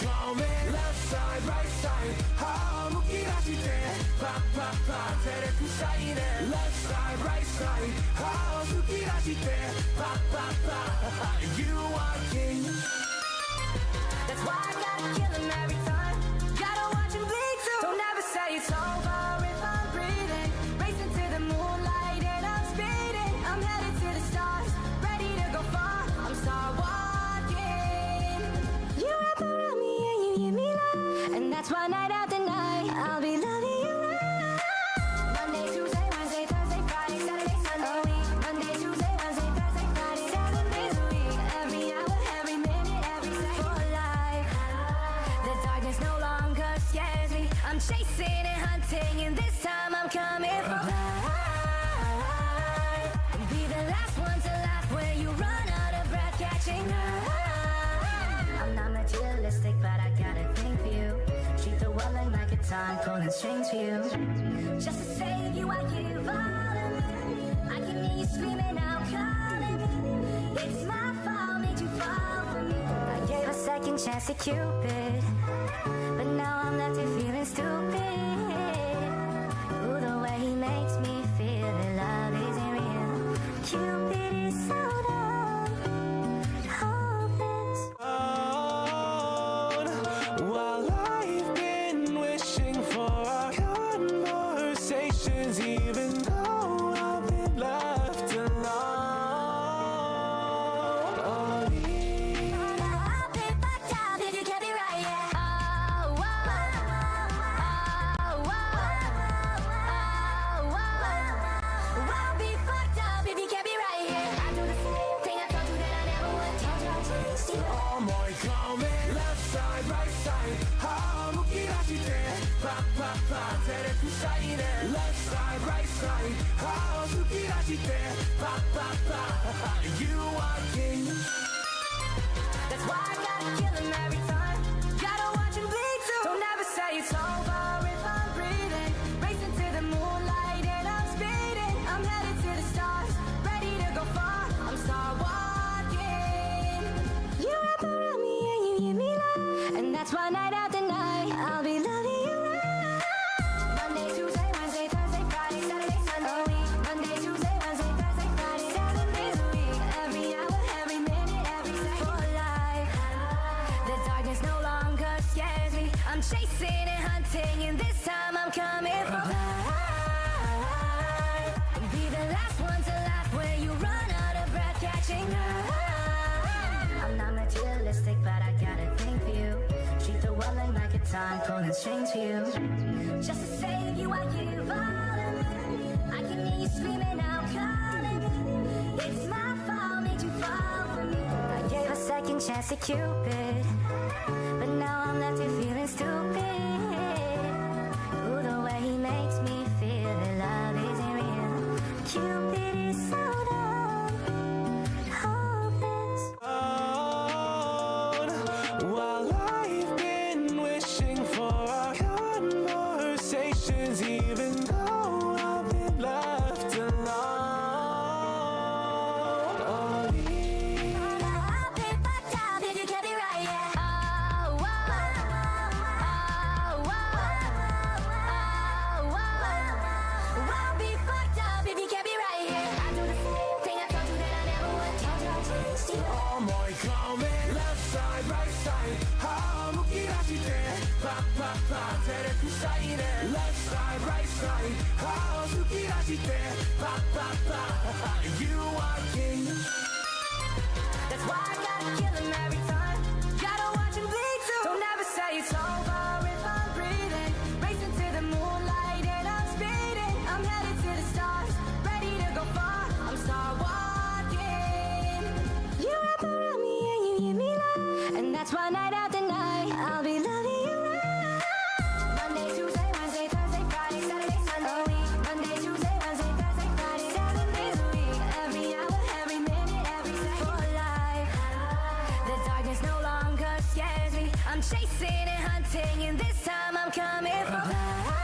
come left side right side 歯をむき出してパッパッパ照れくさいね left side right side 歯を吹き出してパッパッパ You are king That's why I gotta kill him every time. Gotta watch him bleed too. Don't ever say it's over if I'm breathing. Racing to the moonlight and I'm speeding. I'm headed to the stars, ready to go far. I'm start walking. You wrap around me and you give me love, and that's why night after night I'll be loving you right. Monday, Tuesday, Wednesday, Thursday, Friday, Saturday, Sunday, a week. Monday, Tuesday, Wednesday, Thursday, Friday, 7 days a week. Every hour, every minute, every second. For life, the darkness no longer scares me. I'm chasing and hunting, and this time I'm coming for life. Be the last one to laugh when you run out of breath, catching up. I'm not materialistic, but I got a thing for you. Treat the world like a time, pulling strings for you. Just to save you, I give all of me. I can hear you screaming out, calling me. It's my fault, made you fall for me. I gave a second chance to Cupid, but now I'm left here feeling stupid. Ooh, the way he makes me feel that love isn't real. Cupid is so dumb, hopeless. While I've been wishing for our conversations, even though I've been left alone. Oh, Now I've been fucked up if you kept me right, yeah. Oh, whoa, oh, whoa, oh, whoa. I'll be fucked up if you kept me right, yeah. I do the same thing I told you that I never would. Told you I'd chase you. oh my come left side right side 歯をむき出してパッパッパ照れくさいね left side right side 歯を吹き出してパッパッパ You are king That's why I gotta kill him every time. Gotta watch him bleed too. Don't ever say it's over if I'm breathing. Racing to the moonlight and I'm speeding. I'm headed to the stars, ready to go far. I'm start walking. You wrap around me and you give me love, and that's why night after night I'll be loving you right. Monday, Tuesday, Wednesday, Thursday, Friday, Saturday, Sunday, a week. Monday, Tuesday, Wednesday, Thursday, Friday, 7 days a week. Every hour, every minute, every second. For life, the darkness no longer scares me. I'm chasing and hunting, and this time I'm coming for life. Be the last one to laugh when you run out of breath, catching up. I'm not materialistic, but I got a thing for you. Treat the world like a time, pulling strings for you. Just to save you, I give all of me. I can hear you screaming out, calling me. It's my fault, made you fall for me. I gave a second chance to Cupid, but now I'm left here feeling stupid. Ooh, the way he makes me feel that love isn't real. Cupid is so dumb, hopeless. While I've been wishing for our conversations, even though I've been left alone. Oh, Now I've been fucked up if you kept me right, yeah. Oh, whoa, oh, whoa, oh, whoa. I'll be fucked up if you kept me right, yeah. I do the same thing I told you that I never would. Told you I'd chase you. oh my come left side right side 歯をむき出してパッパッパ照れくさいね left side right side 歯を吹き出してパッパッパ You are king That's why I gotta kill him every time. Gotta watch him bleed too. Don't ever say it's over if I'm breathing. Racing to the moonlight and I'm speeding. I'm headed to the stars, ready to go far. I'm start walking. You wrap around me and you give me love, and that's why night after night I'll be loving you right. Monday, Tuesday, Wednesday, Thursday, Friday, Saturday, Sunday, a week. Monday, Tuesday, Wednesday, Thursday, Friday, 7 days a week. Every hour, every minute, every second. For life, the darkness no longer scares me. I'm chasing and hunting, and this time I'm coming for life.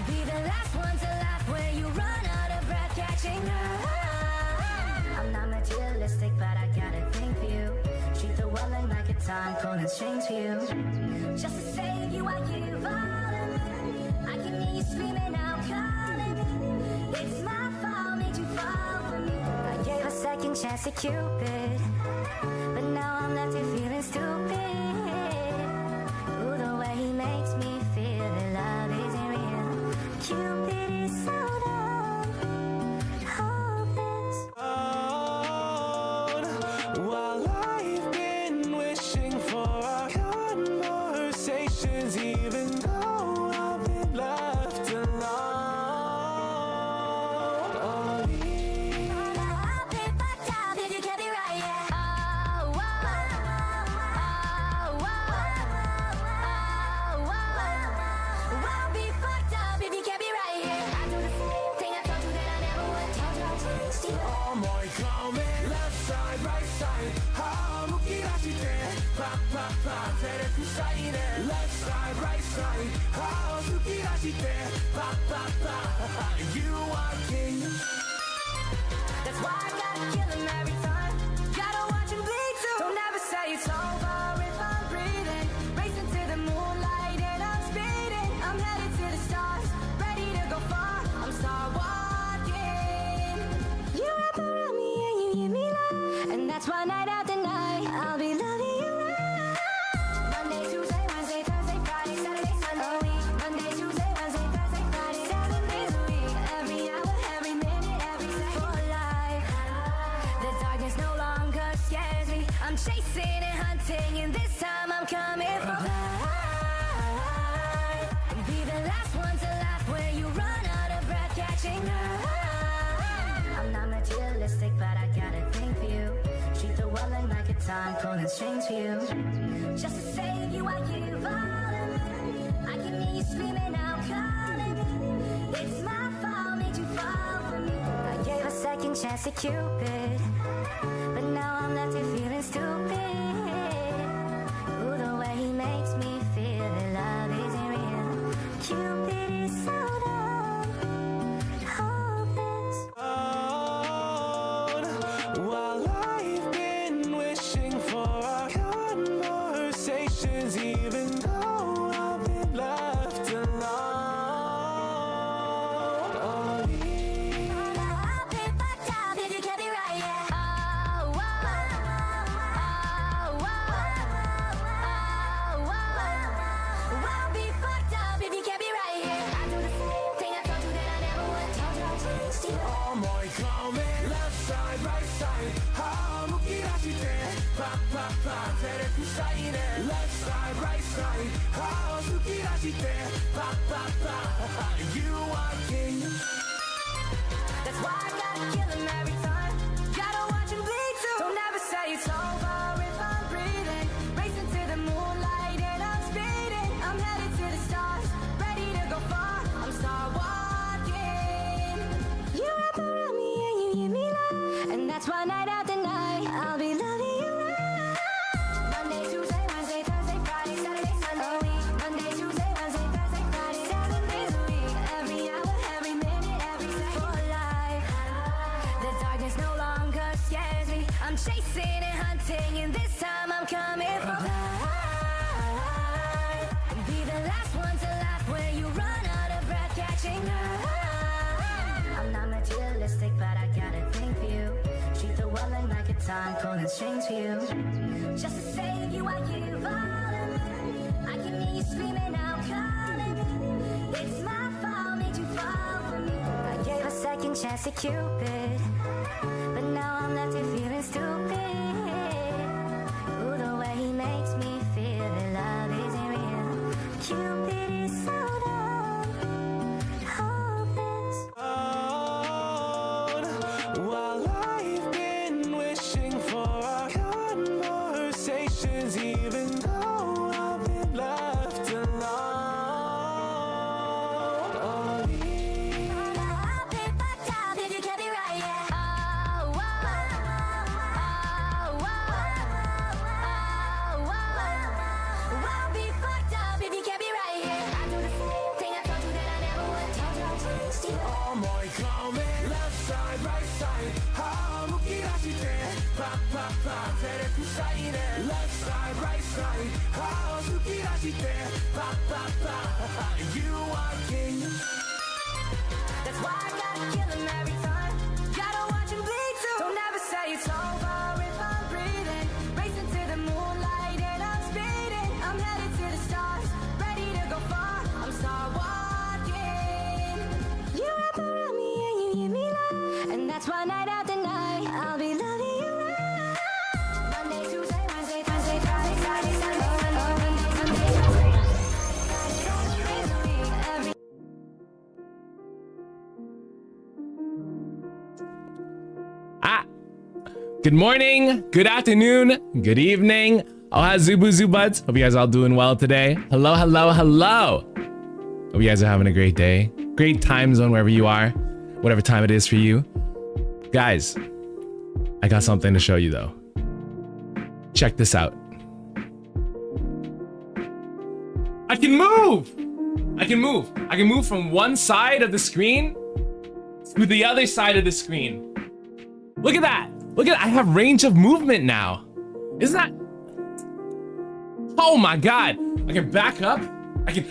Be the last one to laugh when you run out of breath, catching up. I'm not materialistic, but I got a thing for you. Treat the world like a time. time pulling strings for you. Just to save you, I give all of me. I can hear you screaming out, calling me. It's my fault, made you fall for me. I gave a second chance to Cupid, but now I'm left here feeling stupid. Ooh, the way he makes me feel that love isn't real. Cupid is so dumb, hopeless. While I've been wishing for our conversations, even though I've been left alone. I've been fucked up if you can't be right, yeah. Oh, whoa, oh, whoa, oh, whoa. I'll be fucked up if you can't be right, yeah. I do the same thing I told you that I never would. Told you I'd change you. 어머이 coming left side right side 무기라지대 팍팍팍 테레프 사이네 left side right side 무기라지대 팍팍팍 You are king. That's why I gotta kill him every time. Gotta watch him bleed too. Don't ever say it's over if I'm breathing. Racing to the moonlight and I'm speeding. I'm headed to the stars, ready to go far. I'm star walking. You wrap around me and you give me love, and that's why night after night I'll be loving you right. Monday, Tuesday, Wednesday, Thursday, Friday, Saturday, Sunday, Monday, Tuesday, Wednesday, Thursday, Friday, 7 days a week. Every hour, every minute, every second for life. The darkness no longer scares me. I'm chasing and hunting, and this time I'm coming for life. Be the last one to laugh when you run out of breath catching up. I'm not materialistic, but I got a thing for you. Treat the world like a time pulling strings for you. Just to save you, I give all of me. I can hear you screaming out, calling me. It's my fault, made you fall for me. I gave a second chance to Cupid, but now I'm left here feeling stupid. Ooh, the way he makes me feel that love isn't real. Cupid is so dumb, hopeless. While I've been wishing for our conversations, even though I've been left alone. I've been fucked up if you can't be right, yeah. Oh, whoa, oh, whoa, oh, whoa. I'll be fucked up if you can't be right, yeah. I do the same thing I told you that I never would. Told you I'd change you. 어머이 coming left side right side 무기라지대 팍팍팍 테레프 사이네 left side right side 무기라지대 팍팍팍 You are king. That's why I gotta kill him every time. Gotta watch him bleed too. Don't ever say it's over if I'm breathing. Racing to the moonlight and I'm speeding. I'm headed to the stars, ready to go far. I'm star walking. You wrap around me and you give me love, and that's why night after night I'll be loving you right. Monday, Tuesday, Wednesday, Thursday, Friday, Saturday, Sunday, Monday, Tuesday, Wednesday, Thursday, Friday, 7 days a week. Every hour, every minute, every second for life. The darkness no longer scares me. I'm chasing and hunting, and this time I'm coming for life. Be the last one to laugh when you run out of breath catching up. I'm not materialistic, but I got a thing for you. Treat the world like a time pulling strings for you. Just to save you, I give all of me. I can hear you screaming out, calling me. It's my fault, made you fall for me. I gave a second chance to Cupid, but now I'm left here feeling stupid. Ooh, the way he makes me feel that love isn't real. Cupid is so dumb, hopeless. While I've been wishing for our conversations, even though I've been left alone. I've been fucked up if you can't be right, yeah. side 歯を吹き出してパッパッパ You are king That's why I gotta kill him every time. Gotta watch him bleed too. Don't ever say it's over if I'm breathing. Racing to the moonlight and I'm speeding. I'm headed to the stars, ready to go far. I'm star walking. You wrap around me and you give me love, and that's why night after night I'll be loving you right. Monday, Tuesday, Wednesday, Thursday, Friday, Saturday, Sunday, Monday, Tuesday, every Good morning, good afternoon, good evening. Buds. Hope you guys are all doing well today. Hello, hello, hello. Hope you guys are having a great day. Great time zone wherever you are, whatever time it is for you. Guys, I got something to show you though. Check this out. I can move! I can move. I can move from one side of the screen to the other side of the screen. Look at that. Look at that. I have range of movement now. Isn't that? Oh my God. I can back up. I can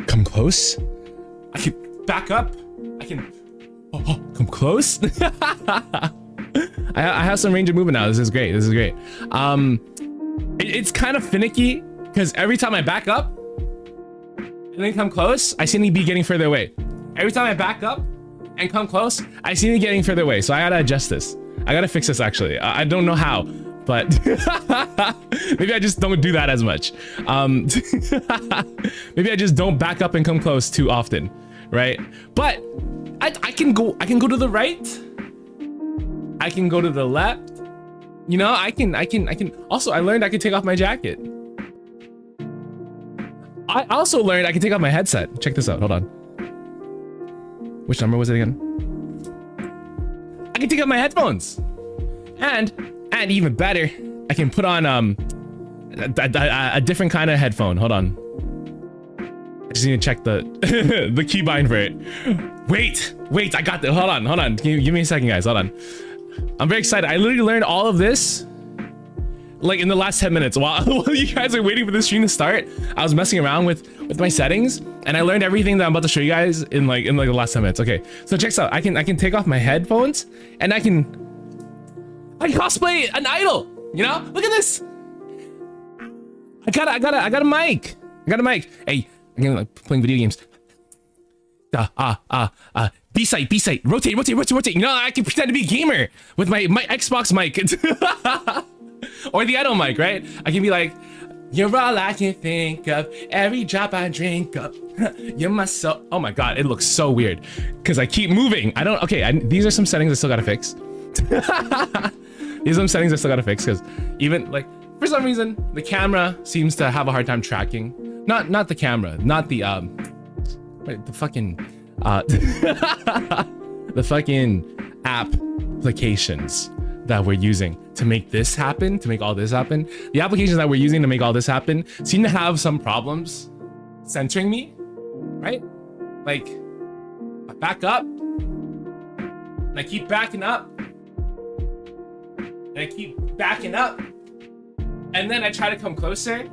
come close. I can back up. I can come close. I have some range of movement now. This is great. This is great. It's kind of finicky because every time I back up and then come close, I seem to be getting further away. Every time I back up and come close, I seem to be getting further away. So I gotta adjust this. I gotta fix this actually. I don't know how, but maybe I just don't do that as much. Maybe I just don't back up and come close too often, right? But I can go to the right. I can go to the left. You know, I can also, I learned I can take off my jacket. I also learned I can take off my headset. Check this out, hold on. Which number was it again? I can take out my headphones, and even better, I can put on a different kind of headphone. Hold on, I just need to check the the keybind for it. Wait, I got the. Hold on. Give me a second, guys. Hold on. I'm very excited. I literally learned all of this like in the last 10 minutes while you guys are waiting for the stream to start. I was messing around with my settings, and I learned everything that I'm about to show you guys in like the last 10 minutes. Okay, so check this out. I can take off my headphones, and I can cosplay an idol. You know, look at this. I got a mic. Hey, again, like playing video games. B-site. Rotate. You know, I can pretend to be a gamer with my Xbox mic. Or the idol mic, right? I can be like, you're all I can think of, every drop I drink up. You're my soul. Oh my God, it looks so weird because I keep moving. These are some settings I still gotta fix. These are some settings I still gotta fix because even like, for some reason, the camera seems to have a hard time tracking. Not the camera, not the the fucking the fucking applications that we're using to make this happen, to make all this happen. The applications that we're using to make all this happen seem to have some problems centering me, right? Like, I back up, and I keep backing up, and I keep backing up, and then I try to come closer.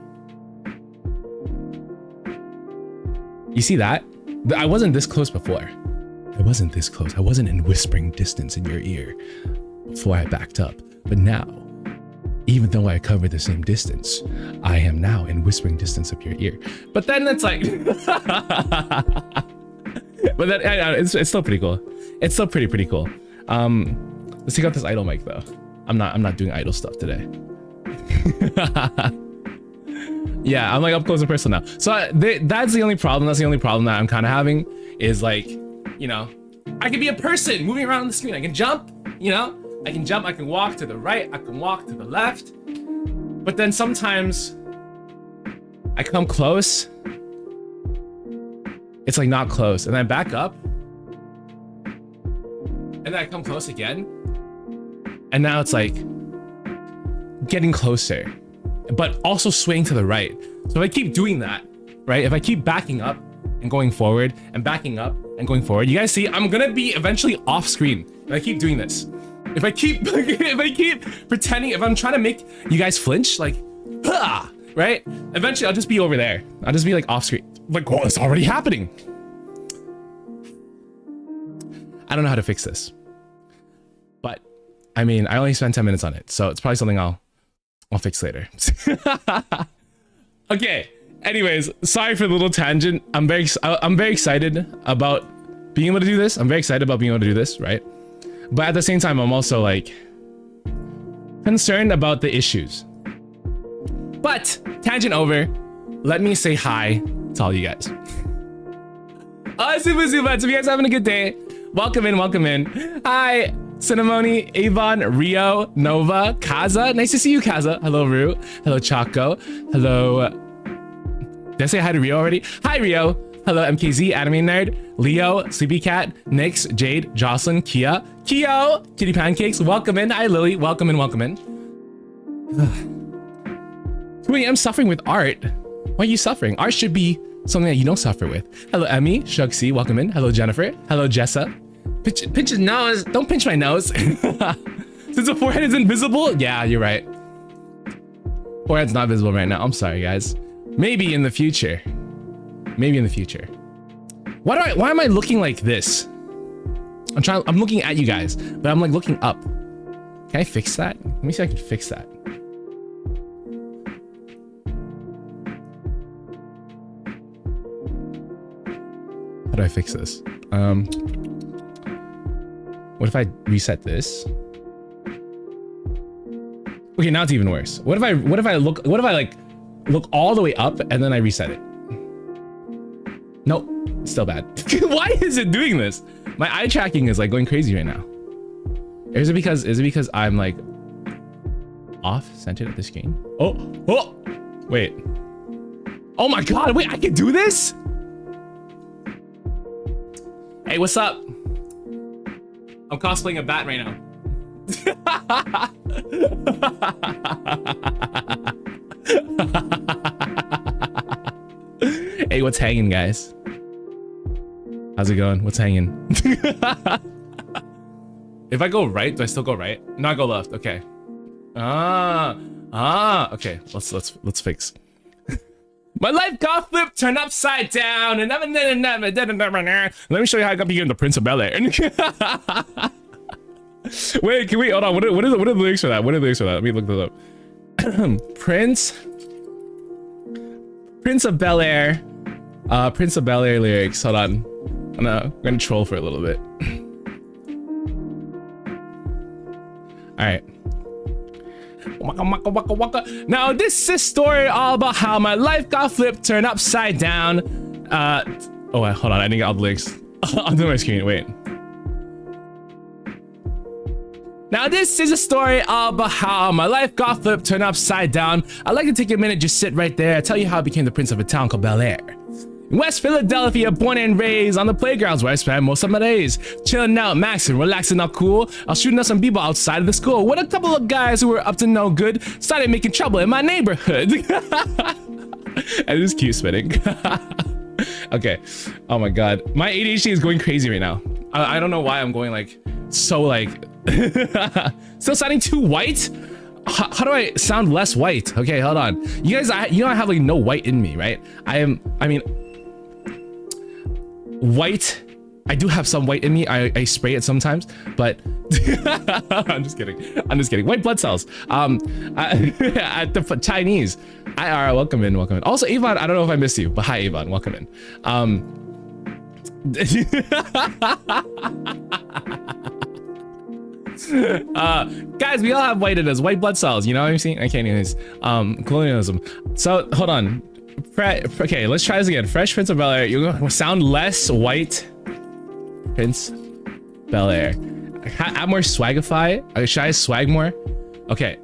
You see that? I wasn't this close before. I wasn't this close. I wasn't in whispering distance in your ear before I backed up. But now, even though I cover the same distance, I am now in whispering distance of your ear. But then it's like, but then it's still pretty cool. It's still pretty cool. Let's take out this idle mic though. I'm not doing idle stuff today. Yeah, I'm like up close and personal now. So that's the only problem. That's the only problem that I'm kind of having is like, you know, I can be a person moving around the screen. I can jump, you know, I can jump. I can walk to the right. I can walk to the left. But then sometimes I come close. It's like not close. And then I back up. And then I come close again. And now it's like getting closer, but also swaying to the right. So if I keep doing that, right? If I keep backing up and going forward and backing up and going forward, you guys see, I'm gonna be eventually off screen if I keep doing this. If I keep pretending, if I'm trying to make you guys flinch, like Ha! Right? Eventually, I'll just be over there. I'll just be like off screen. Like, oh, it's already happening. I don't know how to fix this. But, I mean, I only spent 10 minutes on it. So it's probably something I'll fix later. Okay. Anyways, sorry for the little tangent. I'm very excited about being able to do this. I'm very excited about being able to do this, right? But at the same time, I'm also like concerned about the issues. But tangent over. Let me say hi to all you guys. Super. So if you guys are having a good day, welcome in, welcome in. Hi, Cinnamoni, Avon, Rio, Nova, Kaza. Nice to see you, Kaza. Hello, Rue. Hello, Chaco. Hello. Did I say hi to Rio already? Hi, Rio. Hello, MKZ, Anime Nerd, Leo, Sleepy Cat, Nyx, Jade, Jocelyn, Kia, Kyo, Kitty Pancakes. Welcome in. Hi, Lily. Welcome in, welcome in. 2 AM suffering with art. Why are you suffering? Art should be something that you don't suffer with. Hello, Emmy, Shugsy, welcome in. Hello, Jennifer. Hello, Jessa. Pinch his nose. Don't pinch my nose. Since the forehead is invisible? Yeah, you're right. Forehead's not visible right now. I'm sorry, guys. Maybe in the future. Maybe in the future. Why am I looking like this? I'm looking at you guys, but I'm like looking up. Can I fix that? Let me see if I can fix that. How do I fix this? What if I reset this? Okay, now it's even worse. What if I like look all the way up and then I reset it? Nope, still bad. Why is it doing this? My eye tracking is like going crazy right now. Is it because I'm like off centered at the screen? Oh, wait. Oh my God, wait, I can do this? Hey, what's up? I'm cosplaying a bat right now. Hey, what's hanging, guys? How's it going? What's hanging? If I go right, do I still go right? No, I go left. Okay. Okay. Let's fix. My life got flipped, turned upside down, and let me show you how I got became the Prince of Bel-Air. Wait, can we hold on? What are the lyrics for that? What are the lyrics for that? Let me look this up. Prince of Bel-Air. Prince of Bel-Air lyrics. Hold on. I'm gonna troll for a little bit. All right. Waka, waka, waka, waka. Now this is a story all about how my life got flipped, turned upside down. Oh wait, hold on, I didn't get all the lyrics onto my screen. Wait. Now this is a story all about how my life got flipped, turned upside down. I'd like to take a minute, just sit right there. I'll tell you how I became the prince of a town called Bel-Air. In West Philadelphia, born and raised on the playgrounds where I spent most of my days. Chilling out, maxing, relaxing out cool. I was shooting at some people outside of the school when a couple of guys who were up to no good started making trouble in my neighborhood. And it is cute spitting. Okay. Oh my God. My ADHD is going crazy right now. I don't know why I'm going like, so like, still sounding too white? How do I sound less white? Okay, hold on. You guys, you know I have like no white in me, right? I mean, white, I do have some white in me. I spray it sometimes, but I'm just kidding. White blood cells. At the Chinese. IR, welcome in. Also, Avon, I don't know if I missed you, but hi, Avon, welcome in. Guys, we all have white in us, white blood cells, you know what I'm saying? I can't even colonialism. So hold on. Okay, let's try this again. Fresh Prince of Bel-Air. You sound less white. Prince Bel-Air. Add more swagify. Should I swag more? Okay.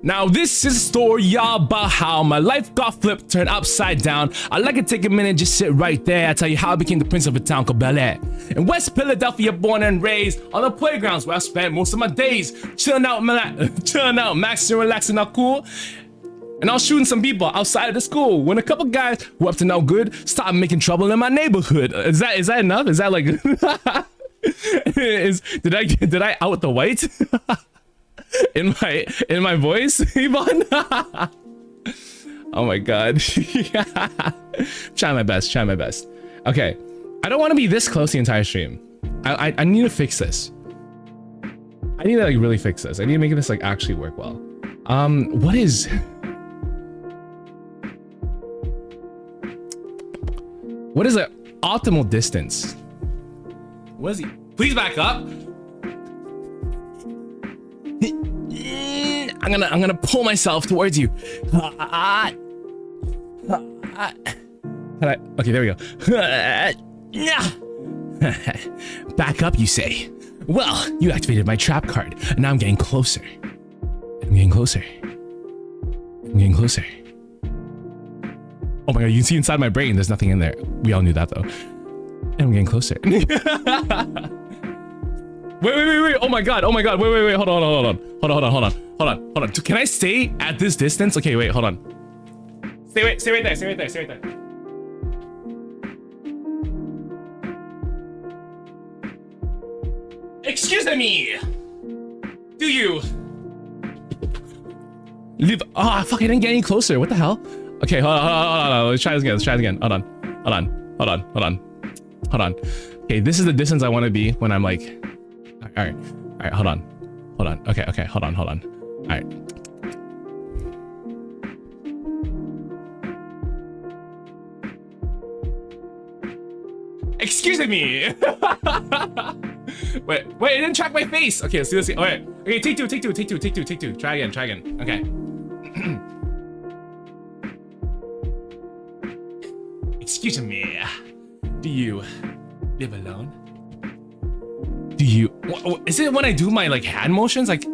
Now this is a story about how my life got flipped, turned upside down. I'd like to take a minute, just sit right there. I'll tell you how I became the prince of a town called Bel-Air. In West Philadelphia, born and raised on the playgrounds where I spent most of my days. Chilling out, maxing, relaxing out cool. And I was shooting some people outside of the school when a couple guys who were up to no good started making trouble in my neighborhood. Is that enough? Is that like did I out the white? in my voice, Yvonne. Oh my god. Try my best. Okay, I don't want to be this close the entire stream. I need to fix this. I need to like really fix this. I need to make this like actually work well. What is the optimal distance? What is he? Please back up. I'm gonna pull myself towards you. Okay, there we go. Back up, you say? Well, you activated my trap card, and now I'm getting closer. I'm getting closer. Oh my god, you can see inside my brain, there's nothing in there. We all knew that though. And I'm getting closer. Wait. Oh my god. Wait. Hold on. Can I stay at this distance? Okay, wait, hold on. Stay right there. Excuse me. Do you live? Ah, fuck! I didn't get any closer. What the hell? Okay, hold on. Let's try this again. Hold on. Okay, this is the distance I want to be when I'm like. All right. Hold on. Okay. Hold on. All right. Excuse me. Wait, it didn't track my face. Okay, let's do this. Wait. Okay, take two. Try again. Okay. Excuse me. Do you live alone? Do you? Is it when I do my like hand motions? Like,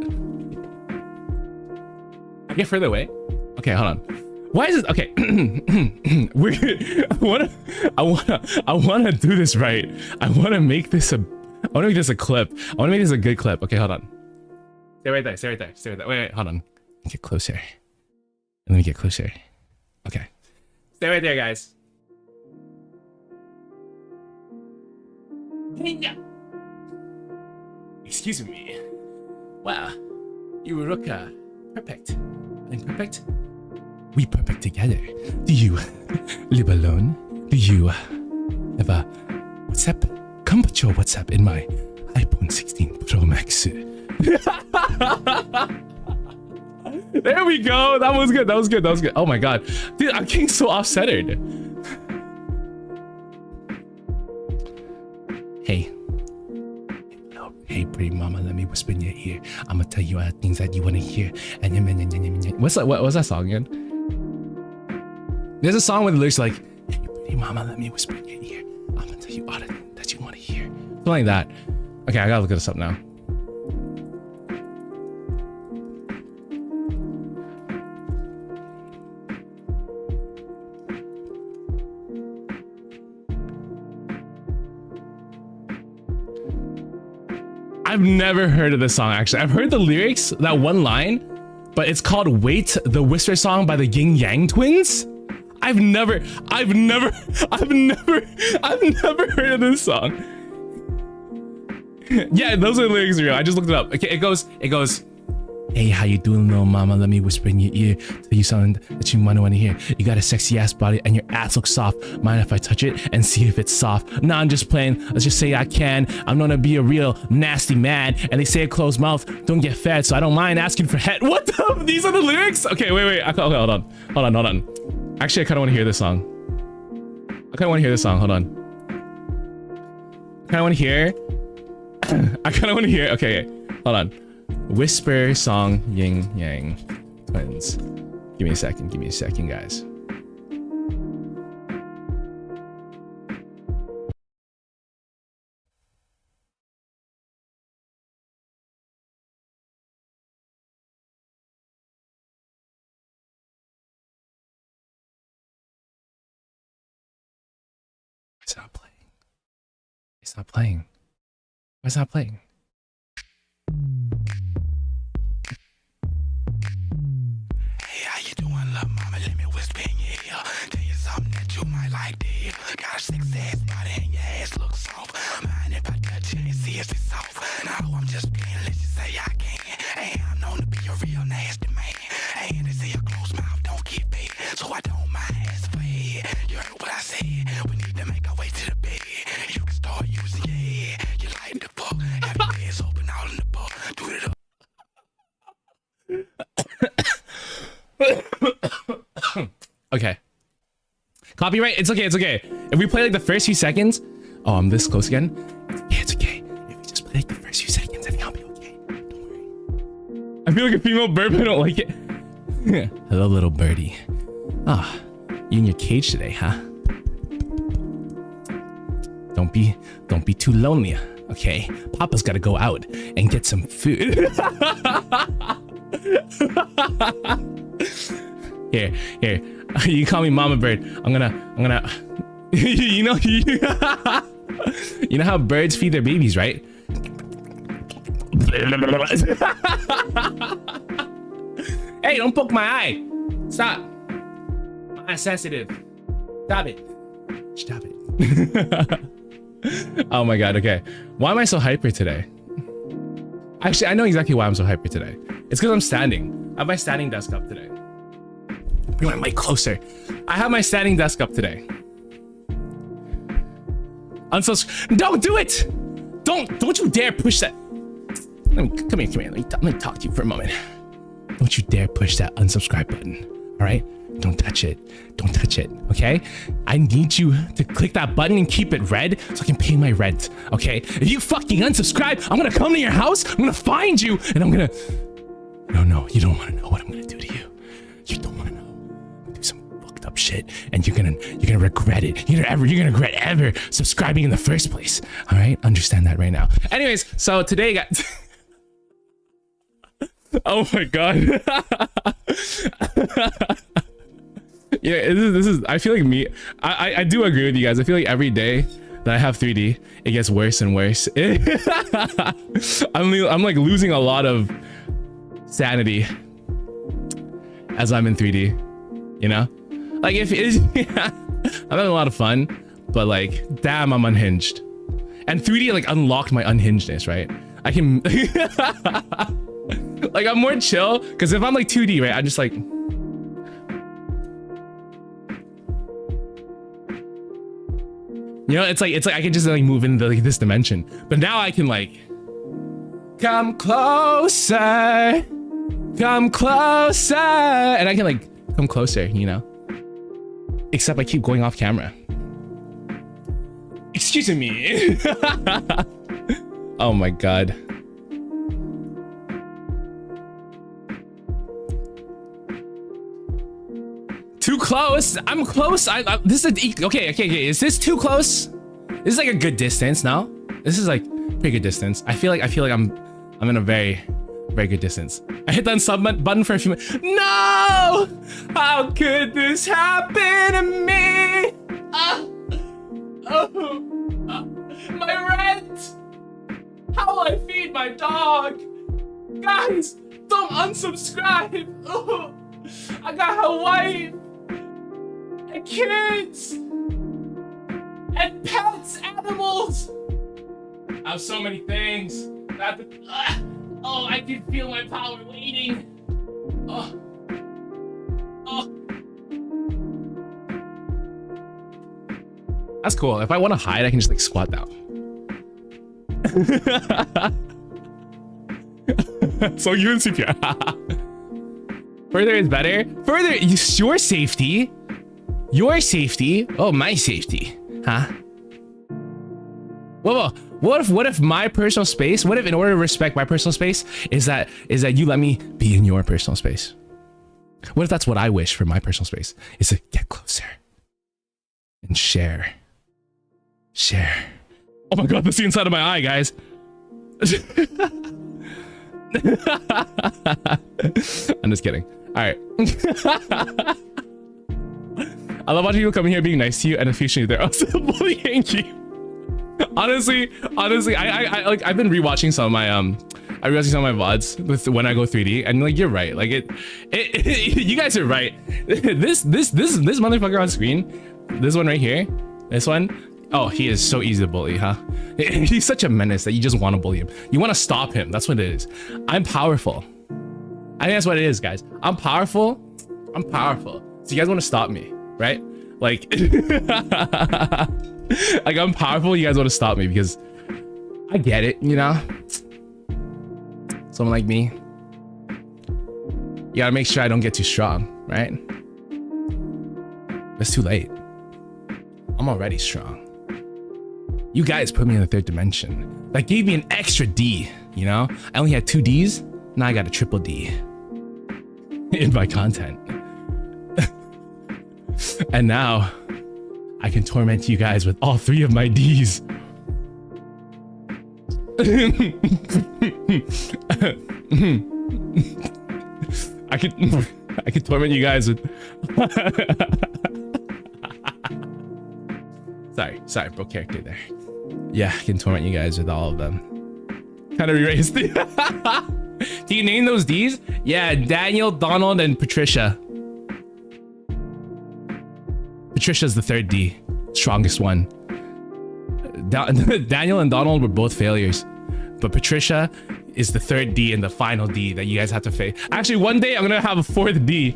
I get further away. Okay, hold on. Why is it? Okay, I wanna do this right. I wanna make this a clip. I wanna make this a good clip. Okay, hold on. Stay right there. Wait, hold on. Get closer. Let me get closer. Okay. Stay right there, guys. Excuse me. Wow, you look perfect. I'm perfect. We perfect together. Do you live alone? Do you have a WhatsApp? Come put your WhatsApp in my iPhone 16 Pro Max. There we go. That was good. Oh my god, dude, I'm getting so off-centered. Hey, pretty mama, let me whisper in your ear. I'm gonna tell you things that you wanna hear. What's that? What was that song again? There's a song where the lyrics are like, hey, pretty mama, let me whisper in your ear. I'm gonna tell you all the things that you wanna hear. Something like that. Okay, I gotta look this up now. I've never heard of this song, actually. I've heard the lyrics, that one line, but it's called Wait, the Whisper Song by the Yin Yang Twins. I've never heard of this song. Yeah, those are the lyrics real. I just looked it up. Okay, it goes, hey, how you doing, little mama? Let me whisper in your ear, tell you something that you might want to hear. You got a sexy ass body and your ass looks soft. Mind if I touch it and see if it's soft? Nah, I'm just playing. Let's just say I can. I'm gonna be a real nasty man. And they say a closed mouth don't get fed, so I don't mind asking for head. What the? These are the lyrics? Okay, wait. Okay, hold on. Actually, I kind of want to hear this song. Hold on. I kind of want to hear. Okay, hold on. Whisper song Yin Yang Twins. Give me a second, guys. It's not playing. Why is it not playing? Hey, how you doing, love mama? Let me whisper in your ear. Tell you something that you might like to hear. Got a sexy ass body and your ass looks soft. Mind if I touch you and see if it's soft? No, I'm just being, let's just say I can. Hey, I'm no Okay. Copyright? It's okay, it's okay. If we play like the first few seconds... Oh, I'm this close again? It's okay. If we just play like the first few seconds, I think I'll be okay. Don't worry. I feel like a female bird, but I don't like it. Hello, little birdie. Ah, you in your cage today, huh? Don't be too lonely, okay? Papa's gotta go out and get some food. Here. You call me Mama Bird. I'm gonna. you know how birds feed their babies, right? Hey, don't poke my eye. Stop. My eye's sensitive. Stop it. Oh my god, okay. Why am I so hyper today? Actually, I know exactly why I'm so hyper today. It's because I'm standing. I have my standing desk up today. Bring my mic closer. I have my standing desk up today. Don't do it! Don't you dare push that. Come here. Let me talk to you for a moment. Don't you dare push that unsubscribe button, all right? Don't touch it, okay? I need you to click that button and keep it red so I can pay my rent, okay? If you fucking unsubscribe, I'm gonna come to your house, I'm gonna find you, and I'm gonna... No, you don't wanna know what I'm gonna do to you. You don't wanna know. I'm gonna do some fucked up shit, and you're gonna regret it. You're gonna regret ever subscribing in the first place, all right? Understand that right now. Anyways, so today, guys... Oh my god. Yeah, this is I feel like me. I do agree with you guys. I feel like every day that I have 3D, it gets worse and worse. I'm like losing a lot of sanity as I'm in 3D, you know? Like if it's I'm having a lot of fun, but like damn, I'm unhinged. And 3D like unlocked my unhingedness, right? I can like I'm more chill because if I'm like 2D, right, I'm just like you know, it's like I can just like move into like this dimension. But now I can like come closer, and I can like come closer, you know. Except I keep going off camera. Excuse me. Oh my god. Too close. I'm close. This is okay. Is this too close? This is like a good distance now. This is like pretty good distance. I feel like I'm in a very good distance. I hit the unsub button for a few minutes. No! How could this happen to me? My rent. How will I feed my dog? Guys, don't unsubscribe. I got a wife. And kids and pets, animals. I have so many things. Oh, I can feel my power waiting. Oh. That's cool. If I want to hide, I can just like squat down. So you and CPR. Further is better. Further, your safety. Your safety? Oh, my safety, huh? Whoa. What if my personal space? What if, in order to respect my personal space, is that you let me be in your personal space? What if that's what I wish for my personal space? Is to get closer and share. Oh my god, that's the inside of my eye, guys. I'm just kidding. All right. I love watching people coming here being nice to you and officially they're also bullying you. Honestly, I like I've been rewatching some of my VODs with when I go 3D and like you're right. Like it you guys are right. This motherfucker on screen, this one right here, this one, oh, he is so easy to bully, huh? He's such a menace that you just want to bully him. You want to stop him. That's what it is. I'm powerful. I think that's what it is, guys. I'm powerful. So you guys want to stop me, right? Like, like I'm powerful. You guys want to stop me because I get it, you know? Someone like me, you gotta make sure I don't get too strong, right? It's too late. I'm already strong. You guys put me in the 3rd dimension. That gave me an extra D, you know? I only had 2 Ds, now I got a triple D in my content. And now I can torment you guys with all 3 of my Ds. I could torment you guys with sorry, broke character there. Yeah, I can torment you guys with all of them. Kind of erased it. Do you name those Ds? Yeah, Daniel, Donald, and Patricia. Patricia's the 3rd D, strongest one. Daniel and Donald were both failures, but Patricia is the 3rd D and the final D that you guys have to face. Actually, one day I'm gonna have a 4th D.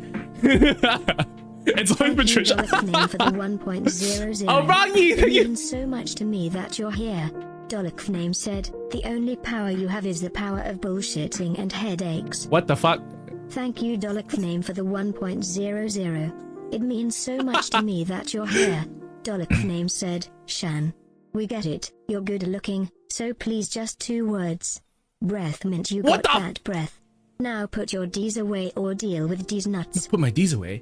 It's always Patricia. Name for the 1.00. Oh, Rocky! It means so much to me that you're here. ℝ𝕌𝕃𝔼𝕊 said, the only power you have is the power of bullshitting and headaches. What the fuck? Thank you ℉𝕉𝕃𝔼 for the 1.00. It means so much to me that you're here. ℉𝕉𝕃𝔼 said, Shan. We get it, you're good looking, so please just 2 words. Breath mint you got that breath. Now put your D's away or deal with these nuts. Put my D's away?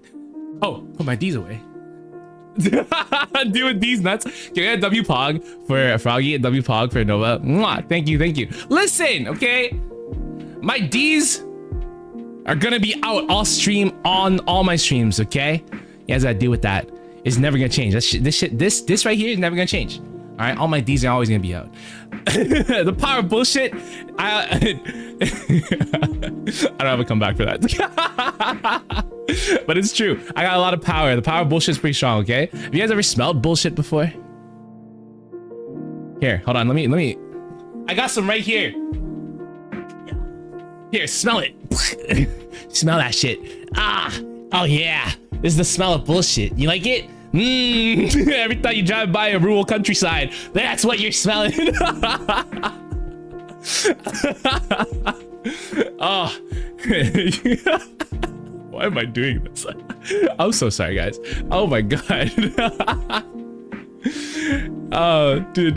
Oh, put my D's away. Deal with these nuts. Can I get a W Pog for Froggy and W Pog for Nova? Mwah, thank you, thank you. Listen, okay? My D's are gonna be out all stream on all my streams, okay? You guys gotta deal with that. It's never gonna change. This right here is never gonna change. All right, all my D's are always gonna be out. The power of bullshit. I don't have a comeback for that. But it's true. I got a lot of power. The power of bullshit is pretty strong. Okay. Have you guys ever smelled bullshit before? Here, hold on. Let me. I got some right here. Here, smell it. Smell that shit. Ah. Oh yeah. This is the smell of bullshit. You like it? Every time you drive by a rural countryside, that's what you're smelling. Oh. Why am I doing this? I'm so sorry, guys. Oh my god. Oh, dude.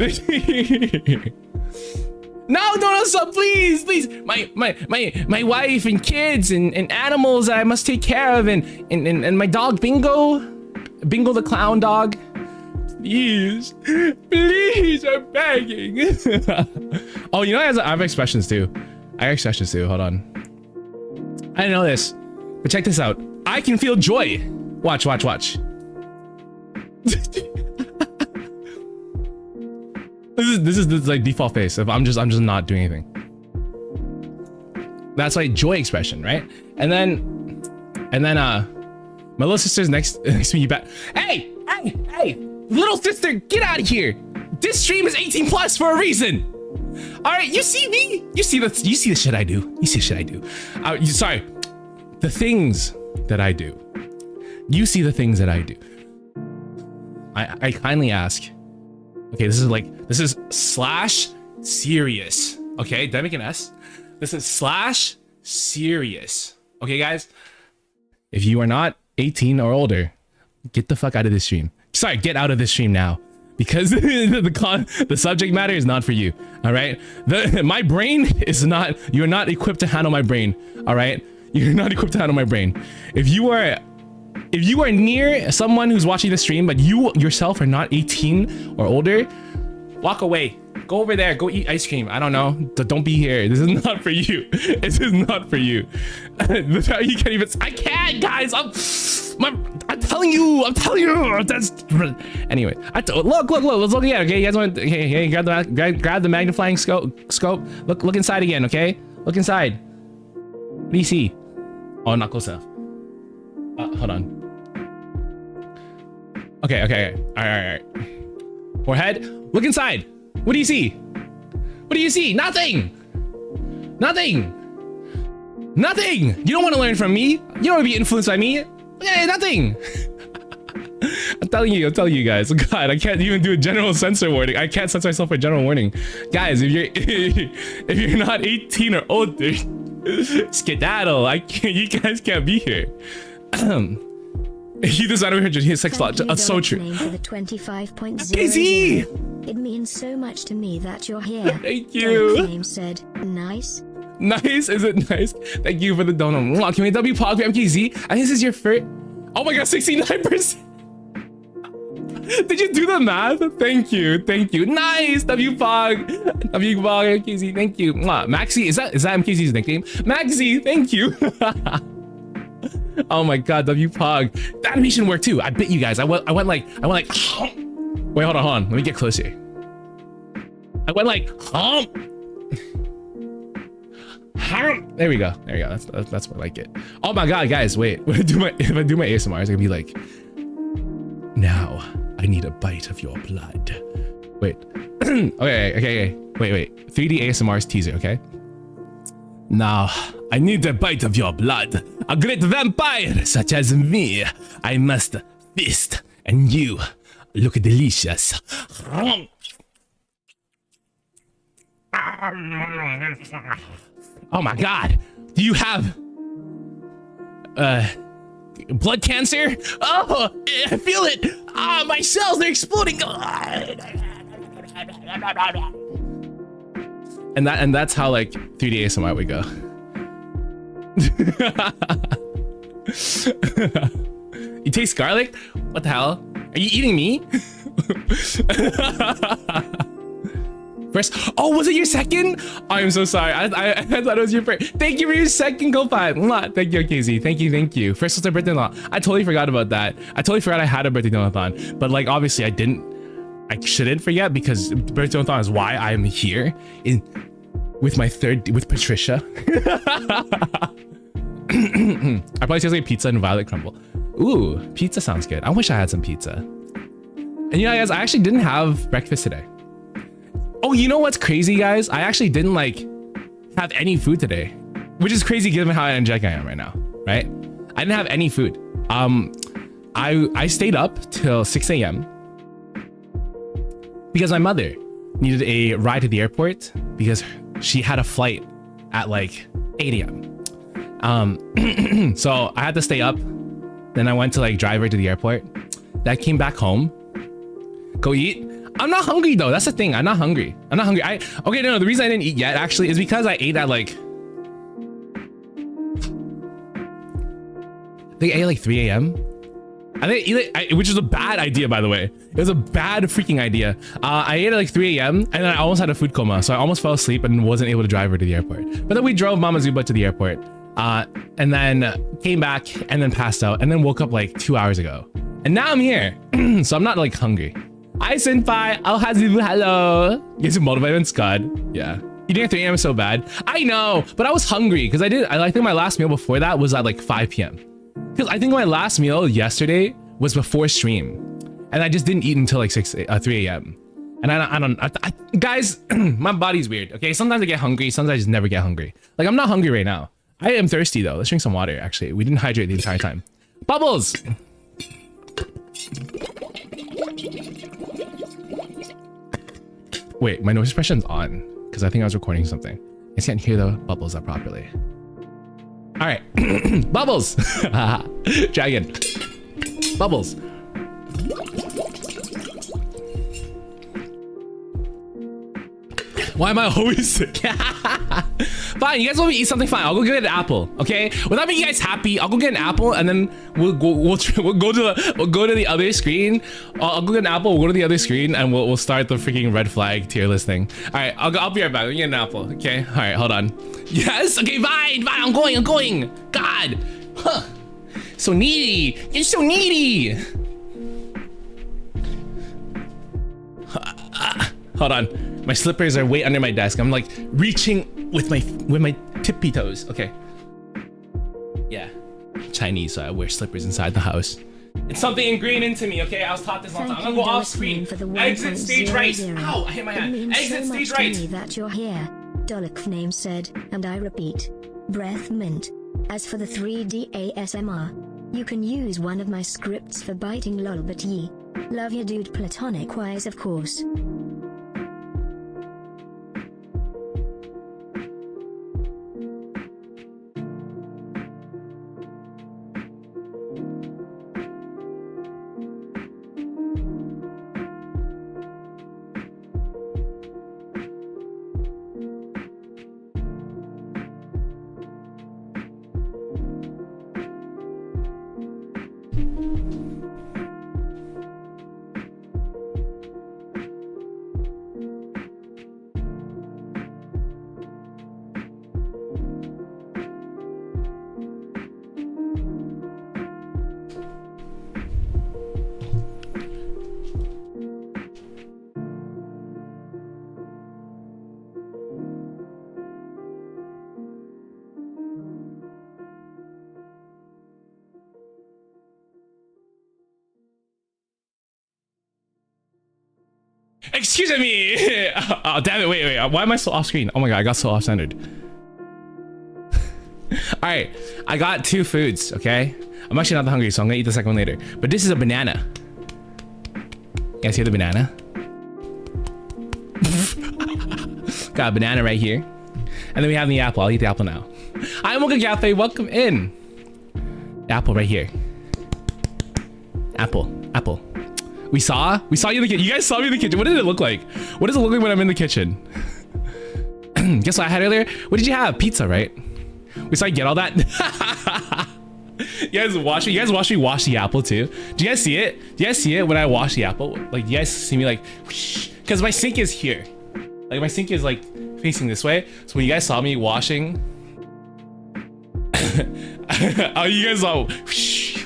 No, don't stop, please, please. My wife and kids and animals that I must take care of, and my dog Bingo the clown dog. Please, please, I'm begging. Oh, you know I have expressions too. I have expressions too. Hold on. I didn't know this, but check this out. I can feel joy. Watch, watch, watch. This is like default face. If I'm just not doing anything. That's like joy expression, right? And then my little sister's next to me. Hey, little sister, get out of here! This stream is 18 plus for a reason. All right, you see me? You see the shit I do. You see the shit I do. Sorry, the things that I do. You see the things that I do. I kindly ask. Okay, this is slash serious. Okay, did I make an S? This is slash serious. Okay, guys, if you are not 18 or older, get the fuck out of this stream. Sorry, get out of this stream now, because the subject matter is not for you. All right, my brain is not. You're not equipped to handle my brain. All right, you're not equipped to handle my brain. If you are near someone who's watching the stream, but you yourself are not 18 or older, walk away. Go over there. Go eat ice cream. I don't know. Don't be here. This is not for you. This is not for you. You can't even. I can't, guys. I'm telling you. I'm telling you. That's anyway. Look. Let's look again. Okay, you guys want? Okay, grab the magnifying scope. Look inside again. Okay, look inside. What do you see? Oh, not close enough. Hold on. Okay. All right. Forehead. Look inside. What do you see? What do you see? Nothing. You don't want to learn from me. You don't want to be influenced by me. Okay, nothing. I'm telling you guys. God, I can't even do a general censor warning. I can't censor myself for a general warning. Guys, if you're not 18 or older, skedaddle. You guys can't be here. He does not 100. He has sex a lot. That's so true. Name for the 25.00. Casey! It means so much to me that you're here. Thank you. Dollar name said, nice. Nice, is it nice? Thank you for the donut. Mwah. Can we W Pog for MKZ? I think this is your first. Oh my god, 69%. Did you do the math? Thank you, thank you. Nice, W Pog, W Pog, MKZ. Thank you. Mwah. Maxi, is that MKZ's nickname? Maxi, thank you. Oh my god, W Pog. The animation worked too. I bit you guys. I went like. Wait, hold on. Let me get closer. I went like. There we go. That's more like it. Oh my god, guys, wait. If I do my ASMR, it's gonna be like, now I need a bite of your blood. Wait. okay. Wait. 3D ASMR's teaser, okay? Now I need a bite of your blood. A great vampire such as me, I must feast, and you look delicious. Oh my god, do you have blood cancer? Oh, I feel it. Ah, my cells, they're exploding. And that's how like 3D ASMR would go. You taste garlic? What the hell? Are you eating me? First, oh, was it your second? I'm so sorry. I thought it was your first. Thank you for your second Ko-Fi. Thank you, KZ. Thank you. First was the birthday donut. I totally forgot about that. I totally forgot I had a birthday donathon. But like, obviously I shouldn't forget because birthday donathon is why I'm here with Patricia. I probably taste like pizza and violet crumble. Ooh, pizza sounds good. I wish I had some pizza. And you know, guys, I actually didn't have breakfast today. Oh, you know what's crazy, guys? I actually didn't like have any food today, which is crazy given how energetic I am right now, right? I didn't have any food. I stayed up till 6 a.m. because my mother needed a ride to the airport because she had a flight at like 8 a.m. So I had to stay up. Then I went to like drive her to the airport. Then I came back home, go eat. I'm not hungry though. That's the thing. I'm not hungry. Okay, no, the reason I didn't eat yet actually is because I ate at like, I think I ate like 3 a.m. Which is a bad idea, by the way. It was a bad freaking idea. I ate at like 3 a.m. and then I almost had a food coma. So I almost fell asleep and wasn't able to drive her to the airport. But then we drove Mama Zuba to the airport and then came back and then passed out and then woke up like 2 hours ago. And now I'm here. So I'm not like hungry. Hi, Senpai. Hello. Get some multivitamin, Scud. Yeah. Eating at 3 a.m. is so bad. I know, but I was hungry because I think my last meal before that was at like 5 p.m. Because I think my last meal yesterday was before stream. And I just didn't eat until like 3 a.m. And guys, my body's weird, okay? Sometimes I get hungry, sometimes I just never get hungry. Like, I'm not hungry right now. I am thirsty though. Let's drink some water, actually. We didn't hydrate the entire time. Bubbles! Wait, my noise suppression's on because I think I was recording something. I just can't hear the bubbles up properly. All right, bubbles. Dragon. Bubbles. Why am I always sick? Fine, you guys want me to eat something? Fine, I'll go get an apple. Okay, without making you guys happy, I'll go get an apple and then we'll go to the other screen. I'll go get an apple. We'll go to the other screen and we'll start the freaking red flag tier list thing. All right, I'll be right back. Let me get an apple. Okay. All right, hold on. Yes. Okay. Fine. I'm going. God. Huh. So needy. You're so needy. Hold on. My slippers are way under my desk. I'm like reaching with my tippy toes. Okay. Yeah. Chinese, so I wear slippers inside the house. It's something ingrained into me, okay? I was taught this long time. I'm gonna go off screen. Exit stage right. Ow, I hit my hand. Exit stage right. To me that you're here. Dollar name said, and I repeat, breath mint. As for the 3D ASMR, you can use one of my scripts for biting lol, but ye. Love your dude platonic wise, of course. Excuse me. Oh, damn it. Wait. Why am I so off screen? Oh my god, I got so off centered. All right, I got 2 foods. Okay, I'm actually not that hungry, so I'm gonna eat the second one later. But this is a banana. You guys hear the banana? Got a banana right here. And then we have the apple. I'll eat the apple now. I'm Mocha Cafe. Welcome in. Apple right here. Apple. We saw you in the kitchen. You guys saw me in the kitchen. What did it look like? What does it look like when I'm in the kitchen? Guess what I had earlier? What did you have? Pizza, right? We saw you get all that. You guys watch me wash the apple too. Do you guys see it? Do you guys see it when I wash the apple? Like, you guys see me like, because my sink is here. Like, my sink is like facing this way. So when you guys saw me washing, oh, you guys saw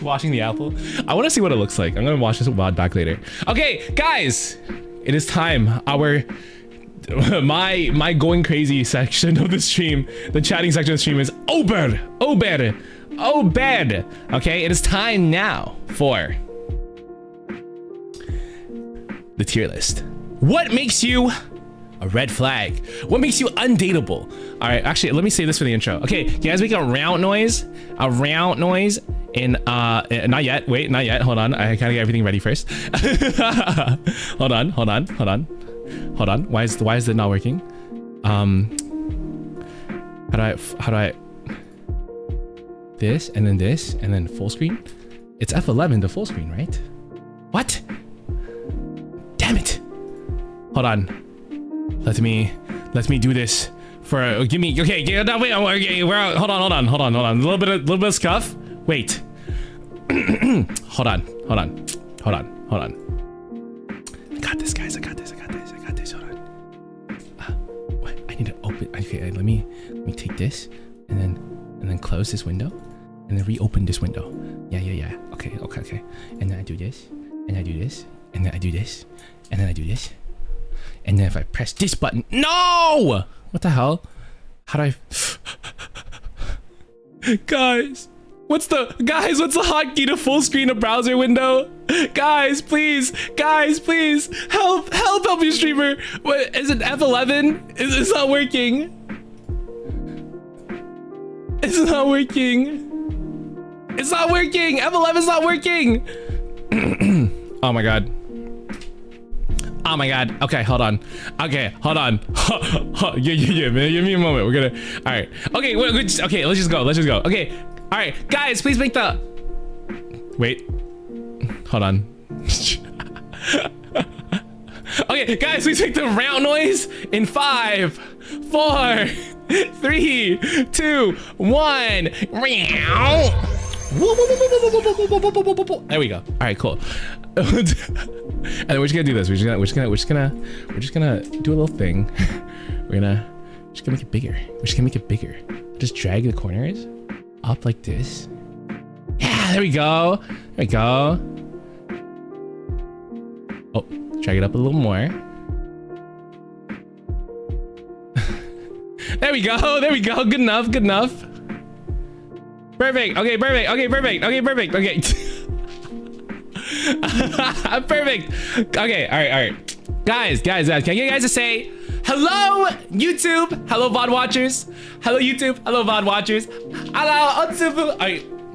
washing the apple. I want to see what it looks like. I'm gonna watch this VOD back later. Okay, guys, it is time. My going crazy section of the stream, the chatting section of the stream is over. Okay, it is time now for the tier list. What makes you a red flag? What makes you undateable? All right, actually, let me say this for the intro. Okay, you guys make a round noise in not yet. Wait, not yet. Hold on. I gotta get everything ready first. Hold on. Why is it not working? How do I this and then full screen? It's F11 to full screen, right? What? Damn it. Hold on. Let me do this for give me. Okay, no, wait. Okay, we're out. Hold on. A little bit of scuff. Wait. Hold on. I got this, guys. I got this. Hold on. What? I need to open. Okay, let me take this and then close this window and then reopen this window. Yeah. Okay. And then I do this, and I do this, and then I do this, and then I do this. And then if I press this button, no! What the hell? How do I? Guys, what's the hotkey to full screen a browser window? Guys, please, help me, streamer. What is it? F11? It's not working. It's not working. F11's not working. Oh my god. Okay, hold on. Yeah, man. Give me a moment. We're gonna. All right. Okay. Okay. Let's just go. Okay. All right, guys. Please make the. Wait. Hold on. Okay, guys. Please make the round noise in 5, 4, 3, 2, 1. There we go. All right, cool. And then we're just gonna do this. We're just gonna do a little thing. We're just gonna make it bigger. Just drag the corners up like this. Yeah, there we go. Oh, drag it up a little more. There we go. Good enough. Perfect. Okay. Perfect. Okay. All right. Guys, can I get you guys to say hello, YouTube? Hello, VOD watchers. Hello, YouTube. Hello, VOD watchers. Hello, Otsubu.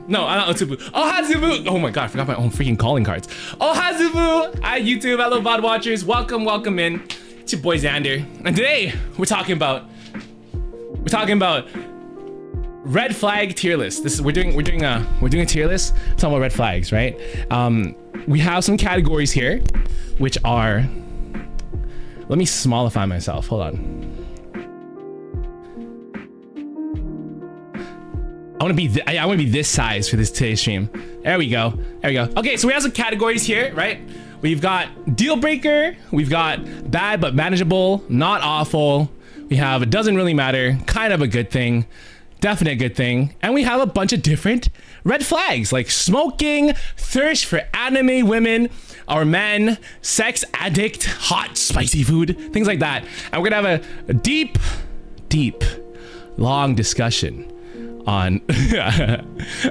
No, not Otsubu. Ohazubu. Oh my god, I forgot my own freaking calling cards. Ohazubu. Hi, YouTube. Hello, VOD watchers. Welcome in. It's your boy Xander, and today we're talking about red flag tier list. We're doing a tier list. Talking about red flags, right? We have some categories here, which are. Let me smallify myself. Hold on. I want to be this size for today's stream. There we go. Okay, so we have some categories here, right? We've got deal breaker. We've got bad but manageable, not awful. We have it doesn't really matter, kind of a good thing, definite good thing, and we have a bunch of different red flags like smoking, thirst for anime women or men, sex addict, hot spicy food, things like that. And we're gonna have a deep, long discussion on we're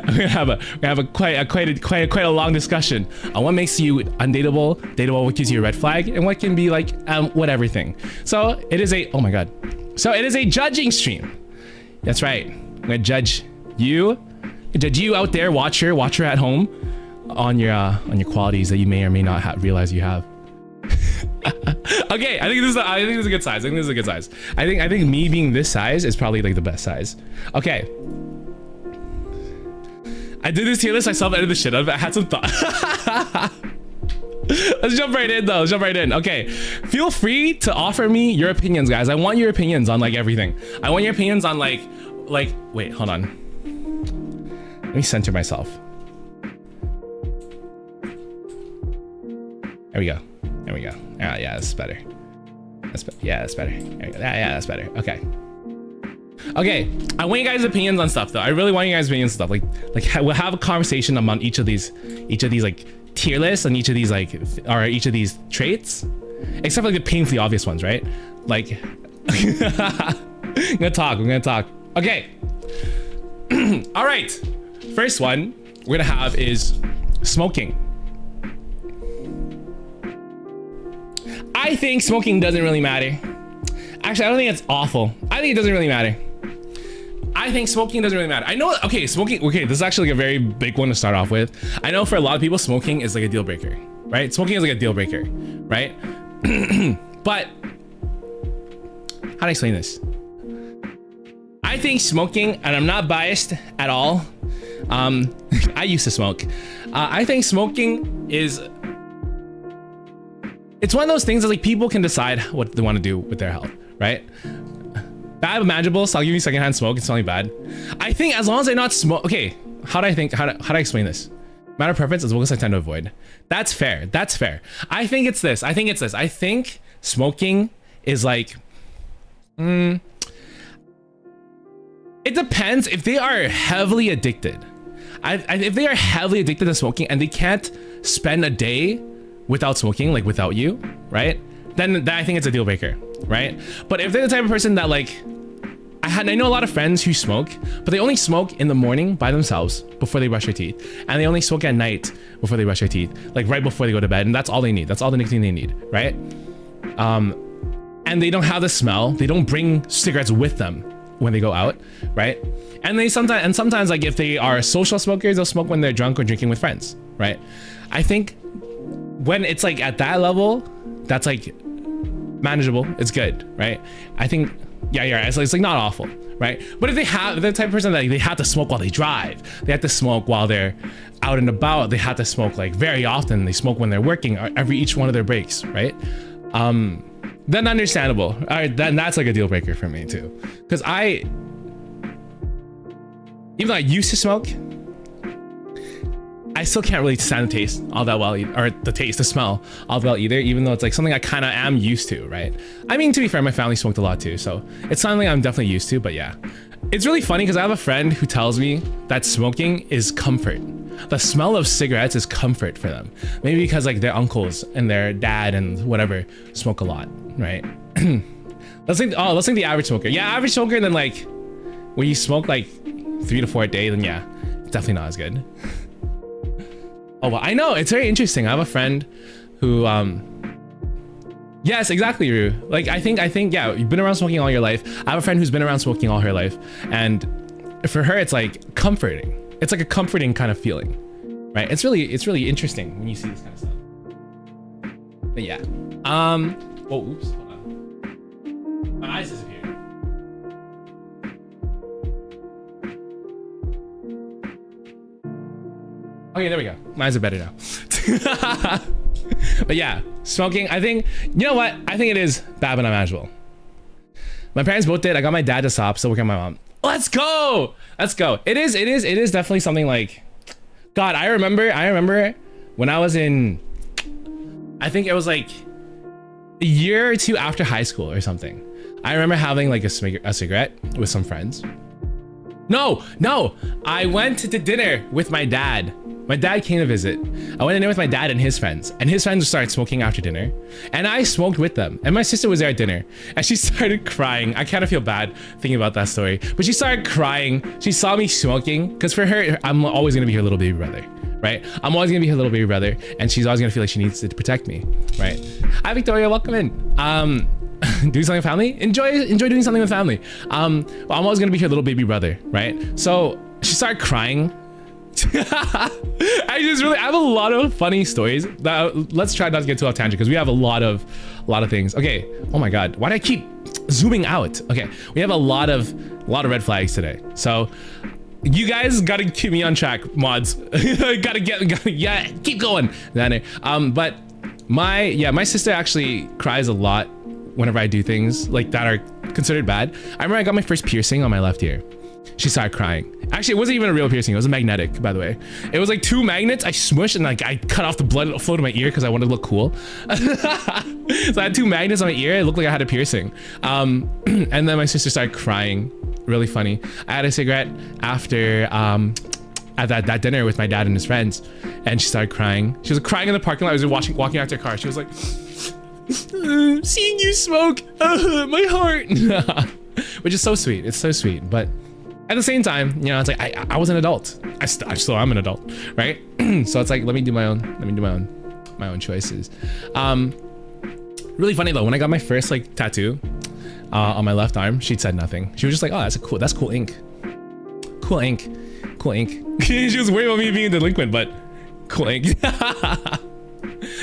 gonna have a quite a long discussion on what makes you undateable, dateable, what gives you a red flag, and what can be like what everything. So it is a, oh my god, so it is a judging stream. That's right, I'm gonna judge you out there, watcher at home, on your qualities that you may or may not realize you have. Okay, I think this is a good size. I think me being this size is probably like the best size. Okay. I did this tier list, I self-edited the shit out of it. I had some thought. Let's jump right in though. Let's jump right in. Okay. Feel free to offer me your opinions, guys. I want your opinions on like everything. I want your opinions on like wait, hold on. Let me center myself. There we go. There we go. Yeah, that's better. Yeah, that's better. There we go. Yeah, that's better. Okay. Okay, I want you guys' opinions on stuff though. I really want you guys' opinions on stuff. We'll have a conversation among each of these like tier lists and each of these like, or each of these traits, except for like the painfully obvious ones, right? Like, I'm gonna talk. Okay. All right. First one we're gonna have is smoking. I think smoking doesn't really matter. Actually, I don't think it's awful. I think it doesn't really matter. I think smoking doesn't really matter. I know, okay, smoking, okay, this is actually like a very big one to start off with. I know for a lot of people, smoking is like a deal breaker, right? Smoking is like a deal breaker, right? But how do I explain this? I think smoking, and I'm not biased at all. I used to smoke. I think smoking is, it's one of those things that like people can decide what they want to do with their health, right? Bad but manageable, so I'll give you secondhand smoke. It's not really bad. I think as long as I not smoke, okay, how do I explain this? Matter of preference, as well as I tend to avoid. That's fair. I think it's this. I think smoking is like, it depends if they are heavily addicted. If they are heavily addicted to smoking and they can't spend a day without smoking, like without you, right? Then I think it's a deal breaker, right? But if they're the type of person that like, I know a lot of friends who smoke, but they only smoke in the morning by themselves before they brush their teeth. And they only smoke at night before they brush their teeth, like right before they go to bed. And that's all they need. That's all the nicotine they need, right? And they don't have the smell. They don't bring cigarettes with them when they go out, right? And they sometimes like if they are social smokers, they'll smoke when they're drunk or drinking with friends, right? I think when it's like at that level, that's like manageable, it's good, right? I think, yeah, it's like not awful, right? But if they're the type of person that like, they have to smoke while they drive, they have to smoke while they're out and about, they have to smoke like very often, they smoke when they're working, or each one of their breaks, right? Then understandable. All right, then that's like a deal breaker for me too, because even though I used to smoke, I still can't really stand the taste all that well, or the smell all that well either, even though it's like something I kind of am used to, right? I mean, to be fair, my family smoked a lot too, so it's something I'm definitely used to, but yeah. It's really funny because I have a friend who tells me that smoking is comfort. The smell of cigarettes is comfort for them. Maybe because like their uncles and their dad and whatever smoke a lot, right? let's think the average smoker. Yeah, average smoker, then like when you smoke like 3 to 4 a day, then yeah, it's definitely not as good. Oh, well, I know, it's very interesting. I have a friend who, yes, exactly, Rue. Like, I think, yeah, you've been around smoking all your life. I have a friend who's been around smoking all her life. And for her, it's like comforting. It's like a comforting kind of feeling, right? It's really interesting when you see this kind of stuff. But yeah. Oh, oops, hold on. My eyes disappeared. Okay, there we go. My eyes are better now. But yeah, smoking, I think, you know what? I think it is bad but not manageable. My parents both did. I got my dad to stop, so working on my mom. Let's go. It is definitely something like, God, I remember when I was in, I think it was like a year or two after high school or something. I remember having like a cigarette with some friends. No, I went to dinner with my dad. My dad came to visit. I went in there with my dad and his friends started smoking after dinner, and I smoked with them. And my sister was there at dinner, and she started crying. I kind of feel bad thinking about that story, but she started crying. She saw me smoking, because for her, I'm always gonna be her little baby brother, right? I'm always gonna be her little baby brother, and she's always gonna feel like she needs to protect me, right? Hi, Victoria, welcome in. Doing something with family? Enjoy doing something with family. Well, I'm always gonna be her little baby brother, right? So she started crying. I have a lot of funny stories. Let's try not to get too off tangent, because we have a lot of things. Okay. Oh my God. Why do I keep zooming out? Okay. We have a lot of red flags today. So you guys gotta keep me on track, mods. gotta keep going. But my sister actually cries a lot whenever I do things like that are considered bad. I remember I got my first piercing on my left ear. She started crying. Actually, it wasn't even a real piercing. It was a magnetic, by the way. It was like 2 magnets. I smushed and like I cut off the blood flow to my ear because I wanted to look cool. So I had 2 magnets on my ear. It looked like I had a piercing. And then my sister started crying. Really funny. I had a cigarette after at that dinner with my dad and his friends, and she started crying. She was crying in the parking lot. I was walking after her car. She was like, seeing you smoke, my heart. Which is so sweet. It's so sweet. But at the same time, you know, it's like I was an adult. I still am an adult, right? So it's like, let me do my own choices. Really funny though, when I got my first like tattoo on my left arm, she said nothing. She was just like, oh, that's cool ink. Cool ink. She was worried about me being delinquent, but cool ink.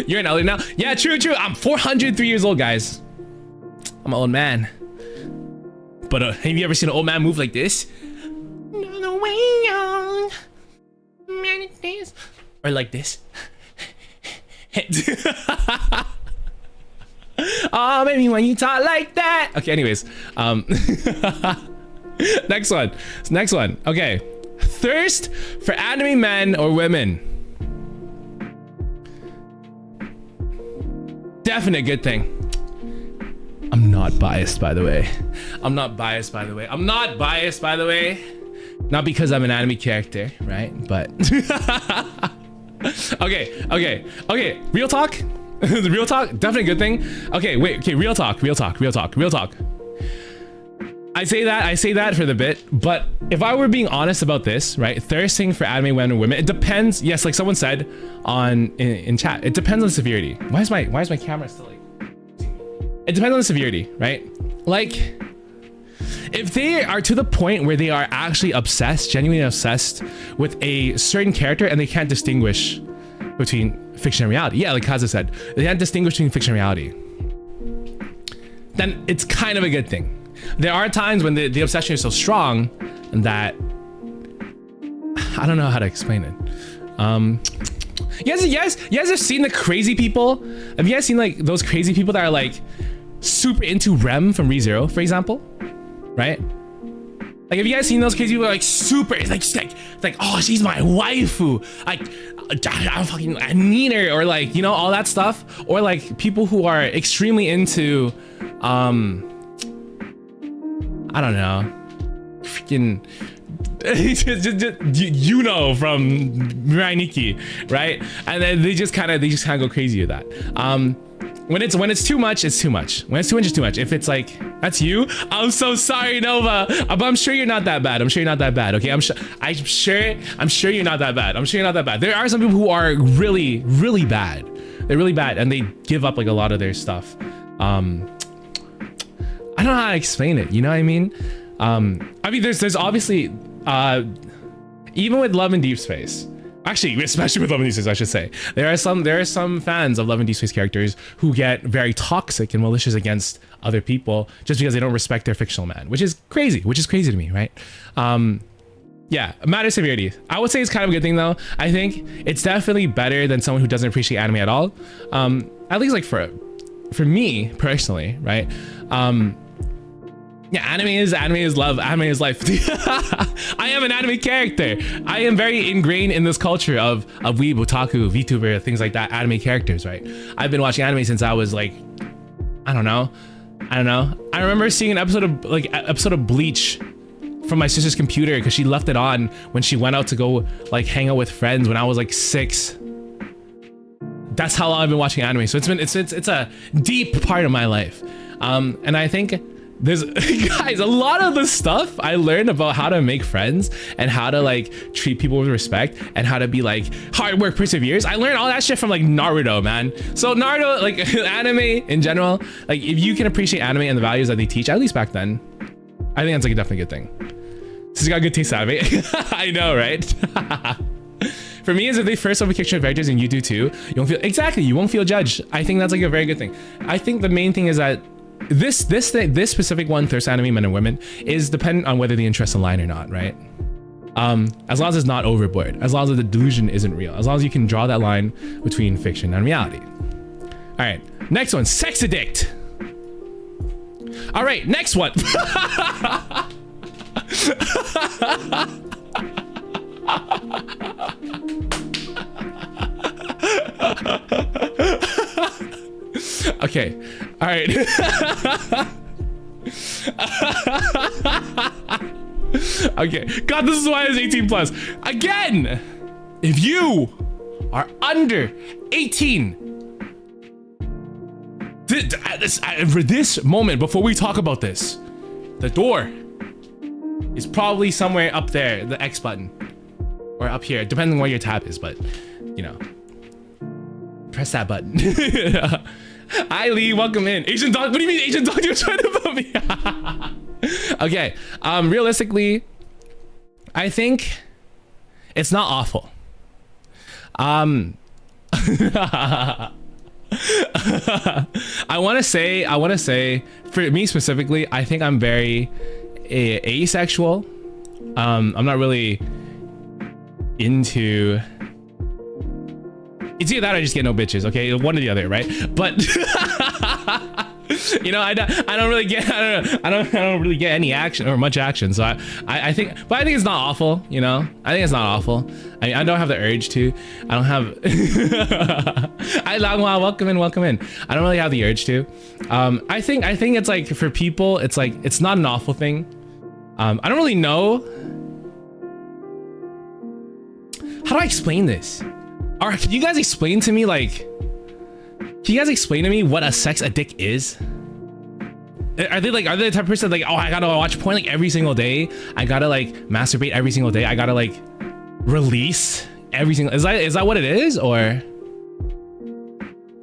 You're an elder now? Yeah, true. I'm 403 years old, guys. I'm an old man. But have you ever seen an old man move like this? Or like this? Oh, maybe when you talk like that. Okay, anyways. Next one. Okay. Thirst for anime men or women. Definite good thing. I'm not biased, by the way. Not because I'm an anime character, right? But okay. Real talk. Real talk. Definitely a good thing. Okay, wait. Okay, real talk. I say that for the bit, but if I were being honest about this, right? Thirsting for anime men or women, it depends. Yes, like someone said in chat, it depends on the severity. Why is my camera still like? It depends on the severity, right? Like, if they are to the point where they are actually genuinely obsessed with a certain character and they can't distinguish between fiction and reality. Yeah, like Kaza said, they can't distinguish between fiction and reality. Then it's kind of a good thing. There are times when the obsession is so strong that I don't know how to explain it. You guys have seen the crazy people? Have you guys seen like those crazy people that are like super into Rem from ReZero, for example? Right? Like, have you guys seen those crazy people like super, it's like, oh, she's my waifu. I need her, or like, you know, all that stuff. Or like people who are extremely into, I don't know, freaking, you know, from Mirai Nikki, right? And then they just kind of go crazy with that. When it's too much, it's too much. When it's too much, it's too much. If it's like, that's you, I'm so sorry, Nova. But I'm sure you're not that bad. Okay, I'm sure you're not that bad. There are some people who are really, really bad. They're really bad, and they give up like a lot of their stuff. I don't know how to explain it. You know what I mean? I mean, there's obviously, even with Love and Deep Space. Actually, especially with Love and Deep Space, I should say. There are some fans of Love and Deep Space characters who get very toxic and malicious against other people just because they don't respect their fictional man, which is crazy to me, right? Yeah, matter of severity. I would say it's kind of a good thing though. I think it's definitely better than someone who doesn't appreciate anime at all. At least like for me personally, right? Yeah, anime is love, anime is life. I am an anime character. I am very ingrained in this culture of weeb, otaku, VTuber, things like that, anime characters, right? I've been watching anime since I was like, I don't know. I remember seeing an episode of Bleach from my sister's computer because she left it on when she went out to go like hang out with friends when I was like 6. That's how long I've been watching anime. So it's a deep part of my life. And I think there's guys, a lot of the stuff I learned about how to make friends and how to like treat people with respect and how to be like hard work perseveres. I learned all that shit from like Naruto, man. So Naruto, like anime in general, like if you can appreciate anime and the values that they teach, at least back then, I think that's like a definitely good thing. This has got good taste out of it. I know, right? For me, as if they first overkick characters and you do too, you won't feel exactly. You won't feel judged. I think that's like a very good thing. I think the main thing is that this specific one, thirst anime men and women, is dependent on whether the interests align or not, right? As long as it's not overboard, as long as the delusion isn't real, as long as you can draw that line between fiction and reality. All right, next one, sex addict. All right, next one. Okay, all right. Okay, God, this is why it's 18 plus. Again, if you are under 18, for this moment, before we talk about this, the door is probably somewhere up there, the X button, or up here, depending on where your tab is, but you know, press that button. Hi Lee, welcome in. Asian dog, what do you mean Asian dog? You're trying to vote me. Okay, realistically, I think it's not awful. I want to say, for me specifically, I think I'm very asexual. I'm not really into. It's either that or I just get no bitches, okay? One or the other, right? But you know, I don't really get any action or much action. So I think it's not awful, you know? I think it's not awful. I don't have the urge to. I don't have I welcome in. I don't really have the urge to. I think it's like for people, it's like it's not an awful thing. I don't really know. How do I explain this? All right, can you guys explain to me what a sex addict is? Are they the type of person like, oh, I gotta watch porn like every single day, I gotta like masturbate every single day, I gotta like release every single, is that what it is? Or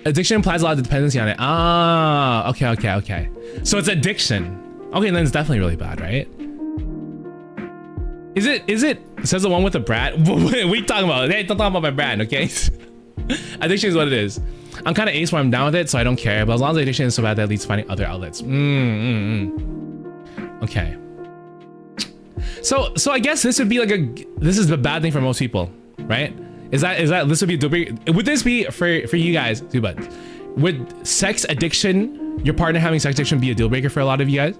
addiction implies a lot of dependency on it. Ah, okay, so it's addiction. Okay, then it's definitely really bad, right? Is it says the one with the brat? What are we talking about? Hey, don't talk about my brat, okay? Addiction is what it is. I'm kind of ace when I'm down with it, so I don't care. But as long as the addiction is so bad that leads to finding other outlets. Okay. So I guess this would be like this is the bad thing for most people, right? Is that this would be a deal breaker? Would this be for you guys? Two buttons. Would sex addiction, your partner having sex addiction, be a deal breaker for a lot of you guys?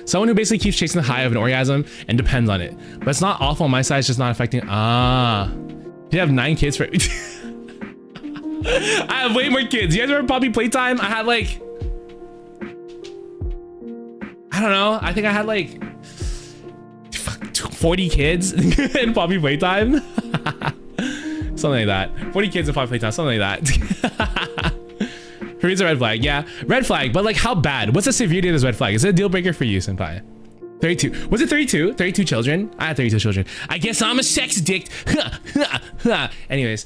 Someone who basically keeps chasing the high of an orgasm and depends on it. But it's not awful on my side, it's just not affecting. You have 9 kids for I have way more kids. You guys remember Poppy Playtime? I had like, I don't know, I think I had like 40 kids in Poppy Playtime. Something like that. 40 kids in Poppy Playtime, something like that. It's a red flag. Yeah, red flag, but like how bad? What's the severity of this red flag? Is it a deal breaker for you, senpai? 32. Was it 32? 32 children? I had 32 children. I guess I'm a sex addict. Anyways,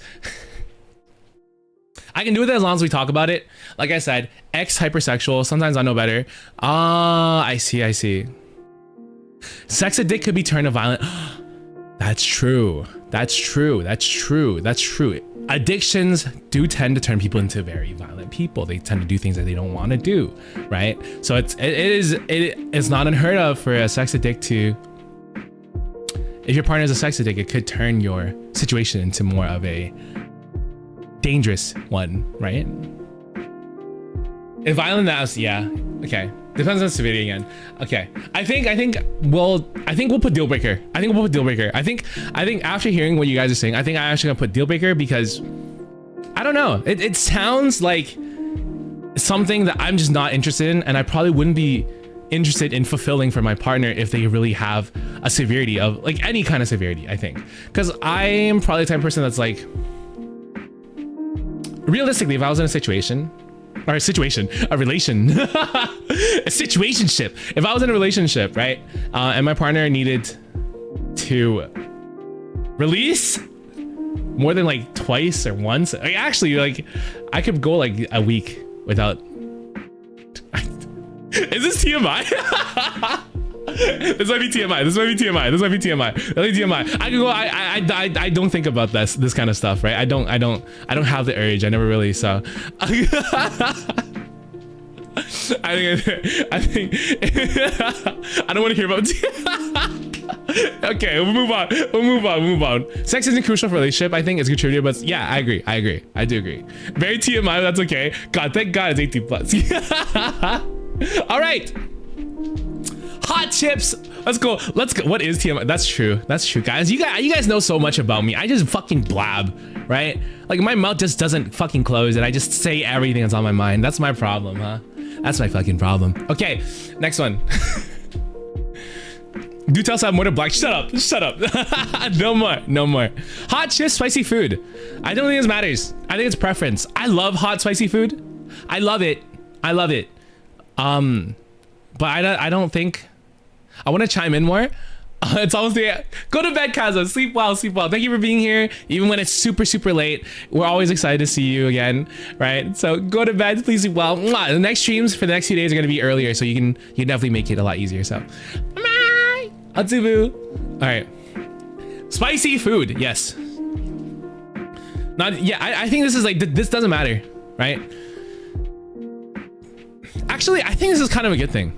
I can do it as long as we talk about it. Like I said, ex hypersexual. Sometimes I know better. I see. Sex addict could be turned to violent. That's true. Addictions do tend to turn people into very violent people. They tend to do things that they don't want to do, right? So it's not unheard of for a sex addict to, if your partner is a sex addict, it could turn your situation into more of a dangerous one, right? If violent, that's, yeah, okay. Depends on severity again. Okay, I think we'll put deal breaker. I think after hearing what you guys are saying, I think I'm actually gonna put deal breaker because I don't know. It sounds like something that I'm just not interested in, and I probably wouldn't be interested in fulfilling for my partner if they really have a severity of like any kind of severity, I think. Because I am probably the type of person that's like, realistically, if I was in a situation, or a situation, a relation, a situationship. If I was in a relationship, right, and my partner needed to release more than like twice or once, like, actually, like, I could go like a week without. Is this TMI? This might be TMI. This might be TMI. This might be TMI. Really TMI. I could go. I don't think about this kind of stuff, right? I don't have the urge. I never really. So. I think I don't want to hear about. Okay, we'll move on. Sex isn't crucial for a relationship. I think it's contributed, but yeah, I agree. I do agree. Very TMI. But that's okay. God, thank God it's 18 plus. All right. Hot chips. Let's go. What is TMI? That's true, guys. You guys know so much about me. I just fucking blab, right? Like my mouth just doesn't fucking close and I just say everything that's on my mind. That's my problem, huh? That's my fucking problem. Okay, next one. Do tell us I have more to black. Shut up. No more. Hot chips, spicy food. I don't think this matters. I think it's preference. I love hot spicy food. I love it. But I don't think. I want to chime in more. It's almost the go to bed, Kaza. Sleep well. Thank you for being here, even when it's super late. We're always excited to see you again, right? So go to bed, please sleep well. Mwah. The next streams for the next few days are gonna be earlier, so you can definitely make it a lot easier. So, bye, Atsubu. All right, spicy food, yes. I think this is like this doesn't matter, right? Actually, I think this is kind of a good thing.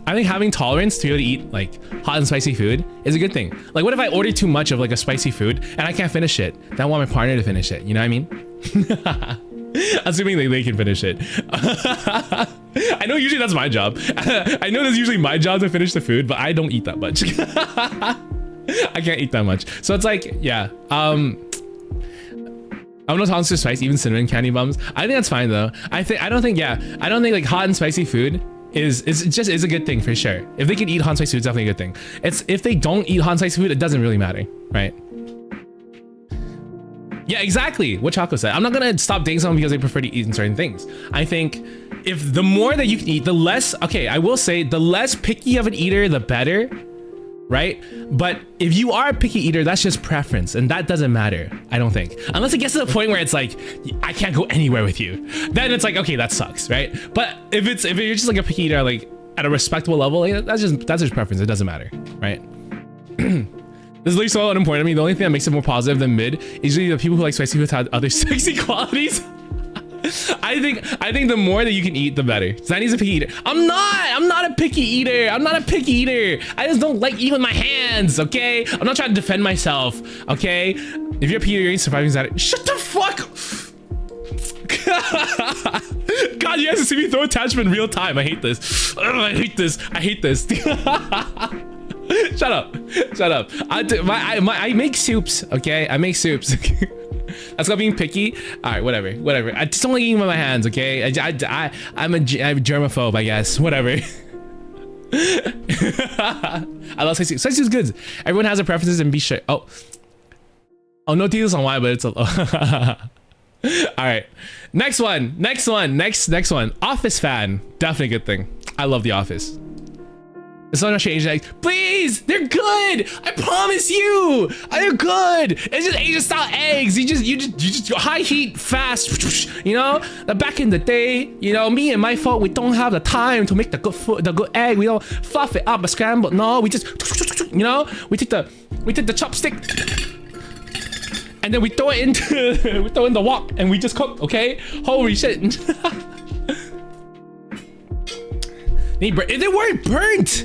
I think having tolerance to be able to eat like hot and spicy food is a good thing. Like, what if I order too much of like a spicy food and I can't finish it? Then I want my partner to finish it. You know what I mean? Assuming they can finish it. I know usually that's my job. I know that's usually my job to finish the food, but I don't eat that much. I can't eat that much. So it's like, yeah. I'm no tolerance to spice, even cinnamon candy bums. I think that's fine though. I don't think like hot and spicy food is a good thing for sure. If they can eat hot and spicy food, it's definitely a good thing. If they don't eat hot and spicy food, it doesn't really matter, right? Yeah, exactly what Choco said. I'm not gonna stop dating someone because they prefer to eat in certain things. I think if the more that you can eat, the less, okay, I will say the less picky of an eater, the better, right? But if you are a picky eater, that's just preference, and that doesn't matter, I don't think. Unless it gets to the point where it's like, I can't go anywhere with you. Then it's like, okay, that sucks, right? But if you're just like a picky eater, like at a respectable level, like, that's just preference. It doesn't matter, right? This is literally so unimportant. I mean, the only thing that makes it more positive than mid is usually the people who like spicy food have other sexy qualities. I think the more that you can eat, the better. Zanny's a picky eater. I'm not a picky eater. I just don't like eating with my hands, okay? I'm not trying to defend myself, okay? If you're a picky eater, you're surviving Zanny. Shut the fuck. God, you guys can see me throw attachment in real time. I hate this. I hate this. Shut up. I make soups, okay? I make soups. That's not being picky. All right, whatever. I just don't like eating with my hands, okay? I'm a germaphobe, I guess. Whatever. I love spicy. Spicy is good. Everyone has their preferences and be sure. Oh, no details on why, but it's a. All right, next one. Office fan, definitely a good thing. I love The Office. It's not Asian eggs. Please, they're good. I promise you, they're good. It's just Asian style eggs. You just high heat fast. You know, back in the day, you know, me and my folk, we don't have the time to make the good egg. We don't fluff it up, but scramble. No, we just, you know, we take the chopstick, and then we throw it in the wok, and we just cook. Okay, holy shit. They weren't burnt.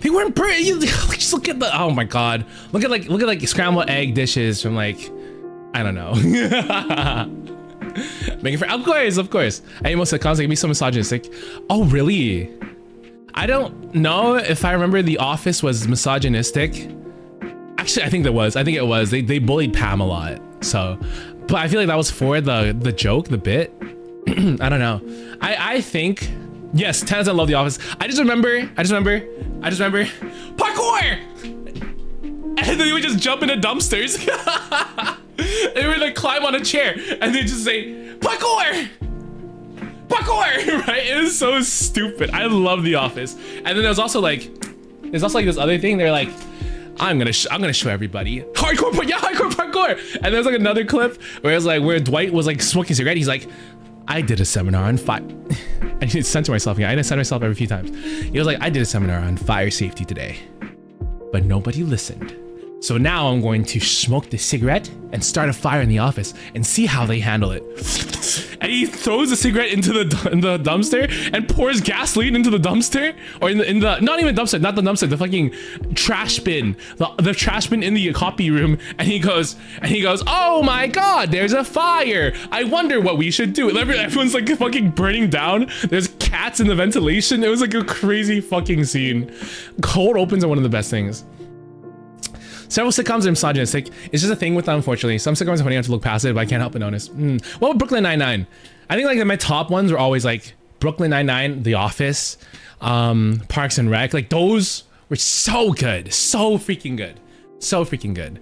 You just look at the, oh my god. Look at like scrambled egg dishes from like, I don't know. Making for, of course. I ate most of the concept, be so misogynistic. Oh really? I don't know if I remember The Office was misogynistic. Actually, I think it was. They bullied Pam a lot. So, but I feel like that was for the joke, the bit. I don't know. I think Yes, 10 out of 10 love The Office. I just remember parkour! And then they would just jump into dumpsters. They would like climb on a chair and they just say, parkour! Parkour! Right? It was so stupid. I love The Office. And then there's also like this other thing. They're like, I'm gonna show everybody hardcore parkour. And there's like another clip where it's like where Dwight was like smoking a cigarette. He's like, I did a seminar on fire. I need to censor myself again. I need to censor myself every few times. He was like, I did a seminar on fire safety today, but nobody listened. So now I'm going to smoke the cigarette and start a fire in the office and see how they handle it. And he throws the cigarette into the dumpster and pours gasoline into the dumpster, or in the not even dumpster, not the dumpster, the fucking trash bin, the trash bin in the copy room. And he goes, oh my God, there's a fire. I wonder what we should do. Everyone's like fucking burning down. There's cats in the ventilation. It was like a crazy fucking scene. Cold opens are one of the best things. Several sitcoms are misogynistic. It's just a thing with them, unfortunately. Some sitcoms are funny enough to look past it, but I can't help but notice. What about Brooklyn Nine-Nine? I think like my top ones were always like Brooklyn Nine-Nine, The Office, Parks and Rec. Like those were so good, so freaking good, so freaking good.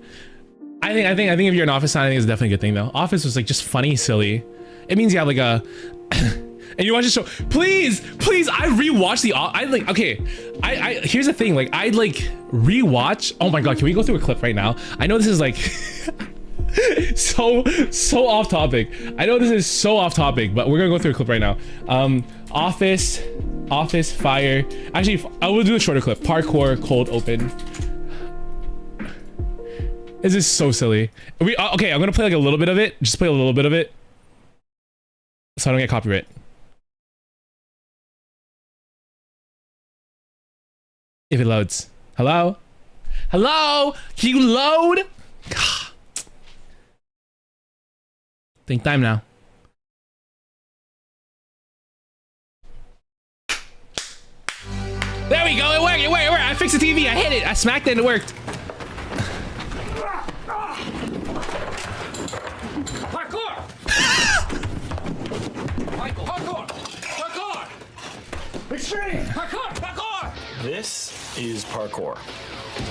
I think if you're an Office fan, I think it's definitely a good thing though. Office was like just funny, silly. It means you have like a. And you watch the show, please, I rewatch here's the thing, like I like rewatch. Oh my God, can we go through a clip right now? I know this is like so off topic. I know this is so off topic, but we're gonna go through a clip right now. Office fire. Actually, I will do a shorter clip. Parkour, cold open. This is so silly. Okay, I'm gonna play like a little bit of it. Just play a little bit of it, so I don't get copyright. If it loads. Hello? Hello? Can you load? Think time now. There we go. It worked. I fixed the TV. I hit it. I smacked it and it worked. Parkour! Parkour! Extreme! Parkour! This is Parkour,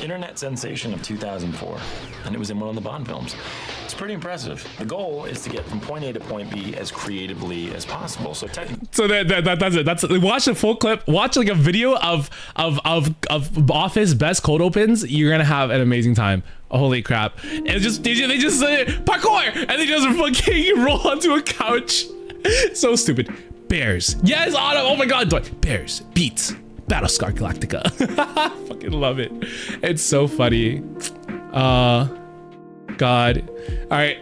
internet sensation of 2004, and it was in one of the Bond films. It's pretty impressive. The goal is to get from point A to point B as creatively as possible. So technically, so that's it. That's watch the full clip. Watch like a video of Office best cold opens. You're gonna have an amazing time. Holy crap! And they just say parkour, and they just fucking roll onto a couch. So stupid. Bears. Yes, Autumn. Oh my God. Bears beats Battlestar Galactica. Fucking love it. It's so funny. God. All right.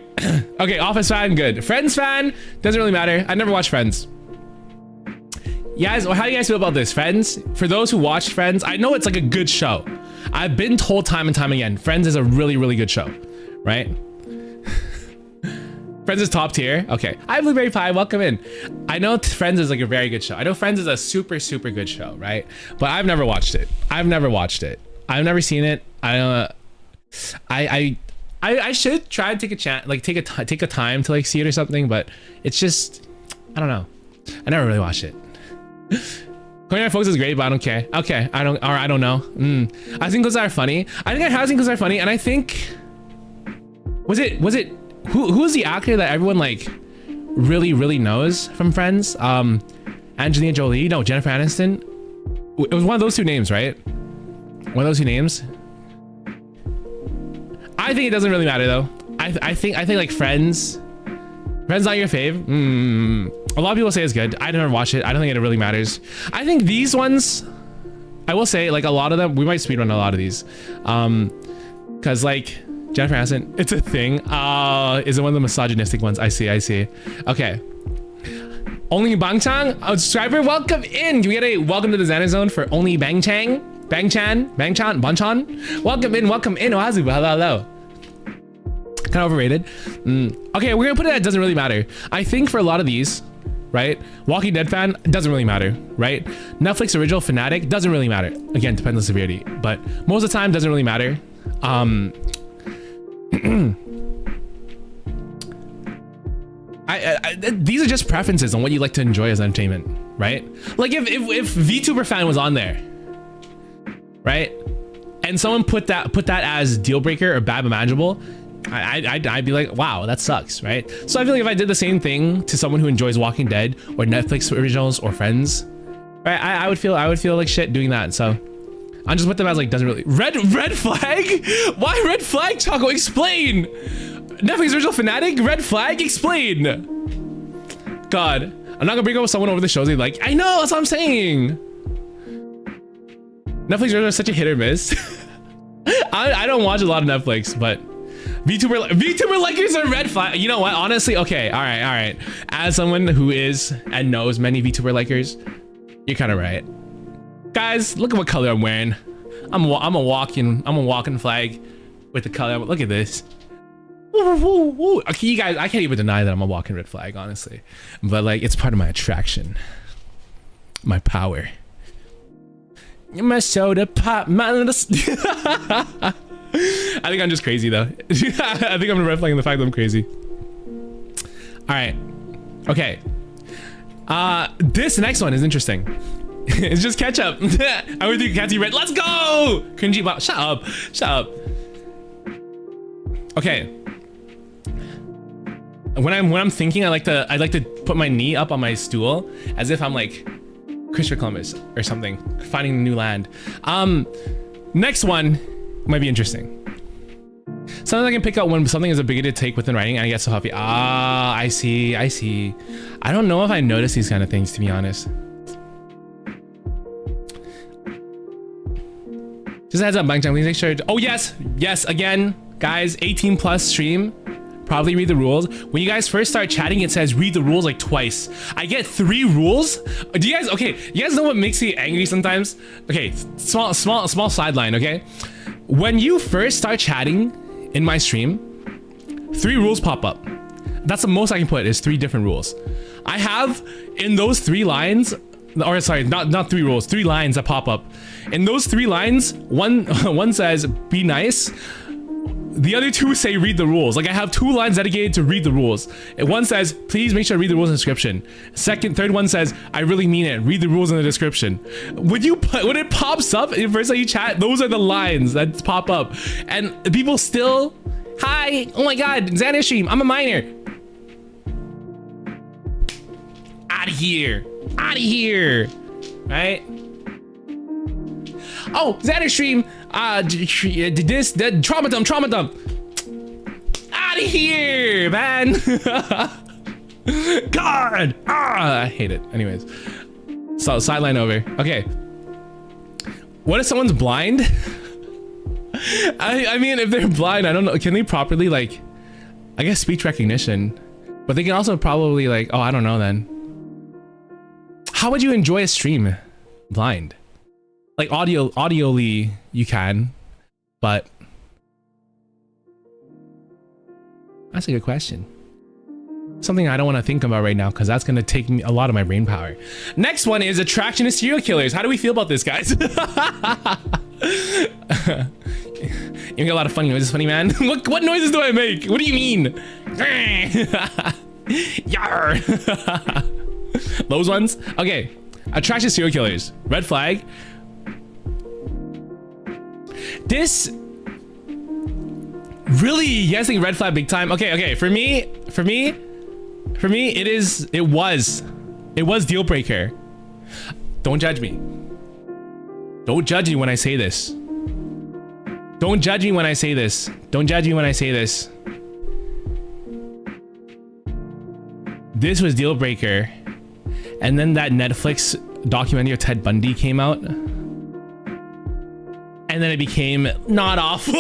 Okay, Office fan, good. Friends fan, doesn't really matter. I never watched Friends. Guys, how do you guys feel about this? Friends, for those who watch Friends, I know it's like a good show. I've been told time and time again, Friends is a really, really good show, right? Friends is top tier. Okay. Hi, Blueberry Pie. Welcome in. I know Friends is like a very good show. I know Friends is a super, super good show, right? But I've never watched it. I've never seen it. I should try to take a chance, like take a time to like see it or something, but it's just, I don't know. I never really watched it. Korean folks is great, but I don't care. Okay. I don't know. I think those are funny. I think I have seen those are funny. And I think, was it, who's the actor that everyone like really knows from Friends? Angelina Jolie? No, Jennifer Aniston. It was one of those two names, right? One of those two names. I think it doesn't really matter though. I think like Friends not your fave. A lot of people say it's good. I never watch it. I don't think it really matters. I think these ones, I will say like a lot of them, we might speedrun a lot of these. Cause like Jennifer Aniston, it's a thing. Is it one of the misogynistic ones? I see. Okay. Only Bangchang, a subscriber, welcome in. Can we get a welcome to the Xander zone for Only Bangchan? Banchan? Welcome in. Oazu, hello. Kind of overrated. Okay, we're gonna put it at doesn't really matter. I think for a lot of these, right? Walking Dead fan, doesn't really matter, right? Netflix original fanatic, doesn't really matter. Again, depends on severity, but most of the time doesn't really matter. These are just preferences on what you like to enjoy as entertainment, right? Like if VTuber fan was on there, right? And someone put that as deal breaker or bad manageable, I'd be like, wow, that sucks, right? So I feel like if I did the same thing to someone who enjoys Walking Dead or Netflix originals or Friends, right? I would feel like shit doing that. So I'll just put them as like doesn't really red flag. Why red flag? Choco, explain. Netflix original fanatic, red flag, explain. God, I'm not gonna break up with someone over the shows they like. I know, that's what I'm saying. Netflix originals are such a hit or miss. I don't watch a lot of Netflix, but VTuber likers are red flag. You know what? Honestly, okay, all right. As someone who is and knows many VTuber likers, you're kind of right. Guys, look at what color I'm wearing. I'm a walking flag with the color. Look at this. Okay, you guys, I can't even deny that I'm a walking red flag, honestly. But like, it's part of my attraction, my power. My soda pop, my little. I think I'm just crazy though. I think I'm red flagging the fact that I'm crazy. All right. Okay. This next one is interesting. It's just ketchup. I would think Catty Red. Let's go! Cringy bot. Shut up. Okay. When I'm thinking, I like to put my knee up on my stool as if I'm like Christopher Columbus or something, finding a new land. Next one might be interesting. Sometimes I can pick out when something is a bigoted take within writing and I get so happy. Ah, I see. I don't know if I notice these kind of things, to be honest. Just a heads up, Bang Chang, please make sure. Oh yes, again, guys, 18 plus stream. Probably read the rules. When you guys first start chatting, it says read the rules like twice. I get 3 rules. Do you guys, okay, you guys know what makes me angry sometimes? Okay, small sideline, okay? When you first start chatting in my stream, 3 rules pop up. That's the most I can put is 3 different rules. I have in those 3 lines, or sorry, not 3 rules, 3 lines that pop up. In those 3 lines, one says be nice. The other 2 say read the rules. Like I have 2 lines dedicated to read the rules. One says, please make sure to read the rules in the description. Third one says, I really mean it. Read the rules in the description. When it pops up, the first time you chat, those are the lines that pop up. And people still, hi, oh my God, Xander stream, I'm a minor. Out of here, right? Oh, Xander stream, trauma dump. Out of here, man. God, I hate it. Anyways, so sideline over. Okay, what if someone's blind? I mean, if they're blind, I don't know. Can they properly, like, I guess speech recognition, but they can also probably like, oh, I don't know then. How would you enjoy a stream blind? Like audioly you can, but that's a good question. Something I don't want to think about right now because that's going to take me a lot of my brain power. Next one is attraction to serial killers. How do we feel about this, guys? You get a lot of funny noises, funny man. What noises do I make? What do you mean? Yar. Those ones? Okay. Attraction to serial killers. Red flag. This really, you guys think red flag big time? Okay. For me, it was deal breaker. Don't judge me. Don't judge me when I say this. Don't judge me when I say this. Don't judge me when I say this. This was deal breaker. And then that Netflix documentary of Ted Bundy came out. And then it became not awful.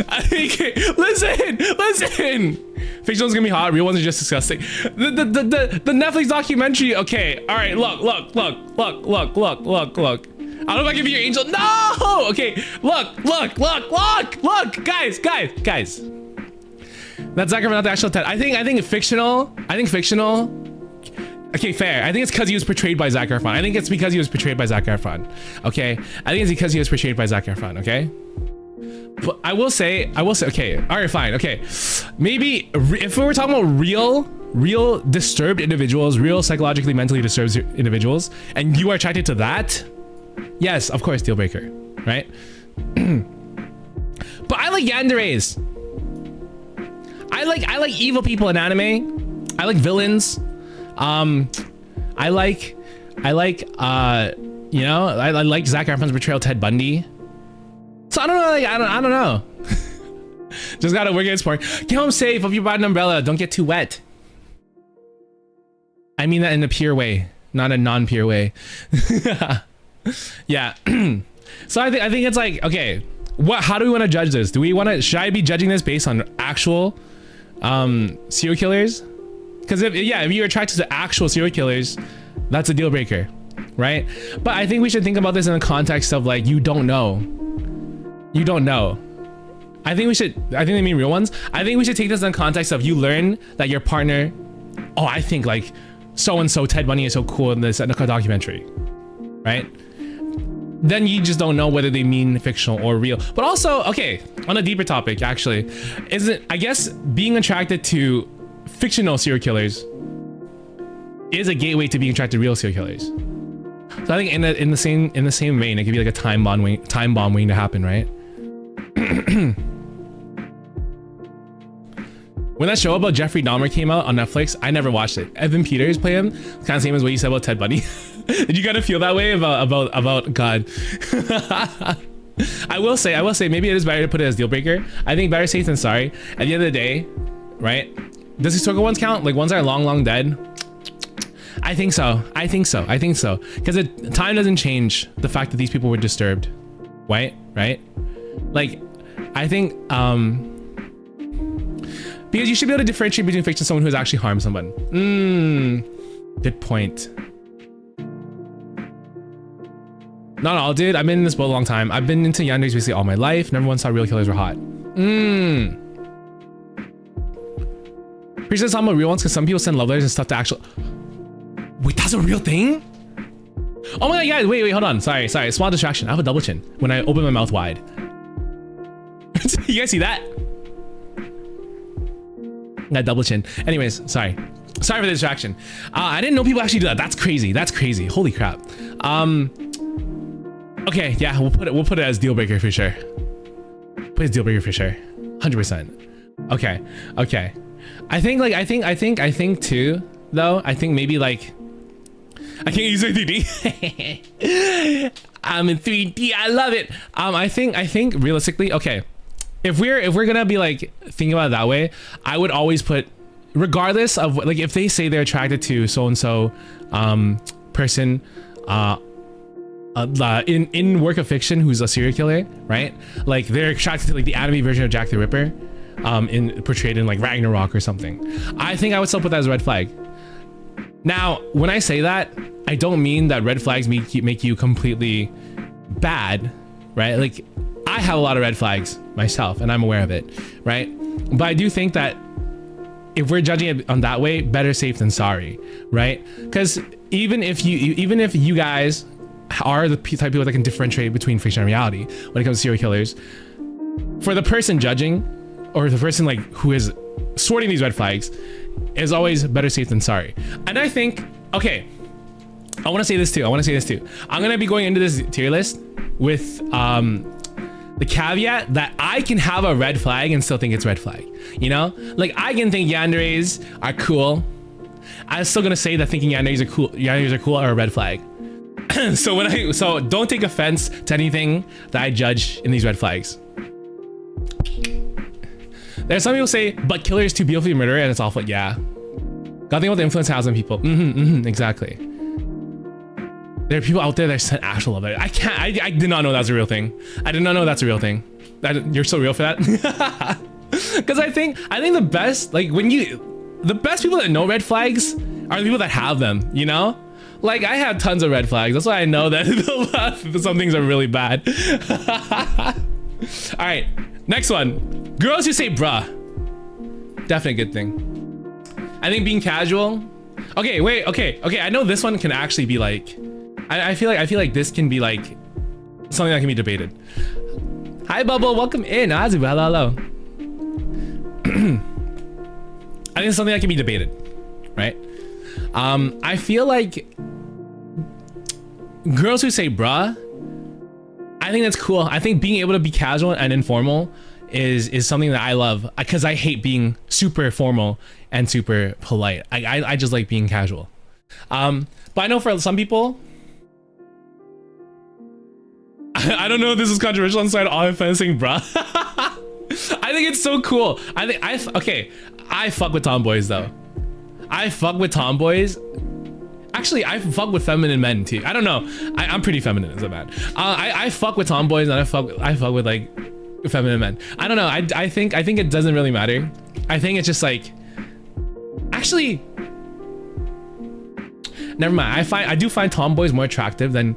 I think, listen. Fiction's gonna be hot. Real ones are just disgusting. The Netflix documentary. Okay, all right. Look. I don't know if I can be your angel. No. Okay. Look, guys. That's Zachary, not the actual Ted. I think fictional Okay, fair. I think it's because he was portrayed by Zac Efron. I think it's because he was portrayed by Zac Efron. Okay, I think it's because he was portrayed by Zac Efron. Okay, but I will say, okay, all right, fine, okay. Maybe if we were talking about real disturbed individuals, real psychologically, mentally disturbed individuals, and you are attracted to that, yes, of course, deal breaker, right? But I like yanderes. I like evil people in anime. I like villains. I like you know, I like Zac Efron's portrayal of Ted Bundy. So I don't know, like, I don't know. Just gotta work against sport. Get home safe. Hope you brought an umbrella. Don't get too wet. I mean that in a pure way, not a non-pure way. Yeah. So I think it's like, okay, how do we want to judge this? Should I be judging this based on actual serial killers? Because if you're attracted to actual serial killers, that's a deal breaker, right? But I think we should think about this in the context of like, you don't know. I think they mean real ones. I think we should take this in the context of you learn that your partner, oh, I think like so-and-so Ted Bundy is so cool in this documentary, right? Then you just don't know whether they mean fictional or real. But also, okay, on a deeper topic, actually, I guess being attracted to fictional serial killers is a gateway to being attracted to real serial killers. So I think in the same vein, it could be like a time bomb waiting to happen, right? When that show about Jeffrey Dahmer came out on Netflix, I never watched it. Evan Peters play him, kind of same as what you said about Ted Bundy. Did you kind of feel that way about God? I will say maybe it is better to put it as deal breaker. I think better safe than sorry. At the end of the day, right? Does historical ones count? Like ones that are long dead? I think so. Because time doesn't change the fact that these people were disturbed, right? Like, I think because you should be able to differentiate between fiction and someone who has actually harmed someone. Good point. Not all, dude. I've been in this boat a long time. I've been into yanderes basically all my life. Never once thought real killers were hot. Pretty sure it's talking about real ones because some people send love letters and stuff to actual. Wait, that's a real thing? Oh my god, guys, wait, hold on. Sorry. Small distraction. I have a double chin when I open my mouth wide. You guys see that? That double chin. Anyways, sorry for the distraction. I didn't know people actually do that. That's crazy. Holy crap. Okay, yeah, we'll put it as deal breaker for sure. Put it as deal breaker for sure. 100%. Okay. I think too, though. I think maybe like I can't use my 3D. I'm in 3D. I love it. I think realistically, okay. If we're gonna be like thinking about it that way, I would always put, regardless of like if they say they're attracted to so and so person in work of fiction who's a serial killer, right? Like they're attracted to like the anime version of Jack the Ripper, portrayed in like Ragnarok or something. I think I would still put that as a red flag. Now, when I say that, I don't mean that red flags make you completely bad, right? Like, I have a lot of red flags myself, and I'm aware of it, right? But I do think that if we're judging it on that way, better safe than sorry, right? Because even if you guys are the type of people that can differentiate between fiction and reality when it comes to serial killers, for the person judging, or the person like who is sorting these red flags, is always better safe than sorry. And I think, okay, I want to say this too. I'm gonna be going into this tier list with the caveat that I can have a red flag and still think it's red flag. You know, like I can think yanderes are cool. I'm still gonna say that thinking yanderes are cool are a red flag. So don't take offense to anything that I judge in these red flags. There's some people say, but killer is too beautiful to be murderer, and it's awful. Yeah. Gotta think about the influence it has on people. Exactly. There are people out there that send actual love. I did not know that's a real thing. You're so real for that. Because I think the best, like the best people that know red flags are the people that have them, you know? Like I have tons of red flags. That's why I know that some things are really bad. All right, next one. Girls who say bruh. Definitely a good thing. I think being casual, Okay, wait, okay. I know this one can actually be like, I feel like this can be like something that can be debated. Hi, Bubble, welcome in. Azu, hello. I think it's something that can be debated, right? I feel like girls who say bruh, I think that's cool. I think being able to be casual and informal is something that I love, because I hate being super formal and super polite. I just like being casual. But I know for some people, I don't know if this is controversial inside all I'm saying bruh. I think it's so cool. I fuck with tomboys though. I fuck with tomboys. Actually, I fuck with feminine men too. I don't know. I'm pretty feminine, is that bad? I fuck with tomboys and I fuck with like feminine men. I don't know. I think it doesn't really matter. I think it's just like, actually, never mind. I do find tomboys more attractive than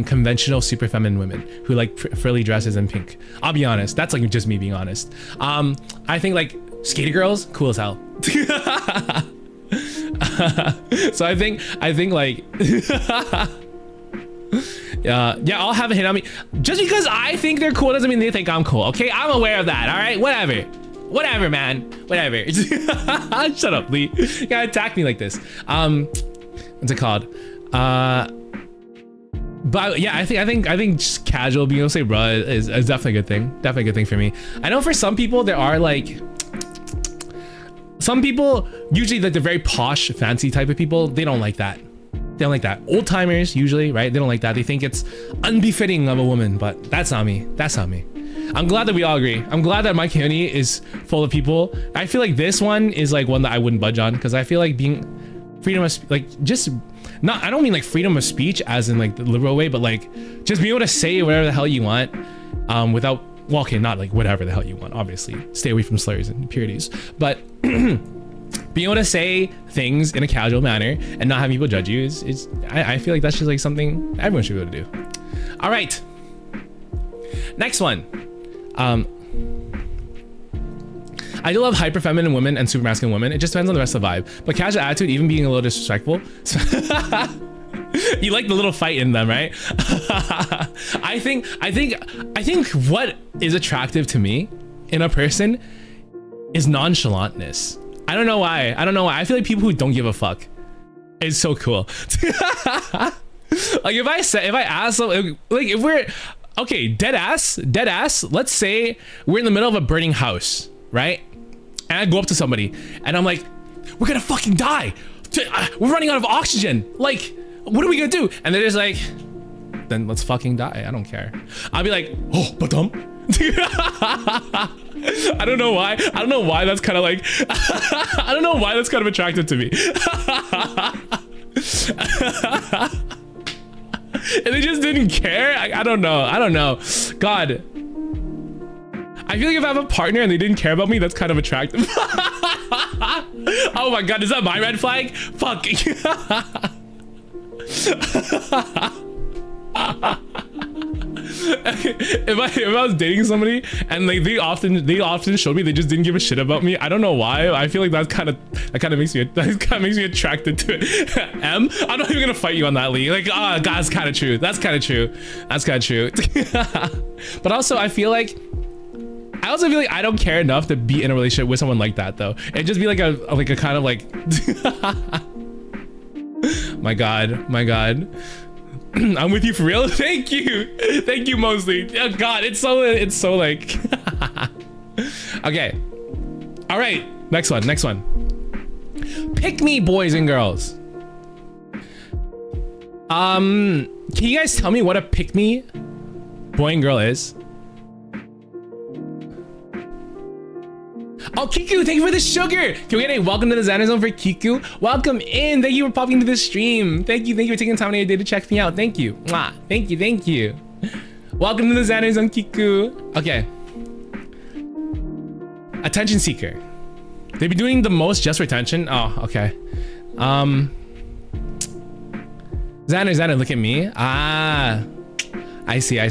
conventional super feminine women who like frilly dresses and pink. I'll be honest. That's like just me being honest. I think like skater girls, cool as hell. So I think like yeah, I'll have a hit on me. Just because I think they're cool doesn't mean they think I'm cool. Okay, I'm aware of that. All right, whatever, man, whatever. Shut up, Lee. You gotta attack me like this. What's it called? But yeah, I think just casual, being able to say bruh is definitely a good thing. Definitely a good thing for me. I know for some people there are like, some people, usually like the very posh, fancy type of people, they don't like that. They don't like that. Old timers usually, right? They don't like that. They think it's unbefitting of a woman, but that's not me. That's not me. I'm glad that we all agree. I'm glad that my community is full of people. I feel like this one is like one that I wouldn't budge on, because I feel like being freedom of, like, just not, I don't mean like freedom of speech as in like the liberal way, but like just being able to say whatever the hell you want without, well, okay, not like whatever the hell you want, obviously. Stay away from slurs and impurities. But being able to say things in a casual manner and not having people judge you is I feel like that's just like something everyone should be able to do. All right. Next one. I do love hyper feminine women and super masculine women. It just depends on the rest of the vibe. But casual attitude, even being a little disrespectful. You like the little fight in them, right? I think what is attractive to me in a person is nonchalantness. I don't know why. I feel like people who don't give a fuck is so cool. Like if I ask them, like if we're, okay, dead ass, let's say we're in the middle of a burning house, right? And I go up to somebody and I'm like, we're gonna fucking die. We're running out of oxygen. Like, what are we gonna do? And they're just like, then let's fucking die. I don't care. I'll be like, oh, but I don't know why. That's kind of like, I don't know why that's kind of attractive to me. And they just didn't care. I don't know. God. I feel like if I have a partner and they didn't care about me, that's kind of attractive. Oh my God, is that my red flag? Fuck. If I was dating somebody and like they often showed me they just didn't give a shit about me, I don't know why. I feel like that kind of makes me attracted to it. I'm not even gonna fight you on that, Lee. Like, God, that's kind of true. That's kind of true. But also I also feel like I don't care enough to be in a relationship with someone like that though. It'd just be like a kind of like my God. I'm with you for real. Thank you mostly. Oh God, it's so like okay. All right, next one. Pick me, boys and girls. Can you guys tell me what a pick me boy and girl is? Oh, Kiku, thank you for the sugar. Can we get a welcome to the Xander Zone for Kiku? Welcome in. Thank you for popping into the stream. Thank you for taking time out of your day to check me out. Thank you. Mwah. Thank you. Welcome to the Xander Zone, Kiku. Okay. Attention seeker. They've been doing the most just for attention. Oh, okay. Xander, look at me. Ah, I see. I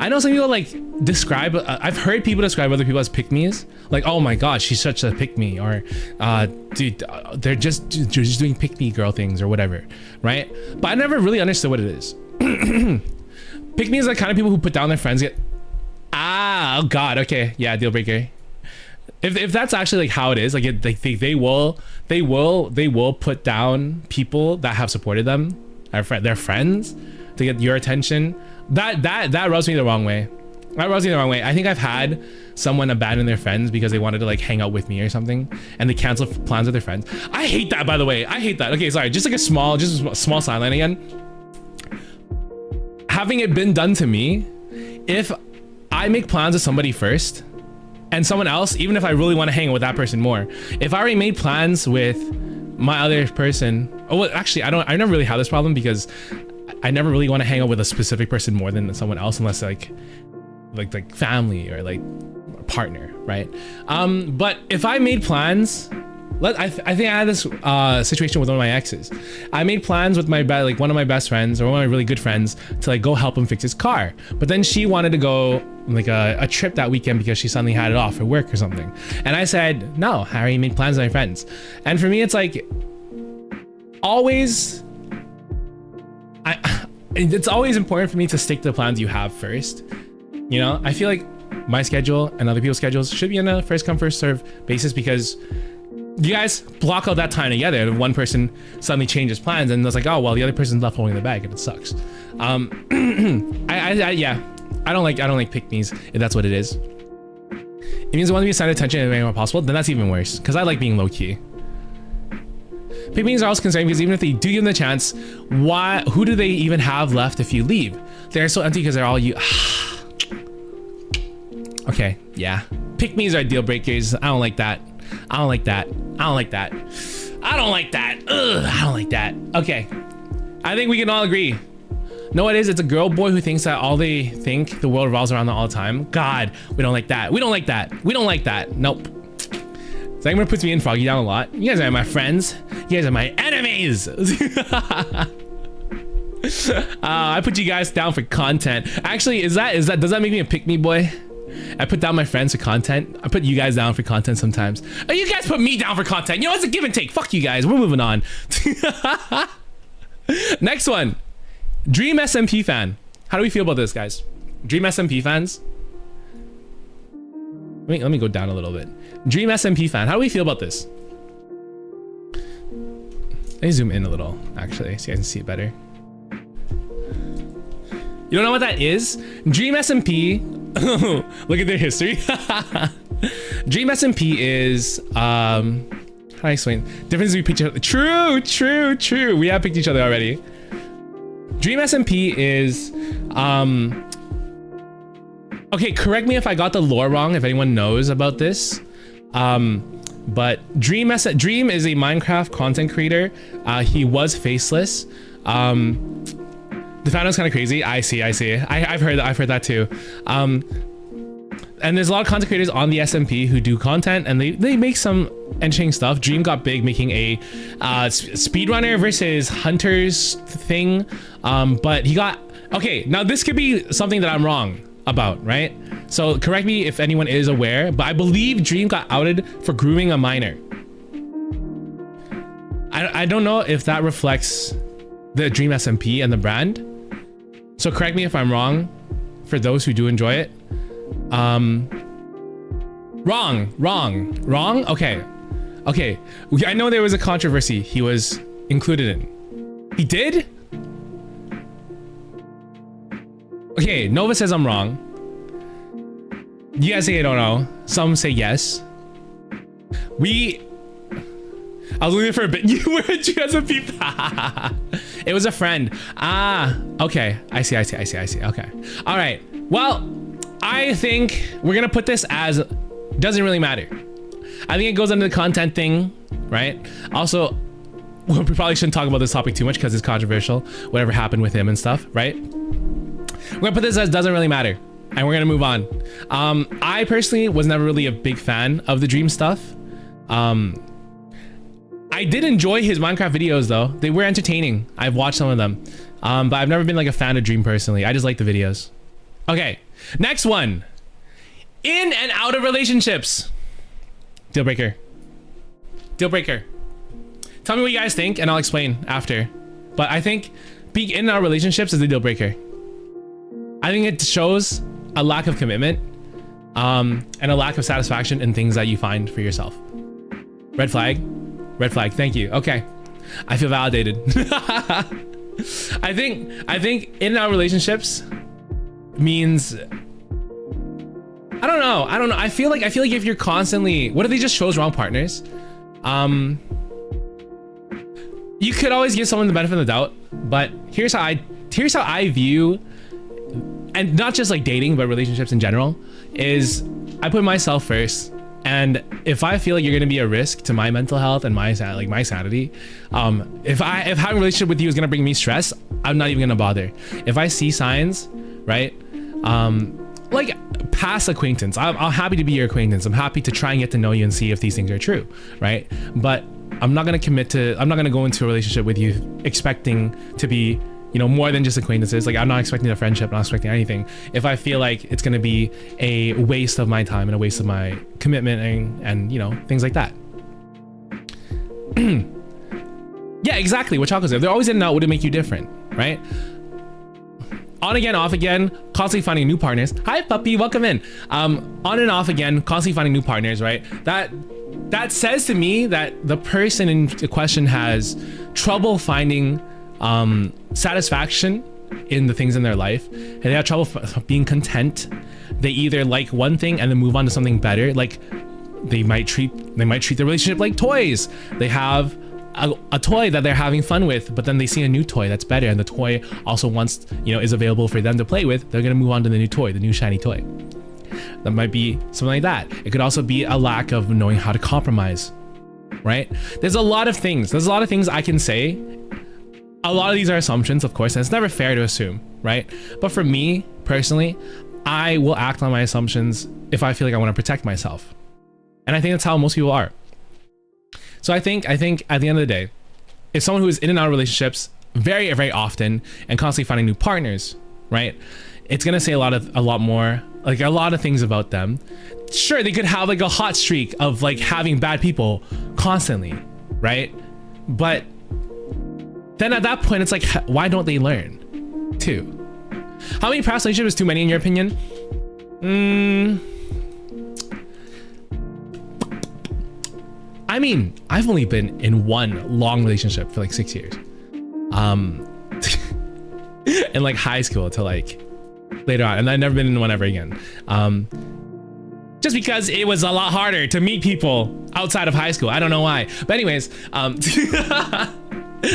know some people like describe, I've heard people describe other people as pick-me's, like, oh my god, she's such a pick-me, or dude, they're just doing pick-me girl things or whatever, right? But I never really understood what it is. Pick-me is like kind of people who put down their friends, oh god, okay, yeah, deal breaker. If that's actually like how it is, like they will put down people that have supported them, their friends, to get your attention. That rubs me the wrong way. That rubs me the wrong way. I think I've had someone abandon their friends because they wanted to like hang out with me or something, and they cancel plans with their friends. I hate that, by the way. I hate that. Okay, sorry. Just like a small sideline again. Having it been done to me, if I make plans with somebody first, and someone else, even if I really want to hang out with that person more, if I already made plans with my other person, oh, well, actually, I never really had this problem because I never really want to hang out with a specific person more than someone else, unless like family or like a partner, right? But if I made plans, I think I had this situation with one of my exes. I made plans with one of my best friends or one of my really good friends to like go help him fix his car. But then she wanted to go like a trip that weekend because she suddenly had it off at work or something. And I said, no, I already made plans with my friends. And for me, it's like always, it's always important for me to stick to the plans you have first. You know, I feel like my schedule and other people's schedules should be on a first come first serve basis, because you guys block out that time together and one person suddenly changes plans and it's like, oh well, the other person's left holding the bag and it sucks. Yeah, I don't like pick-me's if that's what it is. It means I want to be assigned attention in any way possible, then that's even worse, because I like being low-key. Pick-me's are also concerning because even if they do give them the chance, who do they even have left if you leave? They're so empty because they're all you. Okay, yeah. Pick-me's are deal breakers. I don't like that. I don't like that. I don't like that. I don't like that. Ugh, I don't like that. Okay. I think we can all agree. No, it is. It's a girl boy who thinks that all they think the world revolves around them all the time. God, we don't like that. We don't like that. We don't like that. Nope. Xander puts me and Froggy down a lot. You guys are my friends. You guys are my enemies. I put you guys down for content. Actually, does that make me a pick-me boy? I put down my friends for content. I put you guys down for content sometimes. Oh, you guys put me down for content. You know, it's a give and take. Fuck you guys. We're moving on. Next one. Dream SMP fan. How do we feel about this, guys? Dream SMP fans? Let me go down a little bit. Dream SMP fan. How do we feel about this? Let me zoom in a little, actually, so you guys can see it better. You don't know what that is? Dream SMP. Look at their history. Dream SMP is how do I explain? Difference we pick each other. True. We have picked each other already. Dream SMP is okay, correct me if I got the lore wrong, if anyone knows about this. But Dream is a Minecraft content creator. He was faceless. The fandom's kind of crazy. I see. I've heard that too. And there's a lot of content creators on the SMP who do content, and they make some interesting stuff. Dream got big making a speedrunner versus hunters thing, but he got okay. Now this could be something that I'm wrong about, right? So correct me if anyone is aware, but I believe Dream got outed for grooming a minor. I don't know if that reflects the Dream SMP and the brand. So correct me if I'm wrong, for those who do enjoy it. Wrong. Okay. I know there was a controversy he was included in. He did? Okay, Nova says I'm wrong. You guys say I don't know. Some say yes. I was looking for a bit. You were a GSMP. It was a friend. Okay. I see. Okay. All right. Well, I think we're gonna put this as doesn't really matter. I think it goes under the content thing, right? Also, we probably shouldn't talk about this topic too much because it's controversial. Whatever happened with him and stuff, right? We're gonna put this as doesn't really matter, and we're gonna move on. I personally was never really a big fan of the Dream stuff. I did enjoy his Minecraft videos though. They were entertaining. I've watched some of them. But I've never been like a fan of Dream personally. I just like the videos. Okay, next one. In and out of relationships. Deal breaker. Deal breaker. Tell me what you guys think and I'll explain after. But I think being in our relationships is a deal breaker. I think it shows a lack of commitment and a lack of satisfaction in things that you find for yourself. Red flag. Red flag. Thank you. Okay. I feel validated. I think in our relationships means I don't know. I feel like if you're constantly, what if they just chose wrong partners? You could always give someone the benefit of the doubt, but here's how I view, and not just like dating, but relationships in general, is I put myself first. And if I feel like you're gonna be a risk to my mental health and my sanity, if having a relationship with you is gonna bring me stress, I'm not even gonna bother. If I see signs, right? Like past acquaintance, I'm happy to be your acquaintance. I'm happy to try and get to know you and see if these things are true, right? But I'm not gonna go into a relationship with you expecting to be, you know, more than just acquaintances. Like I'm not expecting a friendship, not expecting anything. If I feel like it's gonna be a waste of my time and a waste of my commitment and you know, things like that. Yeah, exactly what Choco said. They're always in and out. Would it make you different, right? On again, off again, constantly finding new partners. Hi puppy, welcome in. On and off again, constantly finding new partners, right? That says to me that the person in question has trouble finding satisfaction in the things in their life, and they have trouble being content. They either like one thing and then move on to something better. Like they might treat the relationship like toys. They have a toy that they're having fun with, but then they see a new toy that's better, and the toy also wants, you know, is available for them to play with. They're gonna move on to the new toy, the new shiny toy. That might be something like that. It could also be a lack of knowing how to compromise, right? There's a lot of things I can say. A lot of these are assumptions, of course, and it's never fair to assume, right? But for me personally, I will act on my assumptions if I feel like I want to protect myself. And I think that's how most people are. So I think at the end of the day, if someone who is in and out of relationships very, very often and constantly finding new partners, right? It's gonna say a lot of things about them. Sure, they could have like a hot streak of like having bad people constantly, right? But then at that point, it's like, why don't they learn too? How many past relationships is too many in your opinion? I mean, I've only been in one long relationship for like 6 years. In like high school to like later on, and I've never been in one ever again. Just because it was a lot harder to meet people outside of high school. I don't know why. But anyways,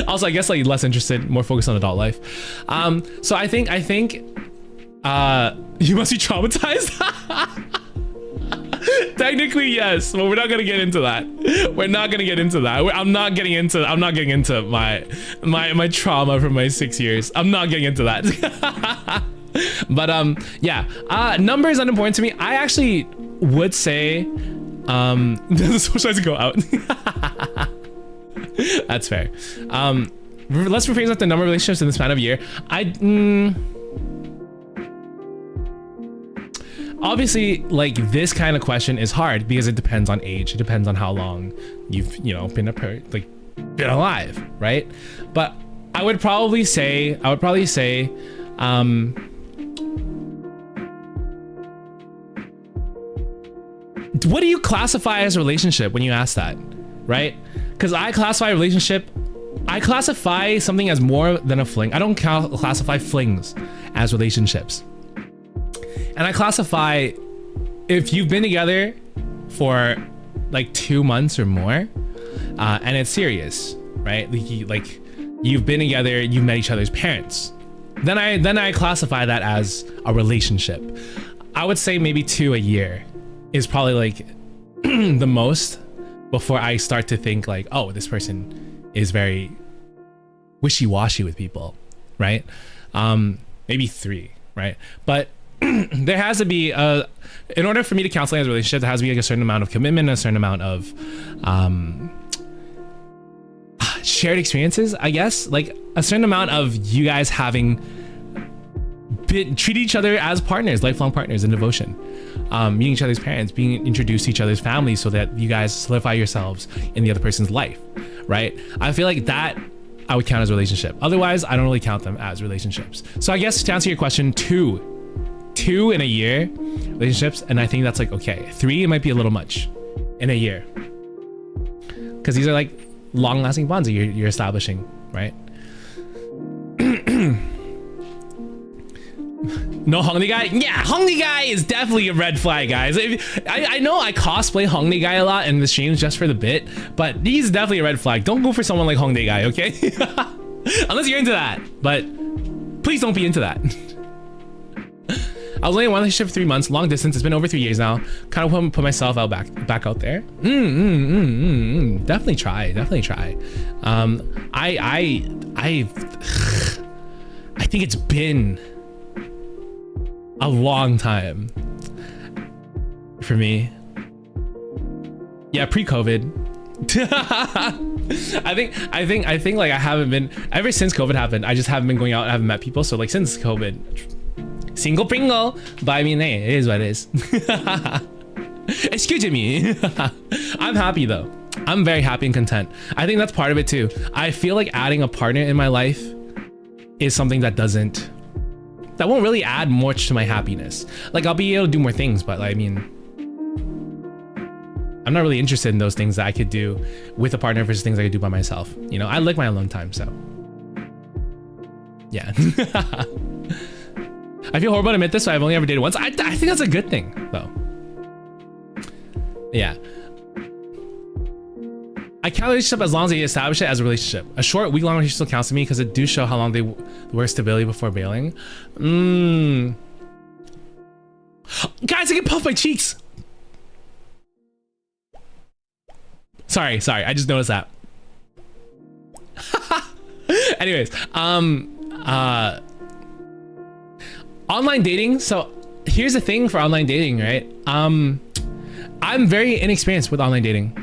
also I guess like less interested, more focused on adult life. So I think you must be traumatized. Technically yes, but we're not gonna get into that. I'm not getting into my trauma from my 6 years. I'm not getting into that. But yeah, number is unimportant to me. I actually would say does socialize go out. That's fair. Let's rephrase out the number of relationships in the span of a year. Obviously, like this kind of question is hard because it depends on age. It depends on how long you've, you know, been alive, right? But I would probably say, what do you classify as a relationship when you ask that, right? Because I classify something as more than a fling. I don't classify flings as relationships. And I classify if you've been together for like 2 months or more, and it's serious, right? Like you've been together, you've met each other's parents. Then I classify that as a relationship. I would say maybe 2 a year is probably like the most before I start to think like, oh, this person is very wishy-washy with people, right? Maybe 3, right? But there has to be in order for me to counsel as a relationship, there has to be like a certain amount of commitment, a certain amount of shared experiences, I guess, like a certain amount of you guys having treat each other as partners, lifelong partners in devotion. Meeting each other's parents, being introduced to each other's families so that you guys solidify yourselves in the other person's life, right? I feel like that I would count as a relationship. Otherwise, I don't really count them as relationships. So I guess to answer your question, two in a year relationships, and I think that's like okay. 3, it might be a little much in a year, because these are like long-lasting bonds that you're establishing, right? No Hongdae guy? Yeah, Hongdae guy is definitely a red flag, guys. I know I cosplay Hongdae guy a lot in the streams just for the bit, but he's definitely a red flag. Don't go for someone like Hongdae guy, okay? Unless you're into that, but please don't be into that. I was only in one relationship for 3 months, long distance. It's been over 3 years now. Kind of put myself out back out there. Definitely try. I think it's been a long time for me. Yeah, pre-COVID. I think like I haven't been ever since COVID happened. I just haven't been going out. I haven't met people. So like since COVID. Single Pringle, but I mean, hey, it is what it is. Excuse me. I'm happy though. I'm very happy and content. I think that's part of it too. I feel like adding a partner in my life is something that won't really add much to my happiness. Like I'll be able to do more things, but I mean, I'm not really interested in those things that I could do with a partner versus things I could do by myself. You know, I like my alone time, so yeah. I feel horrible to admit this, but I've only ever dated once. I think that's a good thing, though. Yeah. I count a relationship as long as they establish it as a relationship. A short, week-long relationship still counts to me because it do show how long they were stability before bailing. Guys, I can puff my cheeks. Sorry. I just noticed that. Anyways, online dating. So here's the thing for online dating, right? I'm very inexperienced with online dating.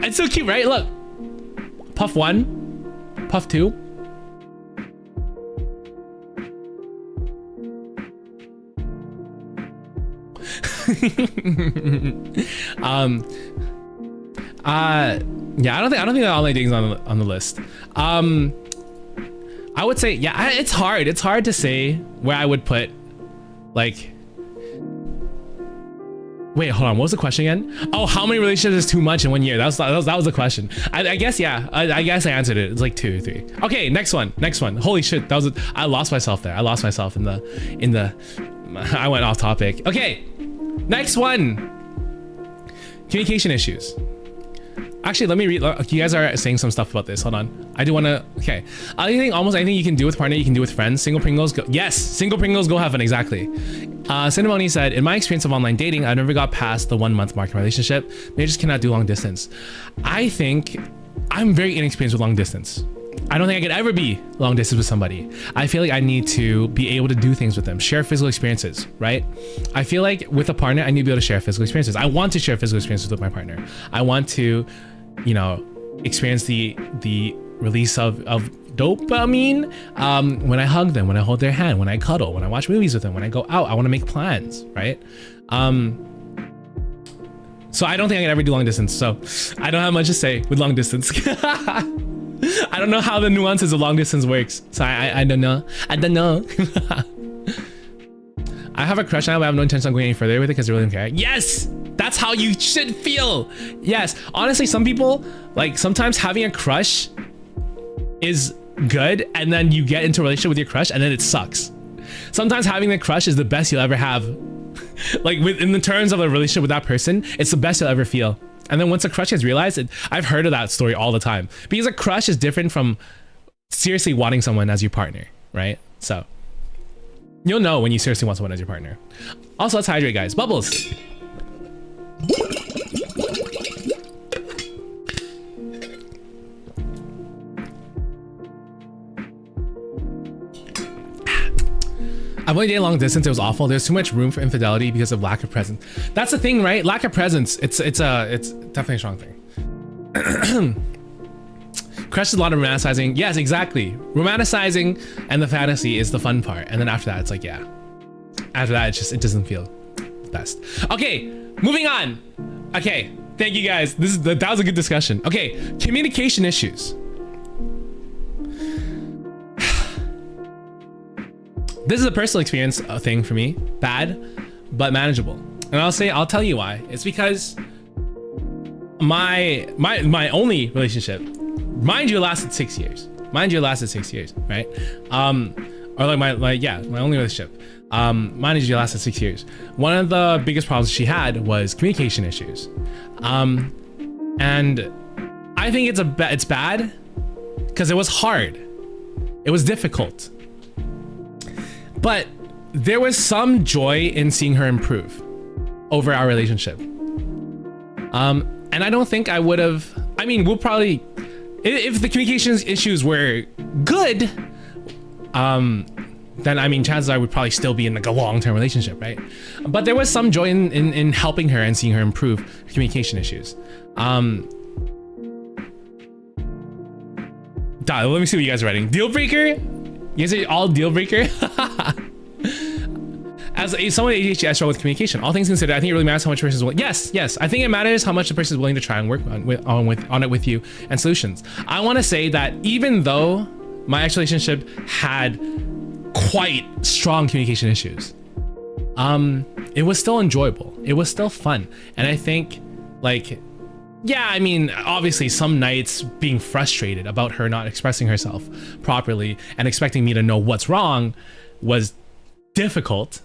It's so cute, right? Look, puff 1, puff 2. Yeah, I don't think that online dating's on the list. I would say, yeah, it's hard. It's hard to say where I would put, like, wait, hold on. What was the question again? Oh, how many relationships is too much in 1 year? That was the question. I guess, yeah. I guess I answered it. It's like 2 or 3. Okay, next one. Holy shit, I lost myself there. I lost myself in the. I went off topic. Okay, next one. Communication issues. Actually, let me read. You guys are saying some stuff about this. Hold on. I do want to. Okay. I think almost anything you can do with partner, you can do with friends. Single Pringles go. Yes, single Pringles go heaven. Exactly. Cinnamoni said, in my experience of online dating, I never got past the 1 month mark in my relationship. They just cannot do long distance. I think I'm very inexperienced with long distance. I don't think I could ever be long distance with somebody. I feel like I need to be able to do things with them, share physical experiences, right? I feel like with a partner, I need to be able to share physical experiences. I want to share physical experiences with my partner. I want to, you know, experience the release of dopamine when I hug them, when I hold their hand, when I cuddle, when I watch movies with them, when I go out. I want to make plans, right? So I don't think I can ever do long distance. So I don't have much to say with long distance. I don't know how the nuances of long distance works. So I don't know. I have a crush now, but I have no intention on going any further with it because I really don't care. Yes, that's how you should feel. Yes, honestly, some people, like, sometimes having a crush is good, and then you get into a relationship with your crush and then it sucks. Sometimes having the crush is the best you'll ever have. Like, in the terms of a relationship with that person, it's the best you'll ever feel. And then once a crush is realized, I've heard of that story all the time, because a crush is different from seriously wanting someone as your partner, right? So you'll know when you seriously want someone as your partner. Also, let's hydrate, guys. Bubbles. I've only dated long distance. It was awful. There's too much room for infidelity because of lack of presence. That's the thing, right? Lack of presence. It's definitely a strong thing. Crush is a lot of romanticizing. Yes, exactly. Romanticizing and the fantasy is the fun part. And then after that, it's like, yeah. After that, it doesn't feel the best. Okay, moving on. Okay, thank you guys. That was a good discussion. Okay, communication issues. This is a personal experience thing for me. Bad, but manageable. And I'll tell you why. It's because my only relationship, mind you, it lasted 6 years. Mind you, it lasted 6 years, right? Or like my only relationship. Mind you, it lasted 6 years. One of the biggest problems she had was communication issues. And I think it's bad because it was hard. It was difficult. But there was some joy in seeing her improve over our relationship. And I don't think I would have, I mean, we'll probably, if the communications issues were good, then I mean, chances are I would probably still be in like a long-term relationship, right? But there was some joy in helping her and seeing her improve communication issues. Let me see what you guys are writing. Deal breaker? You guys are all deal breaker? As someone with ADHD, I struggle with communication. All things considered, I think it really matters how much the person is willing. Yes, I think it matters how much the person is willing to try and work on it with you and solutions. I want to say that even though my ex relationship had quite strong communication issues, it was still enjoyable. It was still fun, and I think, like, yeah, I mean, obviously some nights being frustrated about her not expressing herself properly and expecting me to know what's wrong was difficult,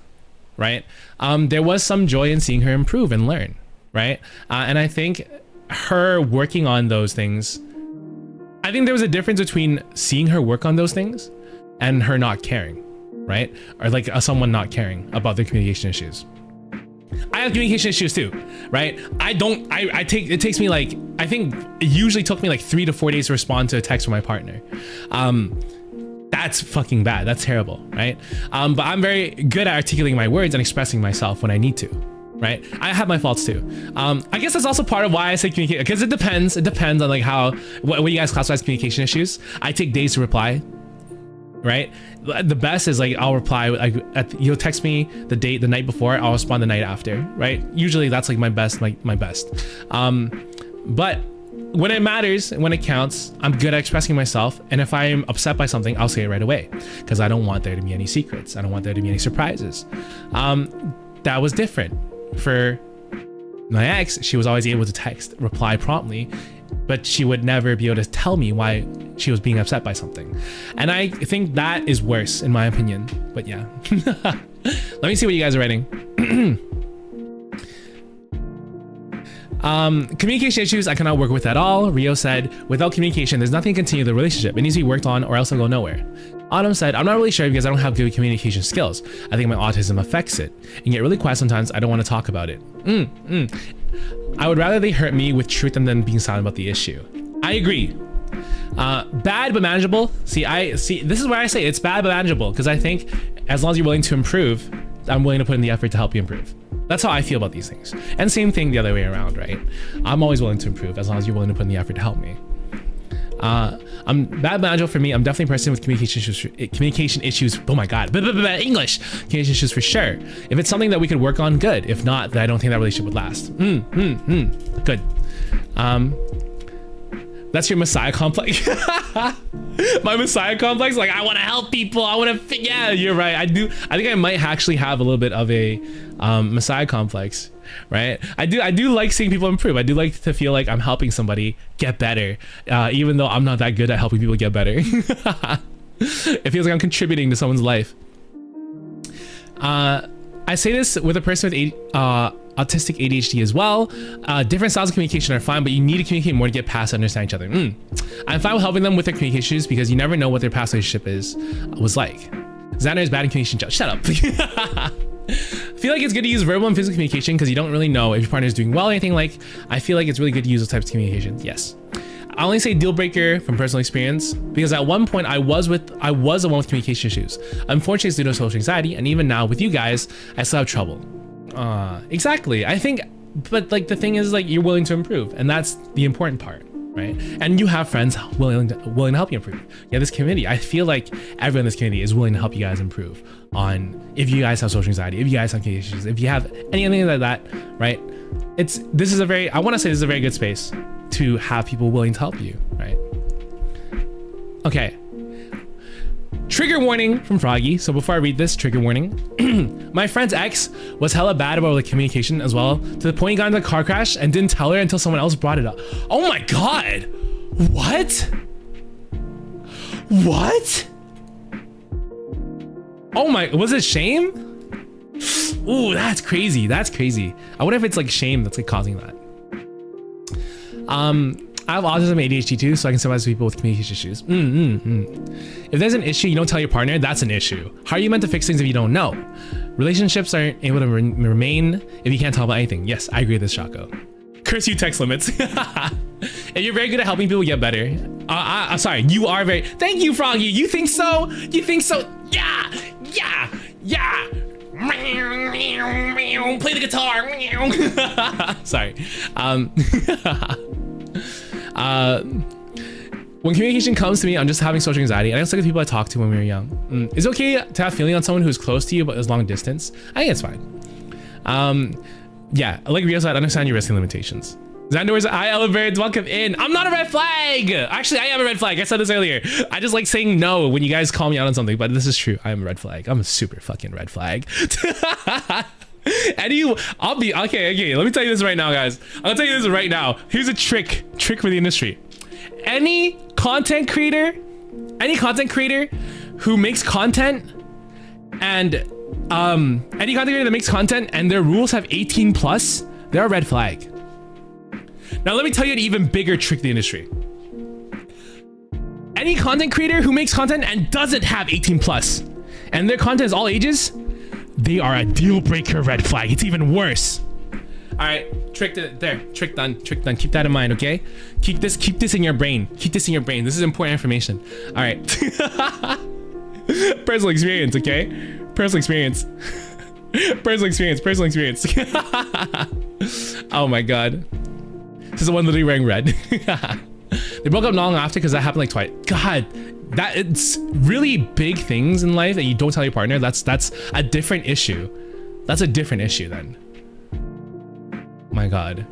right? There was some joy in seeing her improve and learn, right? And I think her working on those things, I think there was a difference between seeing her work on those things and her not caring, right? Or like someone not caring about their communication issues. I have communication issues too, right? It takes me like, I think it usually took me like 3 to 4 days to respond to a text from my partner. That's fucking bad. That's terrible, right? But I'm very good at articulating my words and expressing myself when I need to, right? I have my faults too. I guess that's also part of why I say communicate, because it depends on like what you guys classify as communication issues. I take days to reply, right? The best is like, I'll reply, like you'll text me the night before, I'll respond the night after, right? Usually that's like my best. But when it matters, when it counts, I'm good at expressing myself. And if I'm upset by something, I'll say it right away, because I don't want there to be any secrets. I don't want there to be any surprises. That was different for my ex. She was always able to reply promptly, but she would never be able to tell me why she was being upset by something. And I think that is worse in my opinion, but yeah. Let me see what you guys are writing. Communication issues I cannot work with at all. Rio said, without communication, there's nothing to continue the relationship. It needs to be worked on or else it'll go nowhere. Autumn said, I'm not really sure because I don't have good communication skills. I think my autism affects it and get really quiet sometimes. I don't want to talk about it. I would rather they hurt me with truth than them being silent about the issue. I agree. Bad but manageable. See, this is where I say it's bad but manageable, because I think as long as you're willing to improve, I'm willing to put in the effort to help you improve. That's how I feel about these things. And same thing the other way around, right? I'm always willing to improve as long as you're willing to put in the effort to help me. I'm bad manageable for me. I'm definitely a person with communication issues. Oh my God, English. Communication issues for sure. If it's something that we could work on, good. If not, then I don't think that relationship would last. Good. That's your Messiah complex. My Messiah complex, like I want to help people. I want to. Yeah, you're right. I do. I think I might actually have a little bit of a Messiah complex, right? I do like seeing people improve. I do like to feel like I'm helping somebody get better, even though I'm not that good at helping people get better. It feels like I'm contributing to someone's life. I say this with a person with autistic ADHD as well. Different styles of communication are fine, but you need to communicate more to get past and understand each other. I'm fine with helping them with their communication issues because you never know what their past relationship was like. Xander is bad in communication. Shut up. I feel like it's good to use verbal and physical communication because you don't really know if your partner is doing well or anything. Like, I feel like it's really good to use those types of communication. Yes. I only say deal breaker from personal experience because at one point I was the one with communication issues. Unfortunately, it's due to social anxiety, and even now with you guys, I still have trouble. Exactly. I think, but like the thing is, like, you're willing to improve, and that's the important part, right? And you have friends willing to help you improve. You have this community. I feel like everyone in this community is willing to help you guys improve on if you guys have social anxiety, if you guys have communication issues, if you have anything like that, right? I want to say this is a very good space to have people willing to help you, right? Okay. Trigger warning from Froggy. So before I read this, trigger warning. My friend's ex was hella bad about like communication as well, to the point he got into a car crash and didn't tell her until someone else brought it up. Oh my God. What? What? Oh my, was it shame? Ooh, that's crazy. That's crazy. I wonder if it's like shame that's like causing that. I have autism and ADHD too, so I can sympathize with people with communication issues. If there's an issue you don't tell your partner, that's an issue. How are you meant to fix things if you don't know? Relationships aren't able to remain if you can't tell about anything. Yes, I agree with this, Shako. Curse you, text limits. If you're very good at helping people get better, I'm sorry, you are very. Thank you, Froggy. You think so? You think so? Yeah, yeah, yeah. Play the guitar. Sorry. When communication comes to me, I'm just having social anxiety. I just look at people I talked to when we were young. Is it okay to have feeling on someone who's close to you but is long distance? I think it's fine. Yeah, like Rio said, I understand your risky limitations. Xander's ℝ𝕌𝕃𝔼𝕊, welcome in. I'm not a red flag. Actually, I am a red flag. I said this earlier. I just like saying no when you guys call me out on something, but this is true. I am a red flag. I'm a super fucking red flag. I'll be okay. Let me tell you this right now, guys. I'll tell you this right now. Here's a trick for the industry. Any content creator who makes content and any content creator that makes content and their rules have 18 plus, they're a red flag. Now let me tell you an even bigger trick in the industry. Any content creator who makes content and doesn't have 18 plus and their content is all ages, they are a deal breaker red flag. It's even worse. All right, trick done. Keep that in mind, okay? Keep this in your brain. This is important information. All right. Personal experience, okay? Personal experience. Oh my God. This is the one literally wearing red. They broke up not long after because that happened like twice. God, that it's really big things in life that you don't tell your partner. That's a different issue. That's a different issue then. My God.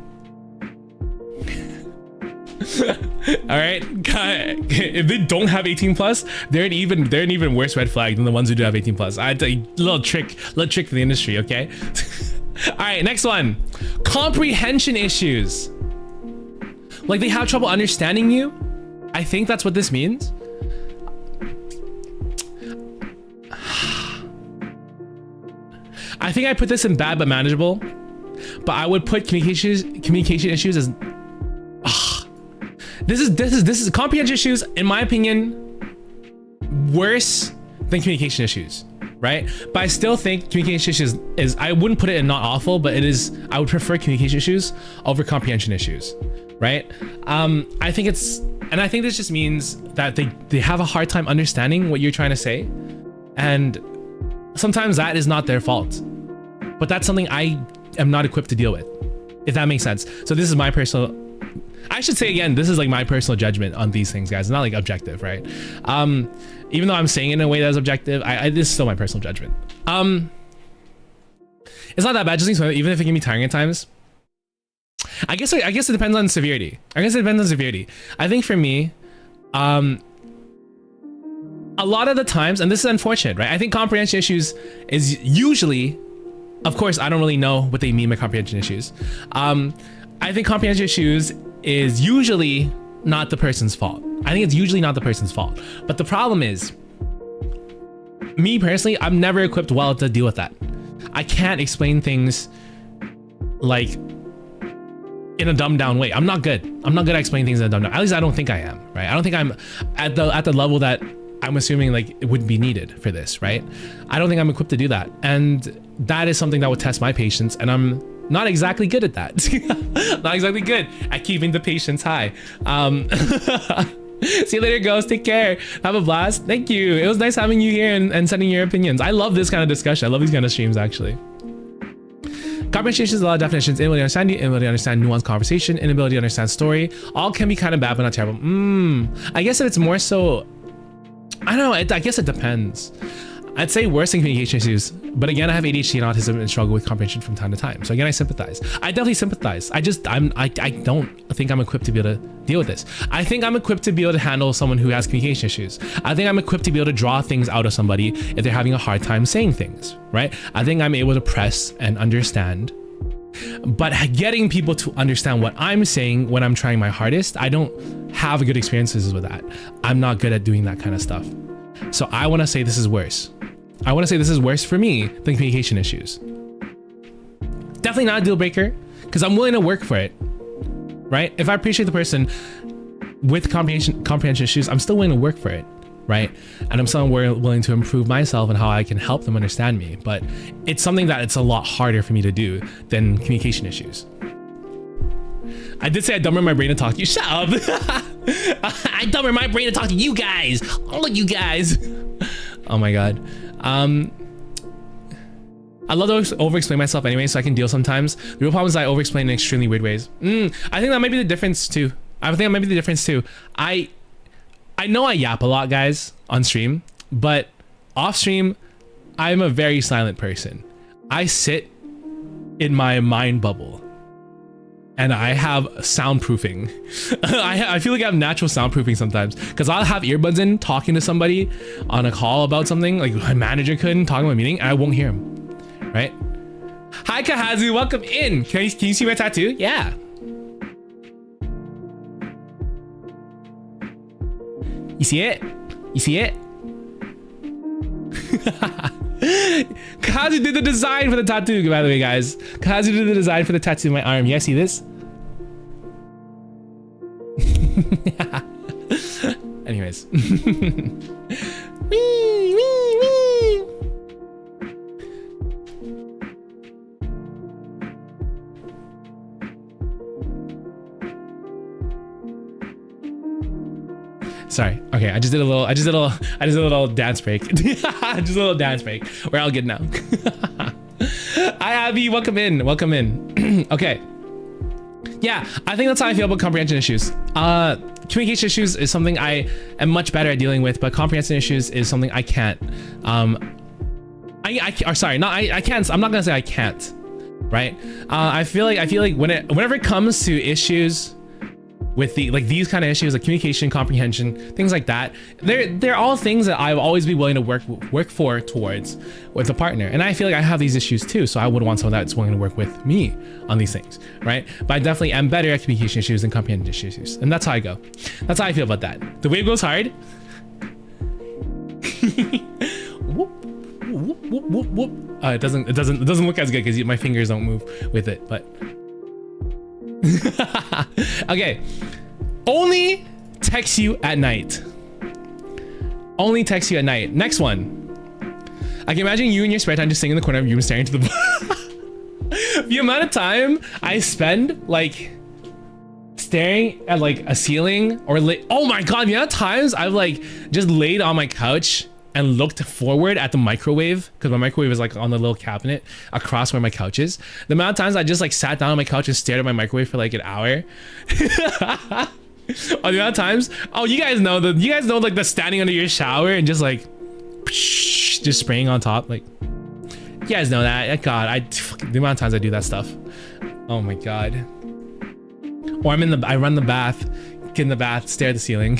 All right, God, if they don't have 18 plus, they're an even worse red flag than the ones who do have 18 plus. I had a little trick for the industry, okay? All right, next one. Comprehension issues. Like they have trouble understanding you. I think that's what this means. I think I put this in bad but manageable, but I would put communication issues as this is comprehension issues, in my opinion, worse than communication issues, right? But I still think communication issues is, I wouldn't put it in not awful, but it is, I would prefer communication issues over comprehension issues, right? I think this just means that they have a hard time understanding what you're trying to say, and sometimes that is not their fault, but that's something I am not equipped to deal with, if that makes sense. So this is my personal, I should say again, this is like my personal judgment on these things, guys. It's not like objective, right? Even though I'm saying it in a way that's objective, this is still my personal judgment. It's not that bad, just even if it can be tiring at times. I guess it depends on severity. I think for me, a lot of the times, and this is unfortunate, right? I think comprehension issues is usually, of course, I don't really know what they mean by comprehension issues. I think comprehension issues is usually not the person's fault. I think it's usually not the person's fault. But the problem is, me personally, I'm never equipped well to deal with that. I can't explain things like in a dumbed down way. I'm not good at explaining things in a dumbed down. At least I don't think I am, right? I don't think I'm at the level that I'm assuming like it would be needed for this, right? I don't think I'm equipped to do that. And that is something that would test my patience, and I'm not exactly good at that. Not exactly good at keeping the patience high. See you later, Ghost. Take care. Have a blast. Thank you. It was nice having you here and sending your opinions. I love this kind of discussion. I love these kind of streams, actually. Comprehension issues, a lot of definitions: inability to understand you, inability to understand nuanced conversation, inability to understand story. All can be kind of bad, but not terrible. I guess if it's more so, I don't know. I guess it depends. I'd say worse than communication issues, but again, I have ADHD and autism and struggle with comprehension from time to time. So again, I sympathize. I definitely sympathize. I don't think I'm equipped to be able to deal with this. I think I'm equipped to be able to handle someone who has communication issues. I think I'm equipped to be able to draw things out of somebody if they're having a hard time saying things, right? I think I'm able to press and understand. But getting people to understand what I'm saying when I'm trying my hardest, I don't have good experiences with that. I'm not good at doing that kind of stuff. So I want to say this is worse. I want to say this is worse for me than communication issues. Definitely not a deal breaker, because I'm willing to work for it, right? If I appreciate the person with comprehension issues, I'm still willing to work for it, right? And I'm still willing to improve myself and how I can help them understand me. But it's something that it's a lot harder for me to do than communication issues. I did say I dumber my brain to talk to you. Shut up. I dumber my brain to talk to you guys. All of you guys. Oh my God. I love to over-explain myself anyway, so I can deal sometimes. The real problem is I over-explain in extremely weird ways. I think that might be the difference too. I know I yap a lot, guys, on stream, but off stream, I'm a very silent person. I sit in my mind bubble. And I have soundproofing. I feel like I have natural soundproofing sometimes, because I'll have earbuds in talking to somebody on a call about something, like my manager couldn't talk about a meeting, and I won't hear him, right? Hi Kahazu, welcome in. Can you see my tattoo? Yeah. You see it? You see it? Kazu did the design for the tattoo, by the way, guys. Kazu did the design for the tattoo on my arm. You guys see this? Anyways. Wee, wee, wee. Sorry. Okay, I just did a little dance break. Just a little dance break. We're all good now. Hi Abby, welcome in. Welcome in. Okay. Yeah, I think that's how I feel about comprehension issues. Communication issues is something I am much better at dealing with, but comprehension issues is something I can't. I can't. I'm not gonna say I can't. Right? I feel like whenever it comes to issues with these kind of issues, like communication, comprehension, things like that, they're all things that I'll always be willing to work for towards with a partner. And I feel like I have these issues too, so I would want someone that's willing to work with me on these things, right? But I definitely am better at communication issues than comprehension issues, and that's how I go. That's how I feel about that. The wave goes hard. Whoop, whoop, whoop, whoop, whoop. It doesn't look as good because my fingers don't move with it, but. Okay, only text you at night. Only text you at night. Next one. I can imagine you in your spare time just sitting in the corner of your room staring into the the amount of time I spend like staring at like a ceiling or oh my God, the amount of times I've like just laid on my couch and looked forward at the microwave, because my microwave is like on the little cabinet across where my couch is. The amount of times I just like sat down on my couch and stared at my microwave for like an hour. Or the amount of times, oh, you guys know like the standing under your shower and just like just spraying on top, like you guys know that. God, the amount of times I do that stuff. Oh my God. Or I run the bath, get in the bath, stare at the ceiling.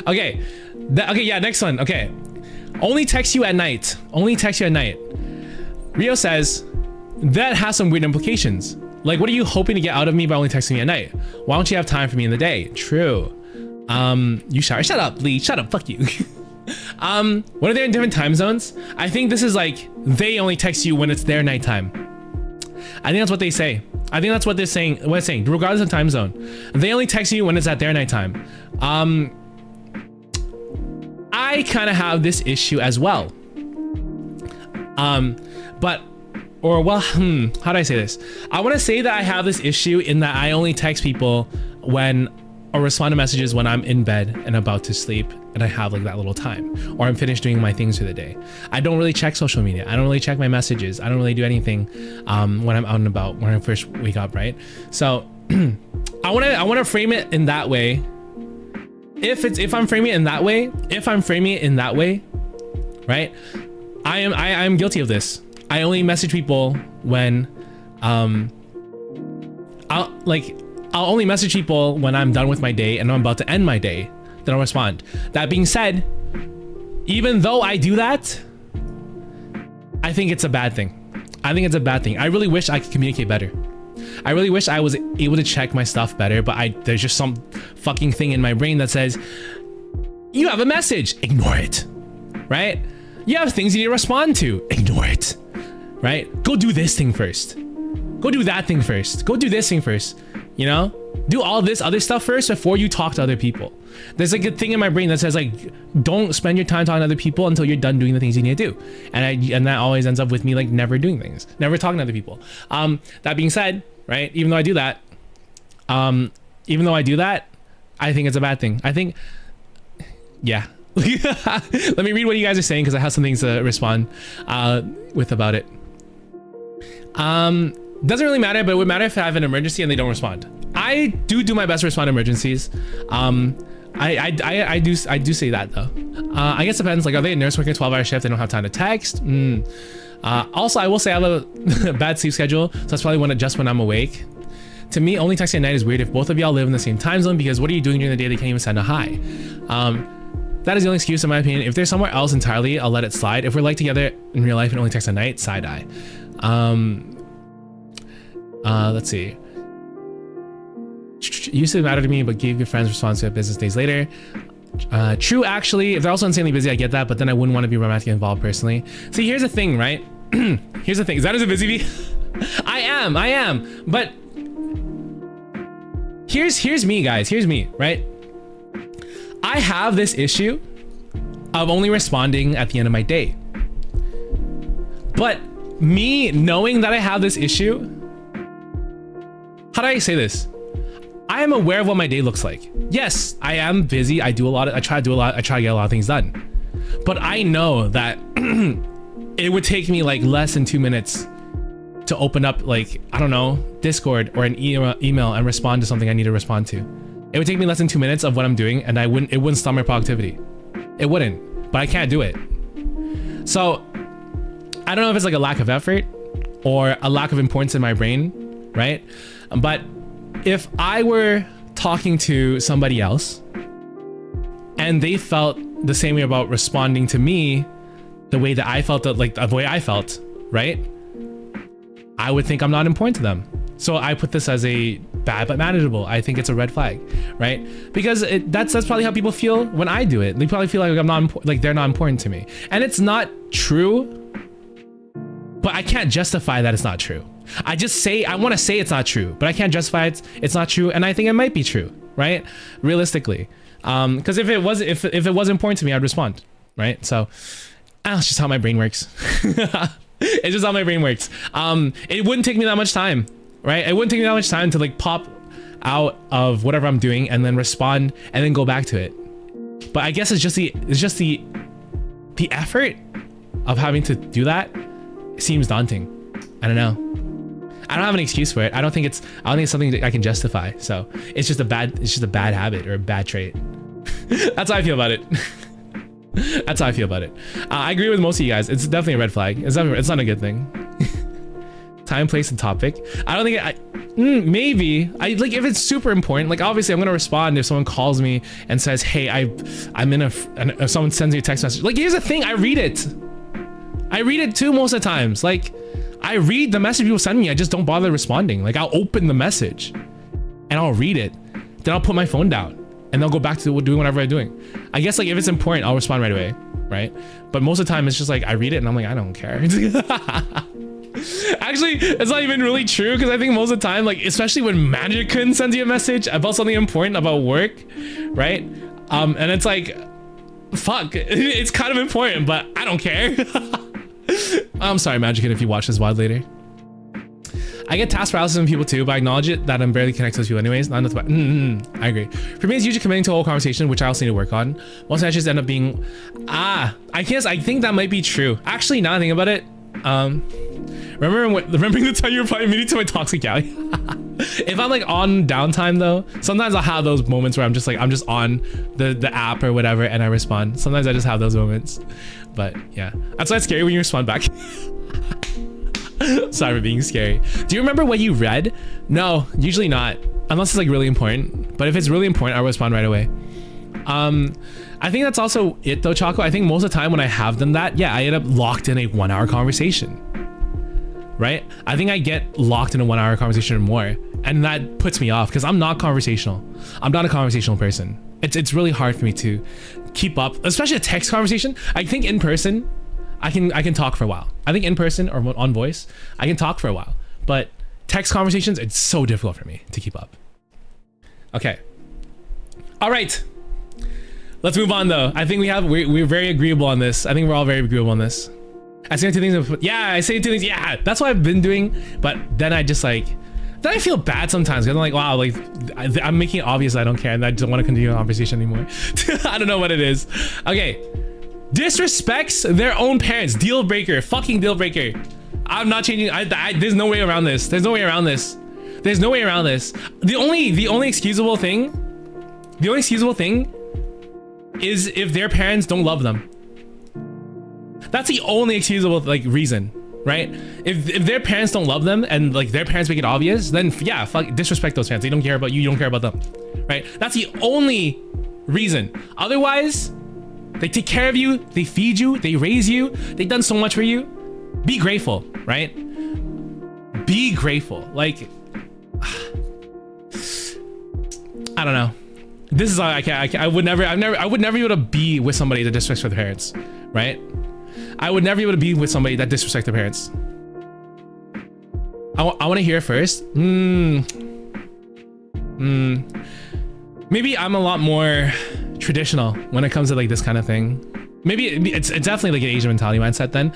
Okay. Okay, yeah, next one. Okay. Only text you at night. Only text you at night. Rio says, that has some weird implications. Like, what are you hoping to get out of me by only texting me at night? Why don't you have time for me in the day? True. You shower. Shut up, Lee. Shut up. Fuck you. What are they in different time zones? I think this is like, they only text you when it's their nighttime. I think that's what they say. I think that's what they're saying. What it's saying, regardless of time zone. They only text you when it's at their nighttime. I kind of have this issue as well. How do I say this? I want to say that I have this issue in that I only text people when, or respond to messages when I'm in bed and about to sleep and I have like that little time, or I'm finished doing my things for the day. I don't really check social media. I don't really check my messages. I don't really do anything when I'm out and about, when I first wake up, right? So I want to frame it in that way. If I'm framing it in that way, right? I am guilty of this. I only message people when I'll only message people when I'm done with my day and I'm about to end my day. Then I'll respond. That being said, even though I do that, I think it's a bad thing. I really wish I could communicate better. I really wish I was able to check my stuff better, but there's just some fucking thing in my brain that says, you have a message, ignore it, right? You have things you need to respond to, ignore it, right? Go do this thing first. Go do that thing first. Go do this thing first, you know? Do all this other stuff first before you talk to other people. There's like a thing in my brain that says like, don't spend your time talking to other people until you're done doing the things you need to do. And that always ends up with me like never doing things, never talking to other people. That being said, right, even though I do that, I think it's a bad thing. I think, yeah. Let me read what you guys are saying because I have some things to respond with about it. Doesn't really matter, but it would matter if I have an emergency and they don't respond. I do my best to respond to emergencies. I do say that though. I guess it depends. Like, are they a nurse working a 12-hour shift? They don't have time to text. Also, I will say I have a bad sleep schedule, so that's probably when I'm awake. To me, only texting at night is weird if both of y'all live in the same time zone, because what are you doing during the day? They can't even send a hi. That is the only excuse in my opinion. If they're somewhere else entirely, I'll let it slide. If we're like together in real life and only text at night, side eye. Let's see. Used to matter to me, but gave your friends response to it business days later. True, actually. If they're also insanely busy, I get that, but then I wouldn't want to be romantically involved personally. See, here's the thing, right? Here's the thing. Is that as a busy bee? I am. But here's me, guys. Here's me, right? I have this issue of only responding at the end of my day. But me knowing that I have this issue, how do I say this? I am aware of what my day looks like. Yes, I am busy. I do a lot. I try to do a lot. I try to get a lot of things done. But I know that it would take me like less than 2 minutes to open up, like, I don't know, Discord or an email and respond to something I need to respond to. It would take me less than 2 minutes of what I'm doing, and it wouldn't stop my productivity. It wouldn't, but I can't do it. So I don't know if it's like a lack of effort or a lack of importance in my brain, right? But if I were talking to somebody else and they felt the same way about responding to me, the way that I felt, like the way I felt, right? I would think I'm not important to them. So I put this as a bad but manageable. I think it's a red flag, right? Because that's probably how people feel when I do it. They probably feel like I'm not like they're not important to me, and it's not true. But I can't justify that it's not true. I want to say it's not true, but I can't justify it's not true, and I think it might be true, right? Realistically, because if it was important to me, I'd respond, right? So that's just how my brain works. It's just how my brain works. It wouldn't take me that much time, right? It wouldn't take me that much time to like pop out of whatever I'm doing and then respond and then go back to it. But I guess it's just the effort of having to do that seems daunting. I don't know. I don't have an excuse for it. I don't think it's something that I can justify. So it's just a bad habit or a bad trait. That's how I feel about it. That's how I feel about it. I agree with most of you guys. It's definitely a red flag. It's not a good thing. Time, place, and topic. I don't think maybe like if it's super important, like obviously I'm gonna respond if someone calls me and says, hey, I'm in if someone sends me a text message. Like, here's the thing, I read it too most of the times. Like, I read the message people send me, I just don't bother responding. Like, I'll open the message and I'll read it, then I'll put my phone down and they'll go back to doing whatever I'm doing. I guess like if it's important, I'll respond right away, right? But most of the time it's just like I read it and I'm like, I don't care. Actually, it's not even really true, because I think most of the time, like especially when Magicun sends you a message about something important about work, right? And it's like, fuck, it's kind of important, but I don't care. I'm sorry, Magicun, if you watch this VOD later. I get task paralysis from people too, but I acknowledge it that I'm barely connected to those people anyways. Not about, I agree. For me, it's usually committing to a whole conversation, which I also need to work on. Most matches end up being, I think that might be true. Actually, now I think about it, remembering the time you replied immediately to my toxic galley. If I'm like on downtime though, sometimes I'll have those moments where I'm just on the app or whatever and I respond. Sometimes I just have those moments. But yeah, that's why it's scary when you respond back. Sorry for being scary. Do you remember what you read? No, usually not. Unless it's like really important. But if it's really important, I'll respond right away. I think that's also it though, Choco. I think most of the time when I have done that, yeah, I end up locked in a 1 hour conversation. Right? I think I get locked in a 1 hour conversation or more. And that puts me off because I'm not conversational. I'm not a conversational person. It's really hard for me to keep up, especially a text conversation. I think in person, I can talk for a while. I think in person or on voice, I can talk for a while. But text conversations, it's so difficult for me to keep up. Okay. All right. Let's move on though. I think we're very agreeable on this. I think we're all very agreeable on this. I say 2 things. Yeah, I say 2 things. Yeah, that's what I've been doing. But then I just like, then I feel bad sometimes because I'm like, wow, like I'm making it obvious I don't care and I don't want to continue the conversation anymore. I don't know what it is. Okay. Disrespects their own parents. Deal breaker. Fucking deal breaker. I'm not changing. There's no way around this. There's no way around this. There's no way around this. The only excusable thing is if their parents don't love them. That's the only excusable like reason, right? If their parents don't love them and like their parents make it obvious, then yeah, fuck, disrespect those parents. They don't care about you. You don't care about them, right? That's the only reason. Otherwise, they take care of you, they feed you, they raise you, they've done so much for you. Be grateful, right? Be grateful. Like, I don't know. This is I would never be able to be with somebody that disrespects their parents, right? I would never be able to be with somebody that disrespects their parents. I want to hear first. Maybe I'm a lot more traditional when it comes to like this kind of thing. Maybe it's definitely like an Asian mentality mindset then.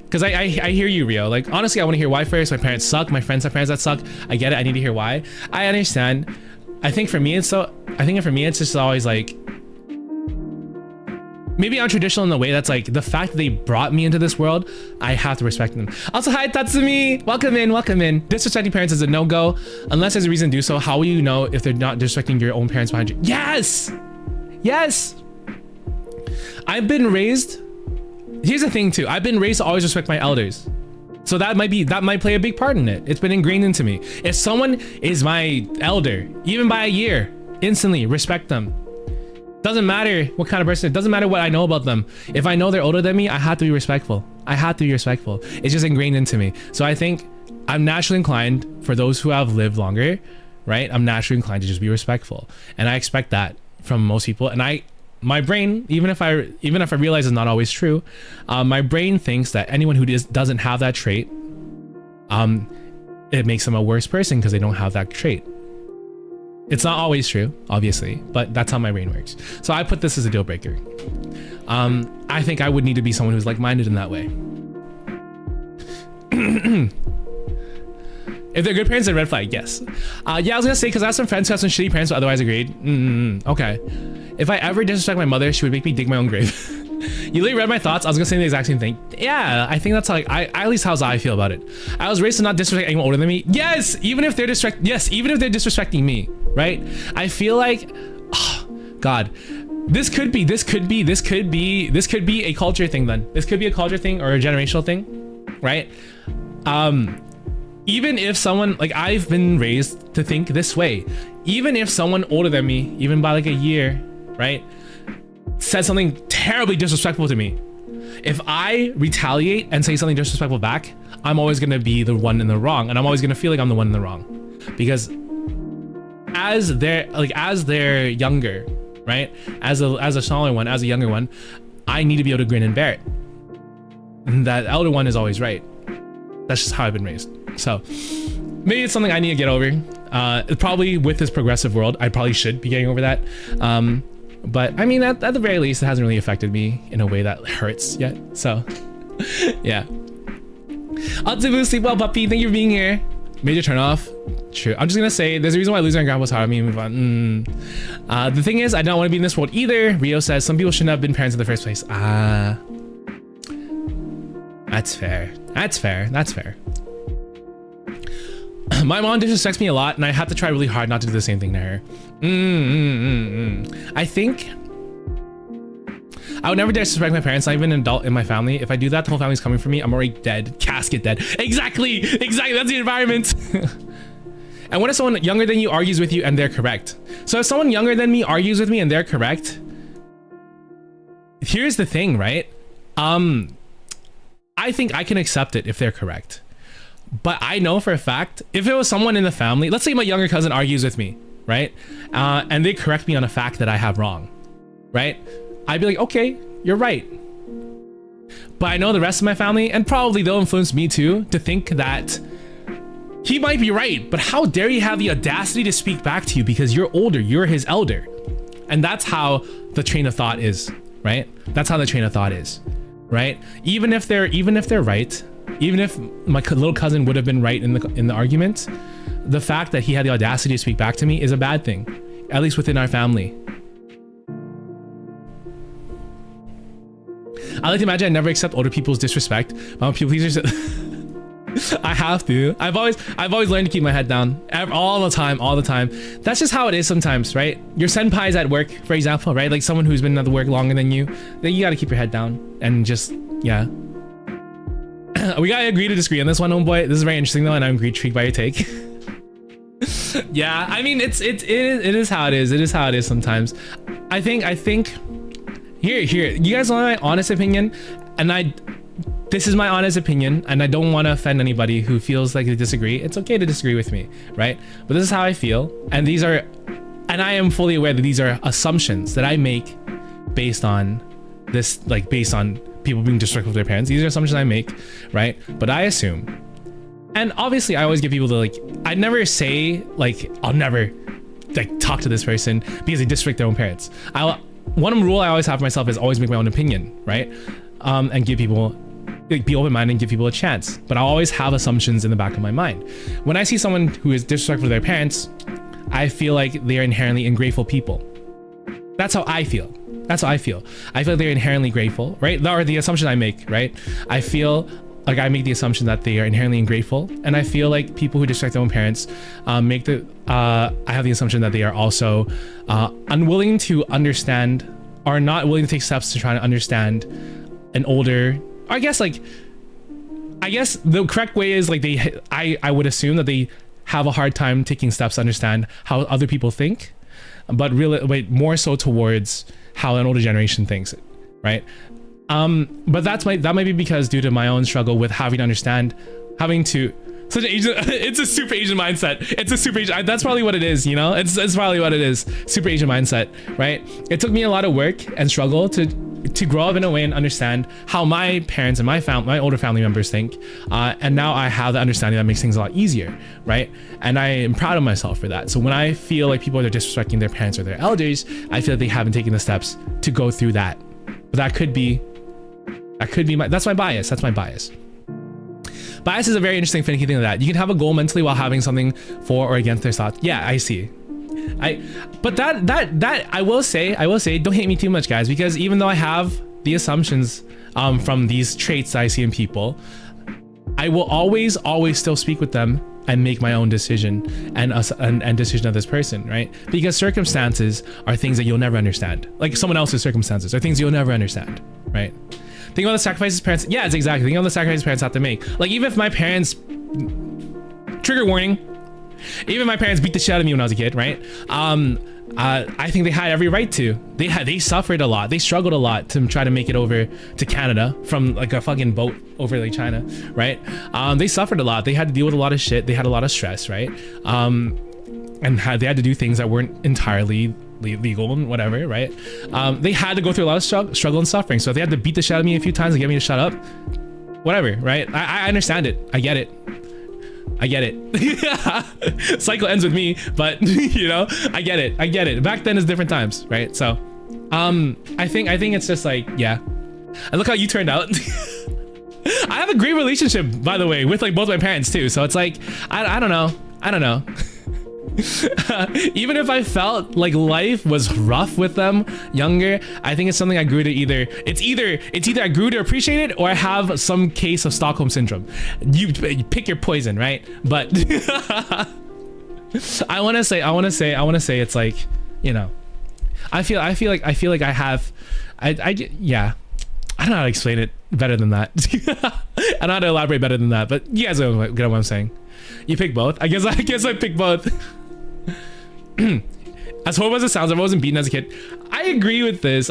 Because I hear you, Rio. Like honestly, I want to hear why first. My parents suck. My friends have parents that suck. I get it. I need to hear why. I understand. I think for me it's just always like, maybe I'm traditional in the way that's like the fact that they brought me into this world, I have to respect them. Also, hi Tatsumi, welcome in, welcome in. Disrespecting parents is a no-go unless there's a reason to do so. How will you know if they're not disrespecting your own parents behind you? Yes, yes. I've been raised. Here's the thing too. I've been raised to always respect my elders. So that might play a big part in it. It's been ingrained into me. If someone is my elder, even by a year, instantly respect them. Doesn't matter what kind of person, it doesn't matter what I know about them. If I know they're older than me, I have to be respectful. I have to be respectful. It's just ingrained into me. So I think I'm naturally inclined, for those who have lived longer, right? I'm naturally inclined to just be respectful. And I expect that from most people. And my brain, even if I realize it's not always true, my brain thinks that anyone who doesn't have that trait, it makes them a worse person because they don't have that trait. It's not always true, obviously, but that's how my brain works. So I put this as a deal breaker. I think I would need to be someone who's like-minded in that way. If they're good parents, they're red flag, yes. Yeah, I was gonna say, because I have some friends who have some shitty parents, but otherwise agreed. Okay. If I ever disrespect my mother, she would make me dig my own grave. You literally read my thoughts. I was gonna say the exact same thing. Yeah, I think that's how at least how's I feel about it. I was raised to not disrespect anyone older than me. Yes, even if they're disrespecting me, right? I feel like, oh, God, this could be a culture thing then. This could be a culture thing or a generational thing, right? Even if someone, like I've been raised to think this way, even if someone older than me, even by like a year, right, said something terribly disrespectful to me, if I retaliate and say something disrespectful back, I'm always gonna be the one in the wrong, and I'm always gonna feel like I'm the one in the wrong, because as they're younger, right, as a smaller one, as a younger one, I need to be able to grin and bear it. And that elder one is always right. That's just how I've been raised. So maybe it's something I need to get over. Probably with this progressive world, I probably should be getting over that. But I mean, at the very least, it hasn't really affected me in a way that hurts yet. So yeah. Atsubu, sleep well, puppy. Thank you for being here. Major turnoff. True. I'm just gonna say there's a reason why losing my grandpa's hard. I mean, move on. The thing is, I don't want to be in this world either. Rio says some people shouldn't have been parents in the first place. That's fair. That's fair. That's fair. My mom disrespects me a lot, and I have to try really hard not to do the same thing to her. I think I would never disrespect my parents, not even an adult in my family. If I do that, the whole family's coming for me. I'm already dead. Casket dead. Exactly. That's the environment. And what if someone younger than you argues with you and they're correct? So if someone younger than me argues with me and they're correct, here's the thing, right? I think I can accept it if they're correct. But I know for a fact, if it was someone in the family, let's say my younger cousin argues with me, right? And they correct me on a fact that I have wrong, right? I'd be like, okay, you're right. But I know the rest of my family, and probably they'll influence me too, to think that he might be right, but how dare you have the audacity to speak back to you because you're older, you're his elder. And that's how the train of thought is, right? That's how the train of thought is, right? Even if they're right, even if my little cousin would have been right in the argument, the fact that he had the audacity to speak back to me is a bad thing, at least within our family. I like to imagine I never accept older people's disrespect. People please I have to. I've always learned to keep my head down all the time. That's just how it is sometimes, right? Your senpai's at work, for example, right? Like someone who's been at the work longer than you, then you got to keep your head down and just, yeah. We gotta agree to disagree on this one, homeboy. This is very interesting though, and I'm intrigued by your take. Yeah, I mean, it is how it is. It is how it is sometimes. I think here, you guys want my honest opinion, and this is my honest opinion, and I don't want to offend anybody who feels like they disagree. It's okay to disagree with me, right? But this is how I feel, and I am fully aware that these are assumptions that I make based on this, like based on people being disrespectful to their parents. These are assumptions I make, right? But I assume, and obviously I always get people to like, I never say like, I'll never like talk to this person because they disrespect their own parents. One rule I always have for myself is always make my own opinion, right? And give people, like, be open-minded and give people a chance. But I'll always have assumptions in the back of my mind. When I see someone who is disrespectful to their parents, I feel like they are inherently ungrateful people. That's how I feel. That's how I feel. I feel like they're inherently grateful, right? Or the assumption I make, right? I feel like I make the assumption that they are inherently ungrateful, and I feel like people who disrespect their own parents I have the assumption that they are also unwilling to understand, or not willing to take steps to try to understand an older, I guess the correct way is like I would assume that they have a hard time taking steps to understand how other people think, but really more so towards how an older generation thinks, right? But that might be because due to my own struggle with having to understand, such an Asian, it's a super Asian mindset. It's a super Asian, that's probably what it is, you know? It's probably what it is, super Asian mindset, right? It took me a lot of work and struggle to grow up in a way and understand how my parents and my older family members think. And now I have the understanding that makes things a lot easier, right? And I am proud of myself for that. So when I feel like people are disrespecting their parents or their elders, I feel like they haven't taken the steps to go through that. But that could be that's my bias. That's my bias. Bias is a very interesting finicky thing of that. You can have a goal mentally while having something for or against their thoughts. Yeah, I see. But that I will say, don't hate me too much, guys, because even though I have the assumptions from these traits that I see in people, I will always still speak with them and make my own decision and decision of this person, right? Because circumstances are things that you'll never understand. Like someone else's circumstances are things you'll never understand, right? Think about the sacrifices parents. Yeah, it's exactly. Think about the sacrifices parents have to make. Like even if my parents, trigger warning, even if my parents beat the shit out of me when I was a kid, right? I think they had every right to. They suffered a lot. They struggled a lot to try to make it over to Canada from like a fucking boat over like China, right? They suffered a lot. They had to deal with a lot of shit. They had a lot of stress, right? And they had to do things that weren't entirely legal and whatever, right? They had to go through a lot of struggle and suffering. So if they had to beat the shit out of me a few times and get me to shut up, whatever, right? I understand it. I get it. Cycle ends with me, but you know, I get it. Back then is different times, right? So I think it's just like, yeah. And look how you turned out. I have a great relationship, by the way, with like both my parents too. So it's like, I don't know. I don't know. Even if I felt like life was rough with them younger, I think it's something I grew to it's either I grew to appreciate it or I have some case of Stockholm syndrome. You pick your poison, right? But I want to say it's like, you know, I feel like I have, yeah, I don't know how to explain it better than that. I don't know how to elaborate better than that, but you guys get what I'm saying. You pick both. I guess I pick both. As horrible as it sounds, I wasn't beaten as a kid. I agree with this.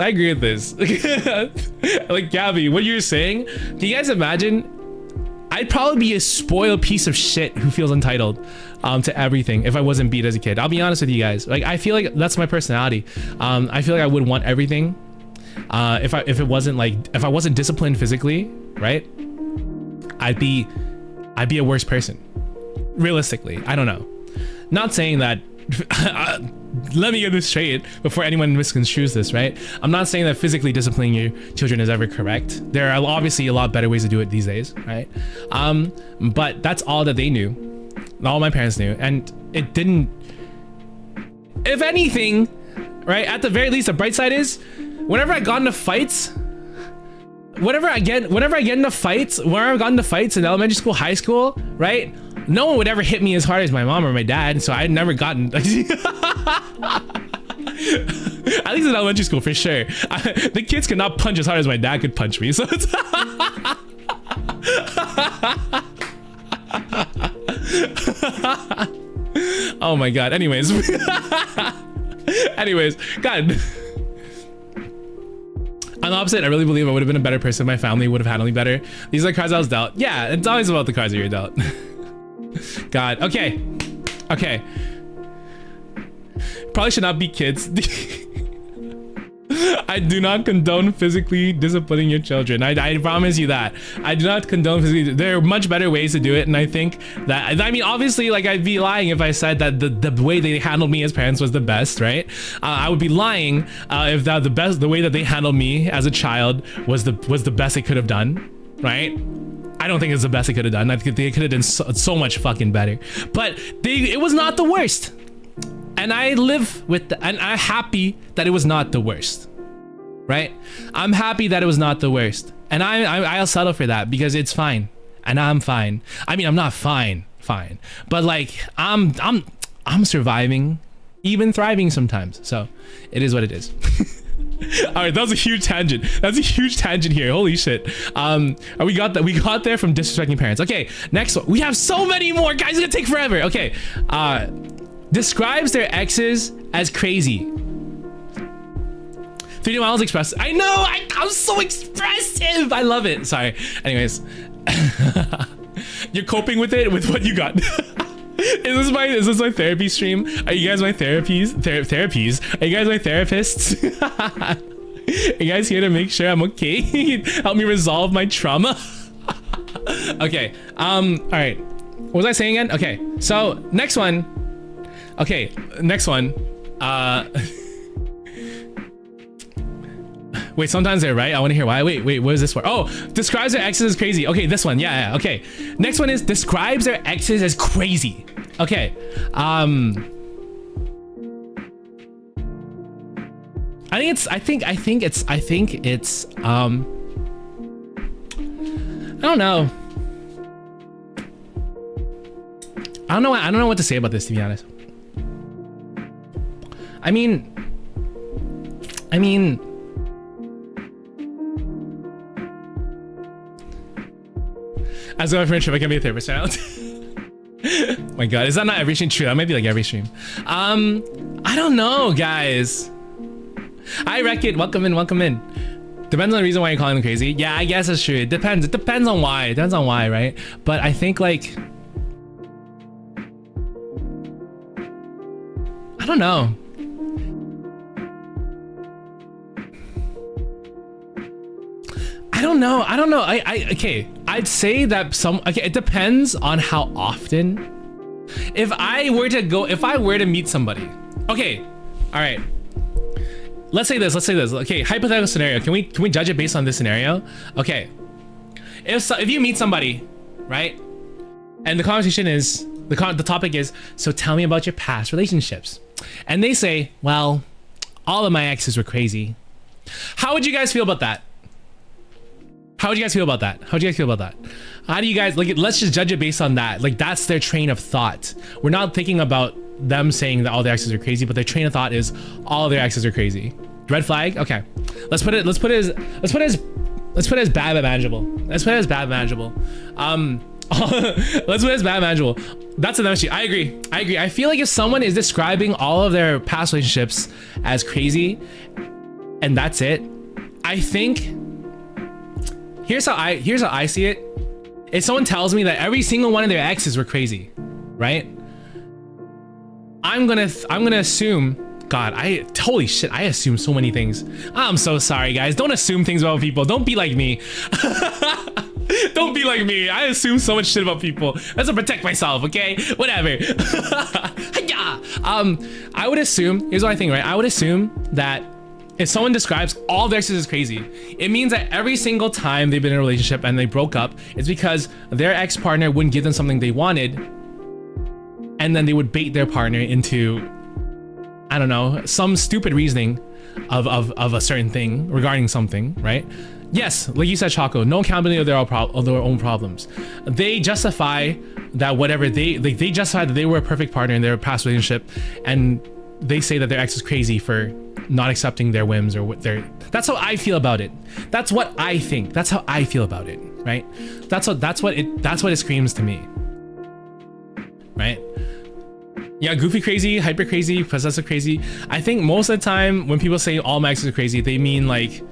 Like Gabby, what you're saying, can you guys imagine? I'd probably be a spoiled piece of shit who feels entitled to everything if I wasn't beat as a kid. I'll be honest with you guys. Like, I feel like that's my personality. I feel like I would want everything. If I wasn't disciplined physically, right? I'd be a worse person. Realistically, I don't know. Not saying that. Let me get this straight before anyone misconstrues this, right? I'm not saying that physically disciplining your children is ever correct. There are obviously a lot better ways to do it these days, right? But that's all that they knew. All my parents knew, and it didn't. If anything, right? At the very least, the bright side is, whenever I got into fights, whenever I get into fights in elementary school, high school, right? No one would ever hit me as hard as my mom or my dad, so I'd never gotten. At least in elementary school, for sure. The kids could not punch as hard as my dad could punch me. So it's. Oh my god. Anyways, God. On the opposite, I really believe I would have been a better person. My family would have handled me better. These are the cards I was dealt. Yeah, it's always about the cards that you're dealt. God. Okay. Probably should not be kids. I do not condone physically disciplining your children. I promise you that. I do not condone physically. There are much better ways to do it, and I think that, I mean, obviously, like, I'd be lying if I said that the way they handled me as parents was the best, right? I would be lying if that the way that they handled me as a child was the best they could have done, right? I don't think it's the best they could have done. I think they could have done so much fucking better. But it was not the worst. And I live with and I'm happy that it was not the worst. Right? I'm happy that it was not the worst. And I'll settle for that because it's fine. And I'm fine. I mean, I'm not fine. But like I'm surviving, even thriving sometimes. So it is what it is. All right, that was a huge tangent. That's a huge tangent here. Holy shit. We got there from disrespecting parents. Okay, next one. We have so many more, guys. It's gonna take forever. Okay. Describes their exes as crazy. 3D Miles Express. I know. I'm so expressive. I love it. Sorry. Anyways, you're coping with it with what you got. Is this my therapy stream? Are you guys my therapies? Are you guys my therapists? Are you guys here to make sure I'm okay? Help me resolve my trauma. Okay. All right. What was I saying again? Okay. So next one. Okay. Next one. Wait, sometimes they're right. I want to hear why. Wait, what is this for? Oh, describes their exes as crazy. Okay, this one. Yeah, okay. Next one is describes their exes as crazy. Okay. I think it's I don't know. I don't know what to say about this, to be honest. I mean, as a friendship, I can be a therapist now. My god, is that not every stream? True, that might be like every stream. I don't know, guys. Hi, Wreck-It, welcome in. Depends on the reason why you're calling them crazy. Yeah, I guess that's true. It depends on why. It depends on why, right? But I think, like, I don't know. I don't know. Okay, I'd say that it depends on how often. If I were to meet somebody. Okay, all right. Let's say this. Okay, hypothetical scenario. Can we judge it based on this scenario? Okay. if you meet somebody, right, and the conversation is the topic is, so tell me about your past relationships, and they say, well, all of my exes were crazy. How would you guys feel about that? How would you guys feel about that? How do you guys feel about that? How do you guys, like, let's just judge it based on that. Like, that's their train of thought. We're not thinking about them saying that all their exes are crazy, but their train of thought is all of their exes are crazy. Red flag? Okay. Let's put it as bad but manageable. Let's put it as bad but manageable. Let's put it as bad but manageable. That's another issue. I agree. I feel like if someone is describing all of their past relationships as crazy and that's it, I think here's how I see it. If someone tells me that every single one of their exes were crazy, right? I'm gonna assume, God, holy shit, I assume so many things. I'm so sorry, guys. Don't assume things about people. Don't be like me. Don't be like me. I assume so much shit about people. That's to protect myself, okay? Whatever. Yeah. I would assume, here's what I think, right? I would assume that if someone describes all their exes as crazy, it means that every single time they've been in a relationship and they broke up, it's because their ex-partner wouldn't give them something they wanted, and then they would bait their partner into, I don't know, some stupid reasoning of a certain thing regarding something, right? Yes, like you said, Choco, no accountability of their own problems. They justify that whatever they justify that they were a perfect partner in their past relationship, and they say that their ex is crazy for not accepting their whims or what their. That's how I feel about it. That's what I think. That's how I feel about it, right? That's what it screams to me, right? Yeah, goofy crazy, hyper crazy, possessive crazy. I think most of the time when people say all my exes are crazy, they mean like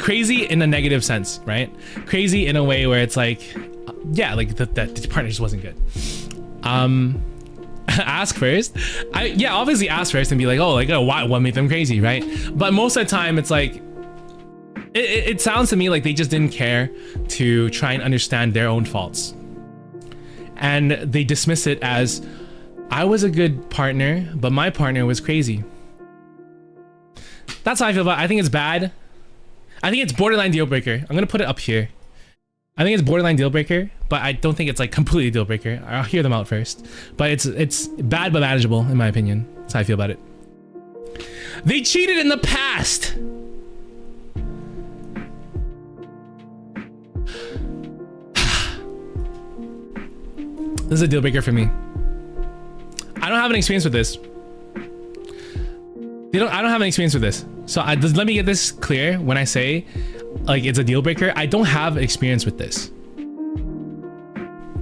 crazy in a negative sense, right? Crazy in a way where it's like, yeah, like that the partner just wasn't good. Ask first. Obviously ask first and be like, oh, like, oh, what made them crazy, right? But most of the time it's like, it sounds to me like they just didn't care to try and understand their own faults. And they dismiss it as, I was a good partner, but my partner was crazy. That's how I feel about it. I think it's bad. I think it's borderline deal breaker. I'm gonna put it up here. I think it's borderline deal breaker, but I don't think it's like completely deal breaker. I'll hear them out first. But it's bad but manageable in my opinion. That's how I feel about it. They cheated in the past. This is a deal breaker for me. I don't have an experience with this. I don't have an experience with this. So let me get this clear when I say like it's a deal breaker. I don't have experience with this.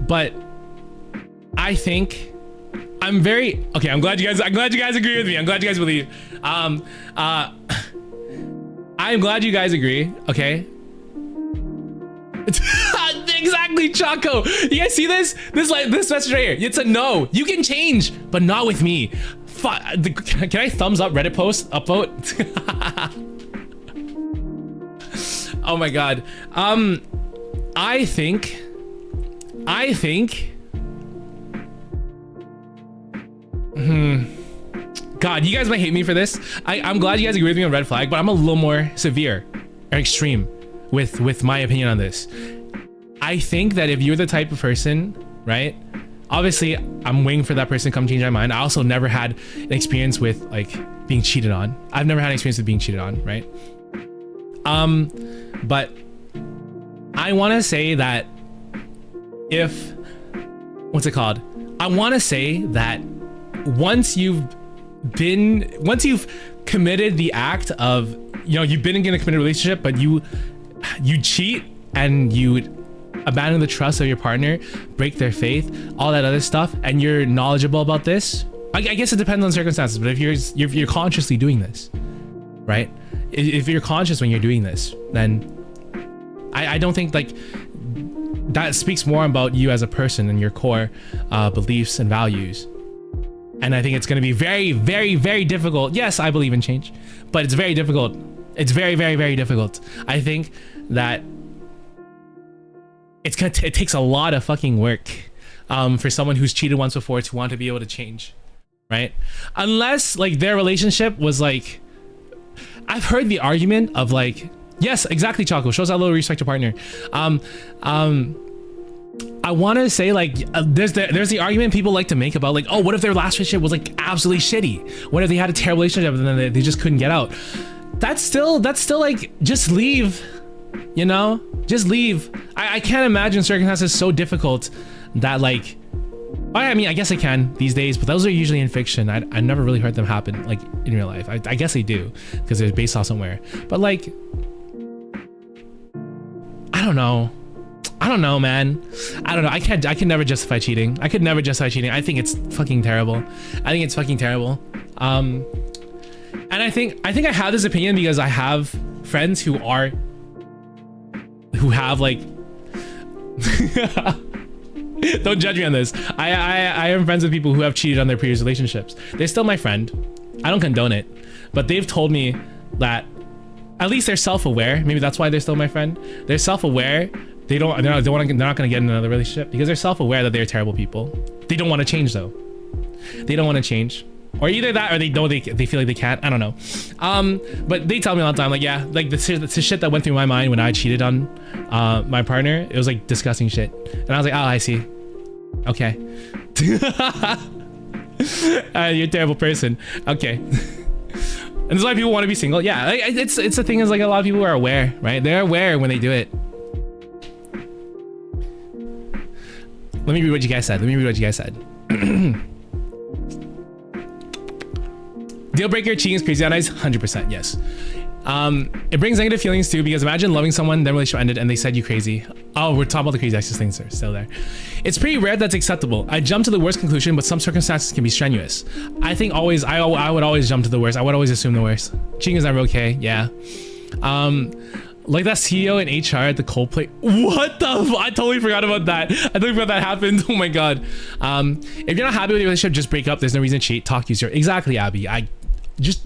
But I think I'm very okay. I'm glad you guys agree with me. I'm glad you guys believe. I'm glad you guys agree. Okay. Exactly, Choco. You guys see this? This message right here. It's a no. You can change, but not with me. Can I thumbs up Reddit post? Upvote? Oh my god. I think. God, you guys might hate me for this. I'm glad you guys agree with me on red flag, but I'm a little more severe or extreme with my opinion on this. I think that if you're the type of person, right? Obviously, I'm waiting for that person to come change my mind. I also never had an experience with like being cheated on. I've never had an experience with being cheated on, right? But I want to say that if, what's it called? I want to say that once you've committed the act of, you know, you've been in a committed relationship, but you cheat and you abandon the trust of your partner, break their faith, all that other stuff, and you're knowledgeable about this. I guess it depends on circumstances, but if you're consciously doing this, right? If you're conscious when you're doing this, then I don't think like that speaks more about you as a person and your core beliefs and values. And I think it's going to be very, very, very difficult. Yes, I believe in change, but it's very difficult. It's very, very, very difficult. I think that it takes a lot of fucking work for someone who's cheated once before to want to be able to change, right? Unless like their relationship was like, I've heard the argument of like, Yes, exactly, Choco. Shows how little you respect your partner. I want to say like there's the argument people like to make about like, oh, what if their last relationship was like absolutely shitty? What if they had a terrible relationship and then they just couldn't get out? That's still like, just leave, you know, just leave. I can't imagine circumstances so difficult that like, I mean, I guess I can these days, but those are usually in fiction. I never really heard them happen like in real life. I guess they do because they're based off somewhere, but like, I don't know, man. I don't know. I can never justify cheating. I could never justify cheating. I think it's fucking terrible. And I think I have this opinion because I have friends who have like, don't judge me on this. I am friends with people who have cheated on their previous relationships. They're still my friend. I don't condone it, but they've told me that at least they're self-aware. Maybe that's why they're still my friend. They're self-aware. They're not going to get in another relationship because they're self-aware that they're terrible people. They don't want to change though. They don't want to change, or either that or they know they feel like they can't. I don't know. But they tell me all the time, like, yeah, like the shit that went through my mind when I cheated on my partner, it was like disgusting shit. And I was like, oh, I see. Okay. You're a terrible person. Okay. And this is why people want to be single. Yeah, it's the thing is like a lot of people are aware, right? They're aware when they do it. Let me read what you guys said. Deal breaker, cheating is crazy on ice. 100%, yes. It brings negative feelings too, because imagine loving someone, then relationship ended, and they said you crazy. Oh, we're talking about the crazy exes things are still there. It's pretty rare that's acceptable. I jumped to the worst conclusion, but some circumstances can be strenuous. I think always, I would always jump to the worst. I would always assume the worst. Cheating is never okay, yeah. Like that CEO in HR at the Coldplay. What the I totally forgot about that. I totally forgot that happened. Oh my god. If you're not happy with your relationship, just break up. There's no reason to cheat. Talk easier. Exactly, Abby. I just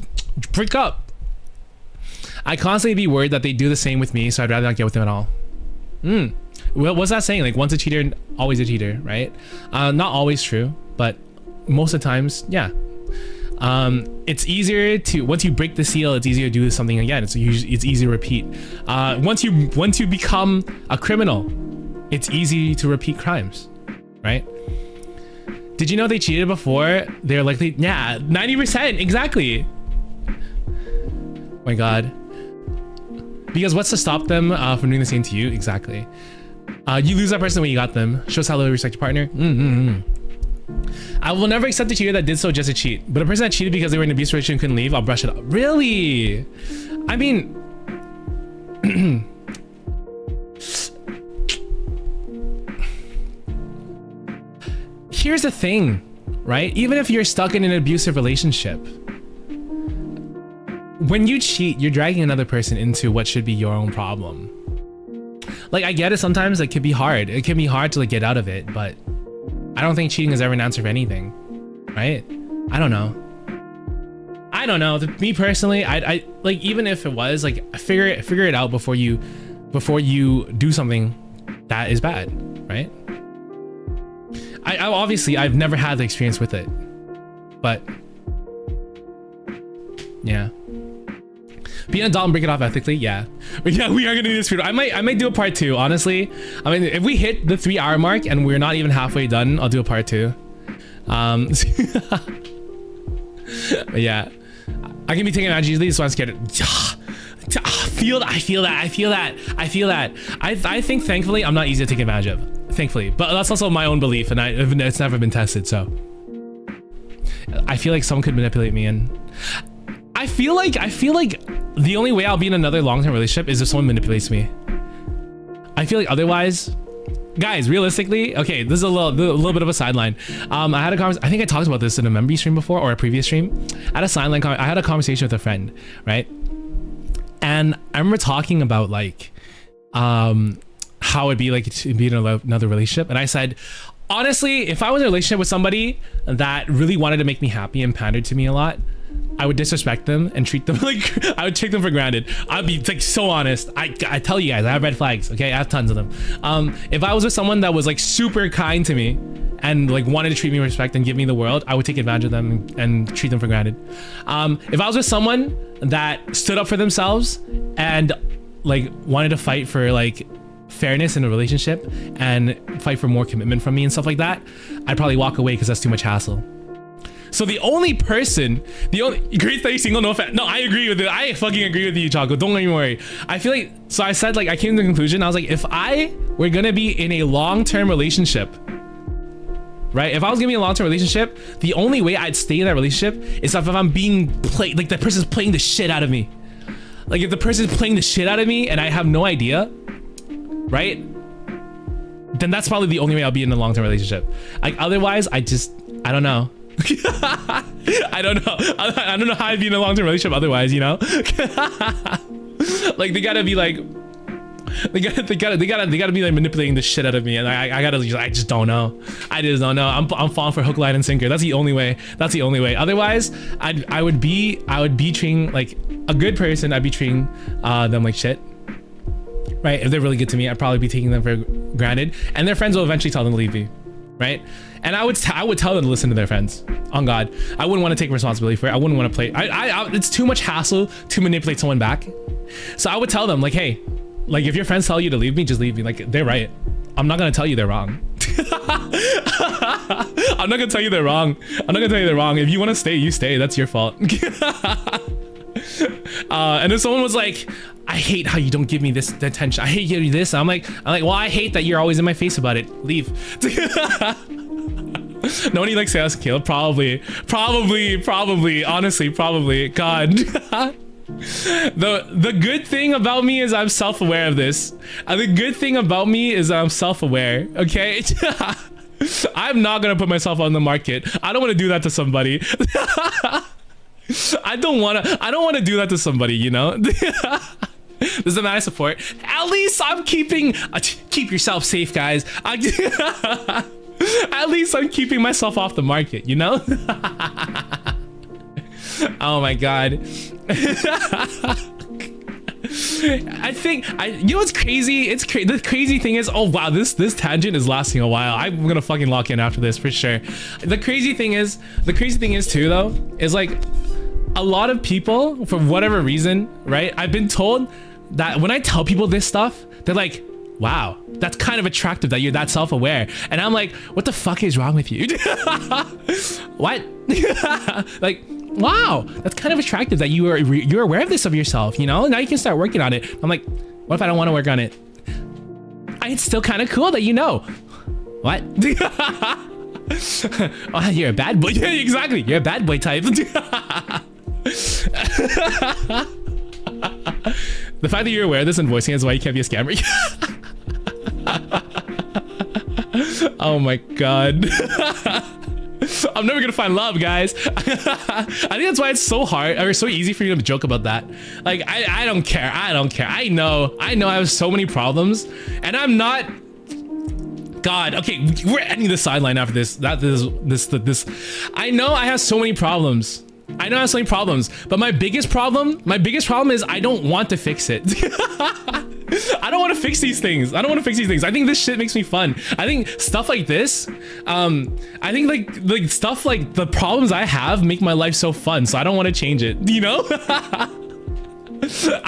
break up. I constantly be worried that they do the same with me, so I'd rather not get with them at all. Well, what's that saying? Like, once a cheater, always a cheater, right? Not always true, but most of the times, yeah. It's easier to, once you break the seal, it's easier to do something again. It's easy to repeat. Once you become a criminal, it's easy to repeat crimes, right? Did you know they cheated before? They're likely, yeah, 90%, exactly. Oh my god. Because what's to stop them from doing the same to you? Exactly. You lose that person when you got them. Shows how little you respect your partner. I will never accept a cheater that did so just to cheat. But a person that cheated because they were in an abusive relationship and couldn't leave, I'll brush it up. Really? I mean... Here's the thing, right? Even if you're stuck in an abusive relationship, when you cheat, you're dragging another person into what should be your own problem. Like, I get it, sometimes it can be hard. It can be hard to like get out of it, but I don't think cheating is ever an answer for anything, right? I don't know. Me personally, I like, even if it was like, figure it out before you do something that is bad, right? I obviously, I've never had the experience with it, but yeah. Being an adult and break it off ethically, yeah. But yeah, we are gonna do this video. I might do a part 2, honestly. I mean, if we hit the 3-hour mark and we're not even halfway done, I'll do a part 2. But yeah, I can be taking advantage easily, so I'm scared. I feel that. I think thankfully I'm not easy to take advantage of. Thankfully, but that's also my own belief, and it's never been tested. So I feel like someone could manipulate me, and I feel like the only way I'll be in another long-term relationship is if someone manipulates me. I feel like otherwise, guys, realistically, okay, this is a little bit of a sideline. I had a conversation. I think I talked about this in a memory stream before, or a previous stream. I had a conversation with a friend, right? And I remember talking about like, how it'd be like to be in another relationship, and I said, honestly, if I was in a relationship with somebody that really wanted to make me happy and pandered to me a lot, I would disrespect them and treat them like, I would take them for granted. I'd be like so honest. I tell you guys, I have red flags, okay? I have tons of them. If I was with someone that was like super kind to me and like wanted to treat me with respect and give me the world, I would take advantage of them and treat them for granted. If I was with someone that stood up for themselves and like wanted to fight for like fairness in a relationship and fight for more commitment from me and stuff like that, I'd probably walk away because that's too much hassle. So the only person, great that you're single, no offense. No, I agree with it. I fucking agree with you, Chaco. Don't even worry. I feel like, so I said, like, I came to the conclusion. I was like, if I were gonna be in a long-term relationship, right? If I was gonna be in a long-term relationship, the only way I'd stay in that relationship is if I'm being played, like the person's playing the shit out of me. Like if the person's playing the shit out of me and I have no idea, right? Then that's probably the only way I'll be in a long-term relationship. Like otherwise, I don't know. I don't know. I don't know how I'd be in a long-term relationship otherwise, you know? Like they gotta be like, they gotta be like manipulating the shit out of me, and I just don't know. I just don't know. I'm falling for hook, line, and sinker. That's the only way. That's the only way. Otherwise, I would be treating like a good person. I'd be treating them like shit. Right? If they're really good to me, I'd probably be taking them for granted, and their friends will eventually tell them to leave me. Right? And I would tell them to listen to their friends. On God, I wouldn't want to take responsibility for it. I wouldn't want to play. It's too much hassle to manipulate someone back. So I would tell them like, hey, like if your friends tell you to leave me, just leave me. Like they're right. I'm not gonna tell you they're wrong. I'm not gonna tell you they're wrong. I'm not gonna tell you they're wrong. If you want to stay, you stay. That's your fault. And if someone was like, I hate how you don't give me this attention. I hate you this. I'm like, well, I hate that you're always in my face about it. Leave. Nobody likes Sales Kill. Probably. Honestly, probably. God. The good thing about me is I'm self-aware of this. The good thing about me is I'm self-aware. Okay. I'm not gonna put myself on the market. I don't want to do that to somebody. I don't want to do that to somebody, you know. This is a matter of support. At least I'm keeping keep yourself safe, guys. At least I'm keeping myself off the market, you know. Oh my God. I think you know what's crazy? The crazy thing is, oh wow, this tangent is lasting a while. I'm gonna fucking lock in after this for sure. The crazy thing is too though, is like a lot of people, for whatever reason, right? I've been told that when I tell people this stuff, they're like, wow, that's kind of attractive that you're that self-aware. And I'm like, what the fuck is wrong with you? What? Like, wow, that's kind of attractive that you're aware of this of yourself, you know? Now you can start working on it. I'm like, what if I don't want to work on it? It's still kind of cool that you know. What? Oh, you're a bad boy. Yeah, exactly. You're a bad boy type. The fact that you're aware of this and voicing it is why you can't be a scammer. Oh my God. I'm never gonna find love, guys. I think that's why it's so hard or so easy for you to joke about that. Like, I don't care. I know I have so many problems, and I'm not. God, okay, we're ending the sideline after this. This. I know I have so many problems. I have so many problems, but my biggest problem is I don't want to fix it. I don't want to fix these things. I think this shit makes me fun. I think stuff like this, I think like stuff like the problems I have make my life so fun. So I don't want to change it, you know? I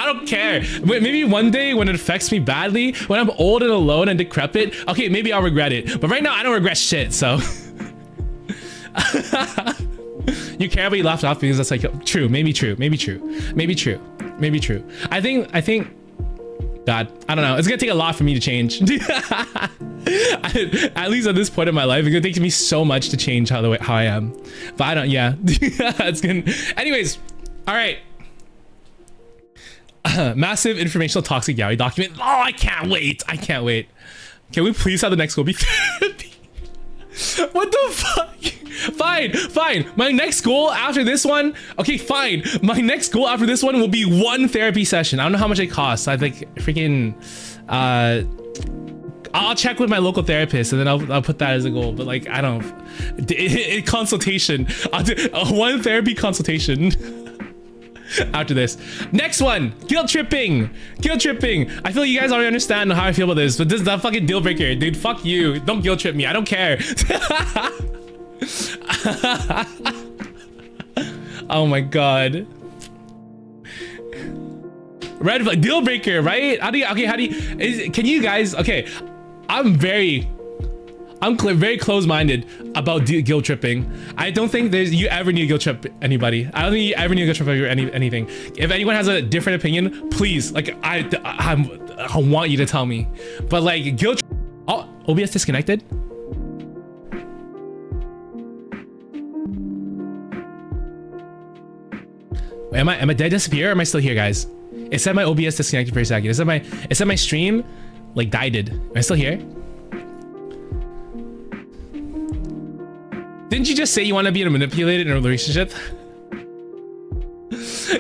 don't care. Maybe one day when it affects me badly, when I'm old and alone and decrepit, okay, maybe I'll regret it. But right now I don't regret shit, so. You care, but you laughed off because that's like true. Maybe true. I think. God, I don't know. It's gonna take a lot for me to change. At least at this point in my life, it's gonna take me so much to change how I am. But I don't. Yeah, it's gonna. Anyways, all right. Massive informational toxic yaoi document. Oh, I can't wait. Can we please have the next goal be therapy? What the fuck? Fine. My next goal after this one, okay, fine. My next goal after this one will be one therapy session. I don't know how much it costs. I think freaking, I'll check with my local therapist and then I'll put that as a goal. But like, I don't, consultation. I'll do one therapy consultation. After this. Next one, guilt tripping. I feel like you guys already understand how I feel about this, but this is that fucking deal breaker, dude. Fuck you. Don't guilt trip me. I don't care. Oh my God. Red flag, deal breaker, right? How do you, okay, can you guys, okay, I'm very close-minded about guilt tripping. I don't think you ever need to guilt trip anybody. I don't think you ever need to guilt trip anything. If anyone has a different opinion, please, like, I want you to tell me. But like, guilt oh, OBS disconnected? Wait, did I disappear or am I still here, guys? It said my OBS disconnected for a second. It said my stream like died. Am I still here? Didn't you just say you want to be manipulated in a relationship?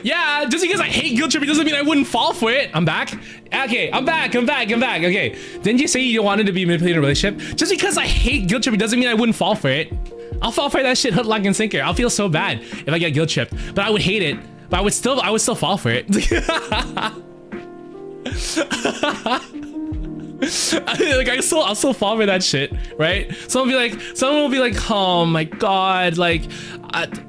Yeah, just because I hate guilt tripping doesn't mean I wouldn't fall for it. I'm back. Okay, I'm back. Okay. Didn't you say you wanted to be manipulated in a relationship? Just because I hate guilt tripping doesn't mean I wouldn't fall for it. I'll fall for that shit hook, line, and sinker. I'll feel so bad if I get guilt tripped, but I would hate it. But I would still fall for it. Like I'll still fall for that shit, right? Someone will be like, oh my god, like I've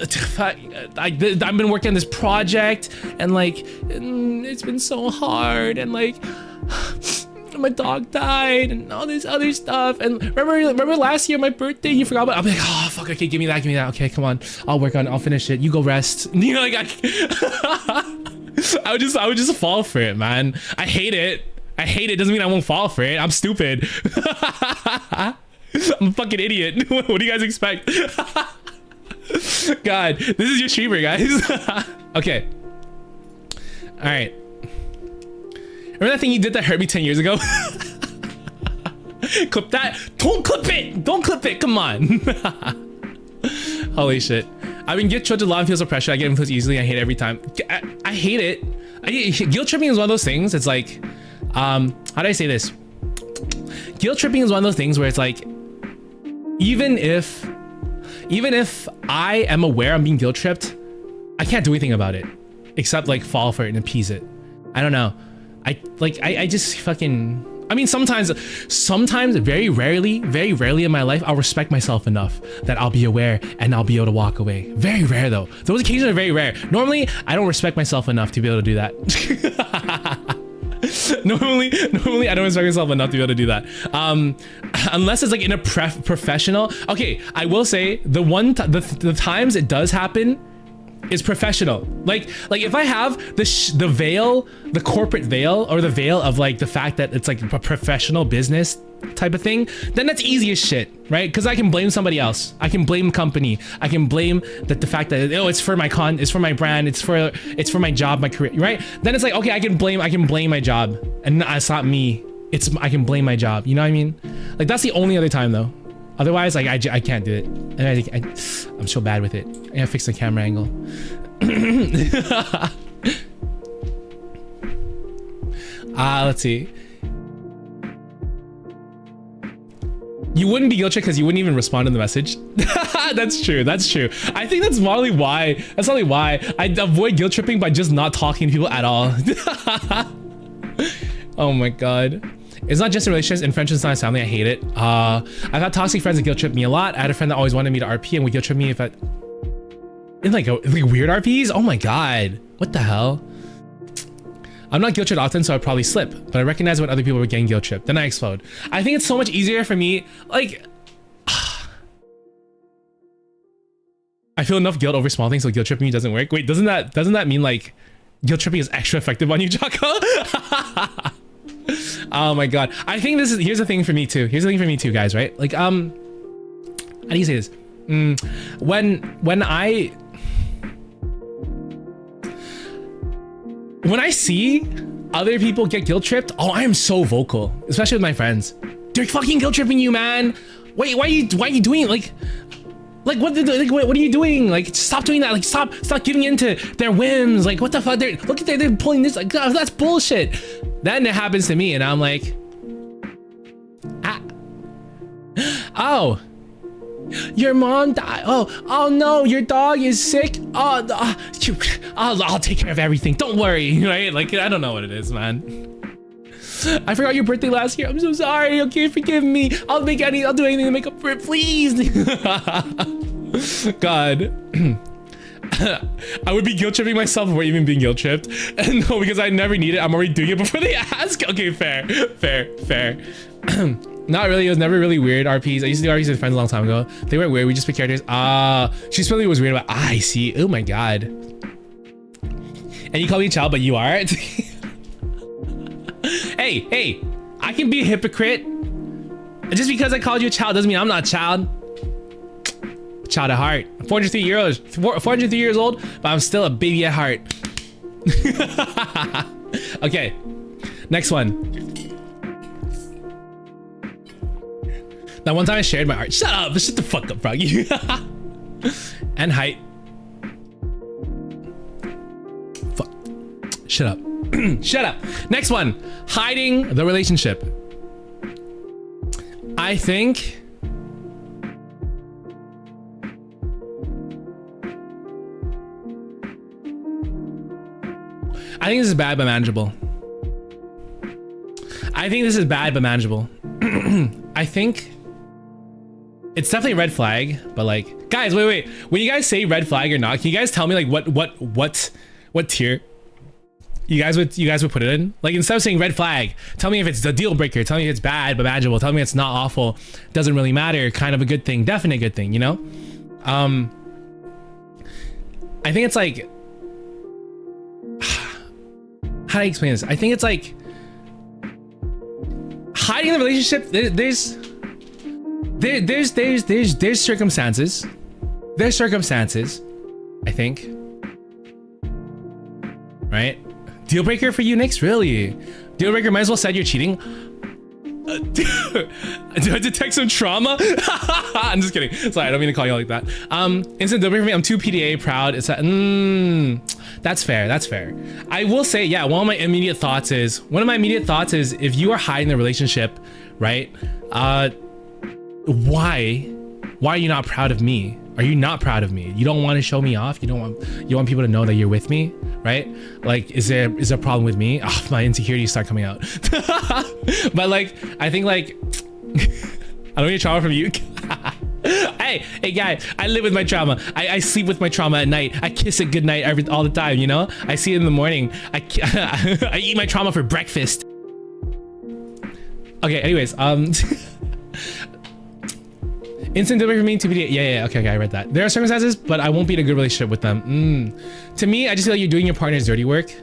been working on this project and like it's been so hard and like my dog died and all this other stuff. And remember last year my birthday, you forgot about it? I'll be like, oh fuck, okay, give me that. Okay, come on, I'll work on it, I'll finish it, you go rest. You know, like I would just fall for it, man. I hate it. Doesn't mean I won't fall for it. I'm stupid. I'm a fucking idiot. What do you guys expect? God, this is your streamer, guys. Okay. All right. Remember that thing you did that hurt me 10 years ago? Clip that. Don't clip it. Don't clip it. Come on. Holy shit. I've been guilt tripped a lot and feel so pressure. I get influenced easily. I hate it every time. I hate it. Guilt tripping is one of those things. It's like, how do I say this? Guilt tripping is one of those things where it's like, even if I am aware I'm being guilt tripped, I can't do anything about it except like fall for it and appease it. I don't know. I just fucking, I mean, sometimes, very rarely in my life, I'll respect myself enough that I'll be aware and I'll be able to walk away. Very rare though. Those occasions are very rare. Normally, I don't respect myself enough to be able to do that. Normally I don't respect myself enough to be able to do that. Unless it's like in a professional. Okay, I will say the times it does happen is professional. Like if I have the veil, the corporate veil, or the veil of like the fact that it's like a professional business type of thing, then that's easy as shit, right? Because I can blame somebody else. I can blame company. I can blame the fact that, oh, it's for my it's for my brand, it's for my job, my career, right? Then it's like, okay, I can blame my job, and it's not me. I can blame my job. You know what I mean? Like that's the only other time though. Otherwise, like I can't do it. And I'm so bad with it. I gotta fix the camera angle. Let's see. You wouldn't be guilt tripped because you wouldn't even respond to the message. That's true. I think that's probably why. That's probably why I avoid guilt tripping by just not talking to people at all. Oh my god. It's not just in relationships, in friendships, not family. I hate it. I've had toxic friends that guilt trip me a lot. I had a friend that always wanted me to RP and would guilt trip me in like weird RPs. Oh my god, what the hell? I'm not guilt tripped often, so I probably slip, but I recognize when other people were getting guilt tripped. Then I explode. I think it's so much easier for me. Like, I feel enough guilt over small things, so guilt tripping me doesn't work. Wait, doesn't that mean like guilt tripping is extra effective on you, Jocko? Oh my god. I think here's the thing for me too. Here's the thing for me too, guys, right? Like, how do you say this? When I see other people get guilt tripped, oh, I am so vocal, especially with my friends. They're fucking guilt tripping you, man. Wait, why are you doing it? Like what are you doing? Like, stop doing that. Like, stop giving in to their whims. Like, what the fuck? They're pulling this. Like, God, that's bullshit. Then it happens to me, and I'm like, oh, your mom died. Oh no, your dog is sick. I'll take care of everything. Don't worry, right? Like, I don't know what it is, man. I forgot your birthday last year. I'm so sorry. Okay, forgive me. I'll do anything to make up for it, please. God. I would be guilt tripping myself before even being guilt tripped. And no, because I never need it. I'm already doing it before they ask. Okay, fair. Not really. It was never really weird. RPs. I used to do RPs with friends a long time ago. They weren't weird. We just picked characters. She really was weird about. I see. Oh my god. And you call me a child, but you are. Hey. I can be a hypocrite. Just because I called you a child doesn't mean I'm not a child. Child at heart. 403 years old, but I'm still a baby at heart. Okay, next one. That one time I shared my art. Shut up! Shut the fuck up, Froggy. And height. Fuck. Shut up. Shut up. Next one. Hiding the relationship. I think this is bad but manageable. I think it's definitely a red flag, but like, guys, wait. When you guys say red flag or not, can you guys tell me like what tier you guys would put it in? Like, instead of saying red flag, tell me if it's the deal breaker, tell me if it's bad but manageable, tell me it's not awful, doesn't really matter, kind of a good thing, definite good thing, you know? I think it's like, how do I explain this? I think it's like hiding the relationship. There's circumstances. There's circumstances, I think. Right? Deal breaker for you, Nyx? Really? Deal breaker, might as well said you're cheating. Do I detect some trauma? I'm just kidding. Sorry, I don't mean to call you like that. Instant deal breaker for me. I'm too PDA proud. It's that's fair. That's fair. I will say, yeah, one of my immediate thoughts is if you are hiding the relationship, right? Why are you not proud of me? Are you not proud of me? You don't want to show me off? You want people to know that you're with me, right? Like, is there a problem with me? Oh, my insecurities start coming out. But like, I think like, I don't get trauma from you. Hey guys, I live with my trauma. I sleep with my trauma at night. I kiss it goodnight all the time, you know? I see it in the morning. I eat my trauma for breakfast. Okay, anyways, instant deal breaker for me, TBD. Yeah, okay, I read that. There are circumstances, but I won't be in a good relationship with them. To me, I just feel like you're doing your partner's dirty work.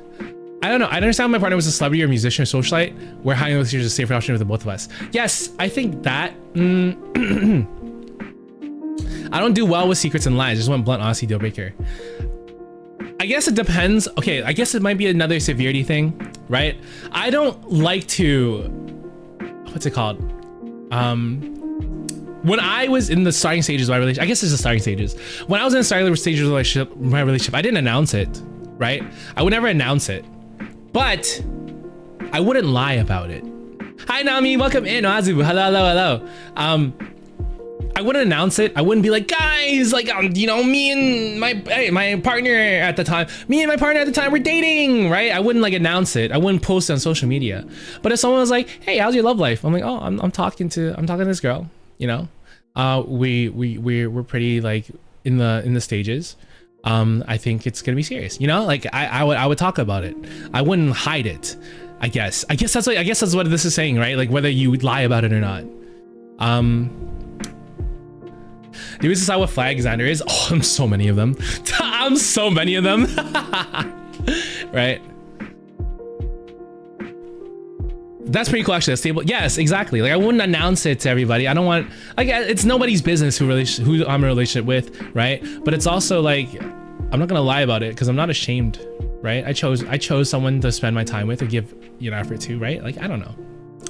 I don't know. I understand my partner was a celebrity or musician or socialite. We're hiding the relationship is a safer option with the both of us. Yes, I think that. I don't do well with secrets and lies. Just want blunt honesty deal breaker. I guess it depends. Okay, I guess it might be another severity thing, right? I don't like to, what's it called? When I was in the starting stages of my relationship, I guess it's the starting stages. When I was in the starting stages of my relationship, I didn't announce it, right? I would never announce it, but I wouldn't lie about it. Hi Nami, welcome in. Azubu, hello. I wouldn't announce it. I wouldn't be like, guys, like, you know, me and my partner at the time were dating, right? I wouldn't like announce it. I wouldn't post it on social media. But if someone was like, hey, how's your love life? I'm like, oh, I'm talking to this girl, you know? We're pretty like in the stages. I think it's gonna be serious, you know? Like I would talk about it. I wouldn't hide it. I guess that's what this is saying, right? Like whether you would lie about it or not. Do you decide what flag Xander is? Oh, I'm so many of them. I'm so many of them. Right? That's pretty cool, actually. That's stable. Yes, exactly. Like I wouldn't announce it to everybody. I don't want, like, it's nobody's business who I'm in a relationship with, right? But it's also like, I'm not gonna lie about it because I'm not ashamed, right? I chose someone to spend my time with or give, you know, effort to, right? Like, I don't know.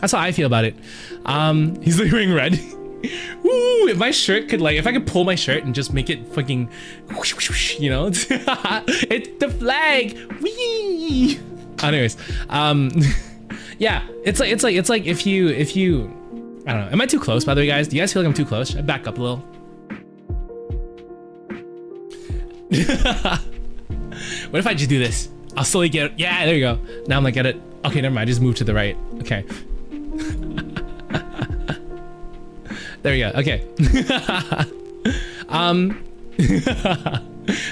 That's how I feel about it. He's like wearing red. Woo! If my shirt could, like, if I could pull my shirt and just make it fucking whoosh, whoosh, whoosh, you know? It's the flag. Whee! Anyways, yeah, it's like if you I don't know. Am I too close, by the way, guys? Do you guys feel like I'm too close? Should I back up a little? What if I just do this? I'll slowly get it. Yeah, there you go. Now I'm like, get it. Okay, never mind. Just move to the right. Okay. There we go. Okay.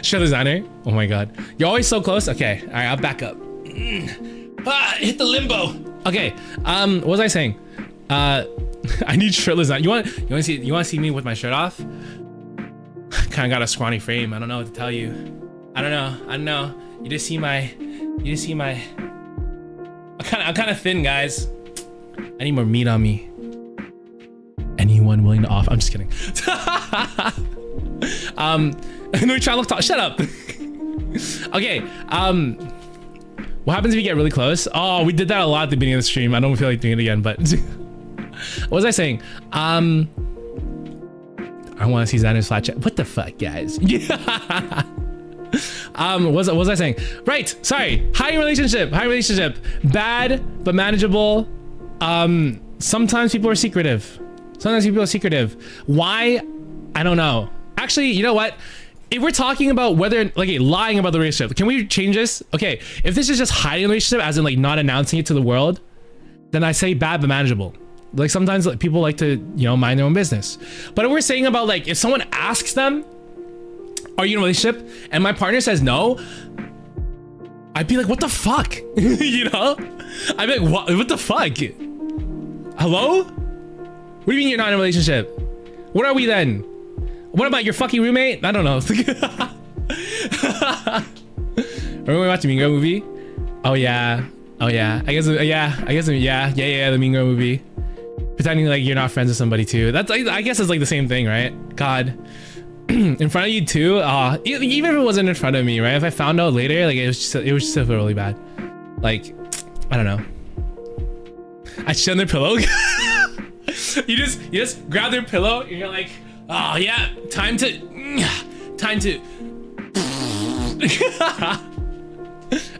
Show the Xander. Oh my god. You're always so close. Okay. All right, I'll back up. Hit the limbo. Okay. What was I saying? I need shirtless Xander. You want to see me with my shirt off? Kind of got a scrawny frame. I don't know what to tell you. I don't know. You just see my I'm kind of thin, guys. I need more meat on me. Anyone willing to offer? I'm just kidding. No, try to look tall. Shut up. Okay. What happens if you get really close? Oh, we did that a lot at the beginning of the stream. I don't feel like doing it again, but what was I saying? I want to see Xander's flat chat. What the fuck, guys? What was I saying? Right. Sorry. High relationship. Bad but manageable. Sometimes people are secretive. Why? I don't know. Actually, you know what? If we're talking about whether like lying about the relationship, can we change this? Okay, if this is just hiding the relationship, as in like not announcing it to the world, then I say bad but manageable. Like sometimes like, people like to, you know, mind their own business. But if we're saying about like if someone asks them, are you in a relationship? And my partner says no, I'd be like, what the fuck? You know? I'd be like, what the fuck? Hello? What do you mean you're not in a relationship? What are we then? What about your fucking roommate? I don't know. Remember we watched the Mean Girl movie? Oh yeah. I guess the Mean Girl movie. Pretending like you're not friends with somebody too. That's I guess it's like the same thing, right? God. In front of you too. Even if it wasn't in front of me, right? If I found out later, like it was just feel really bad. Like, I don't know. I shit on their pillow. you just grab their pillow and you're like, oh yeah, time to.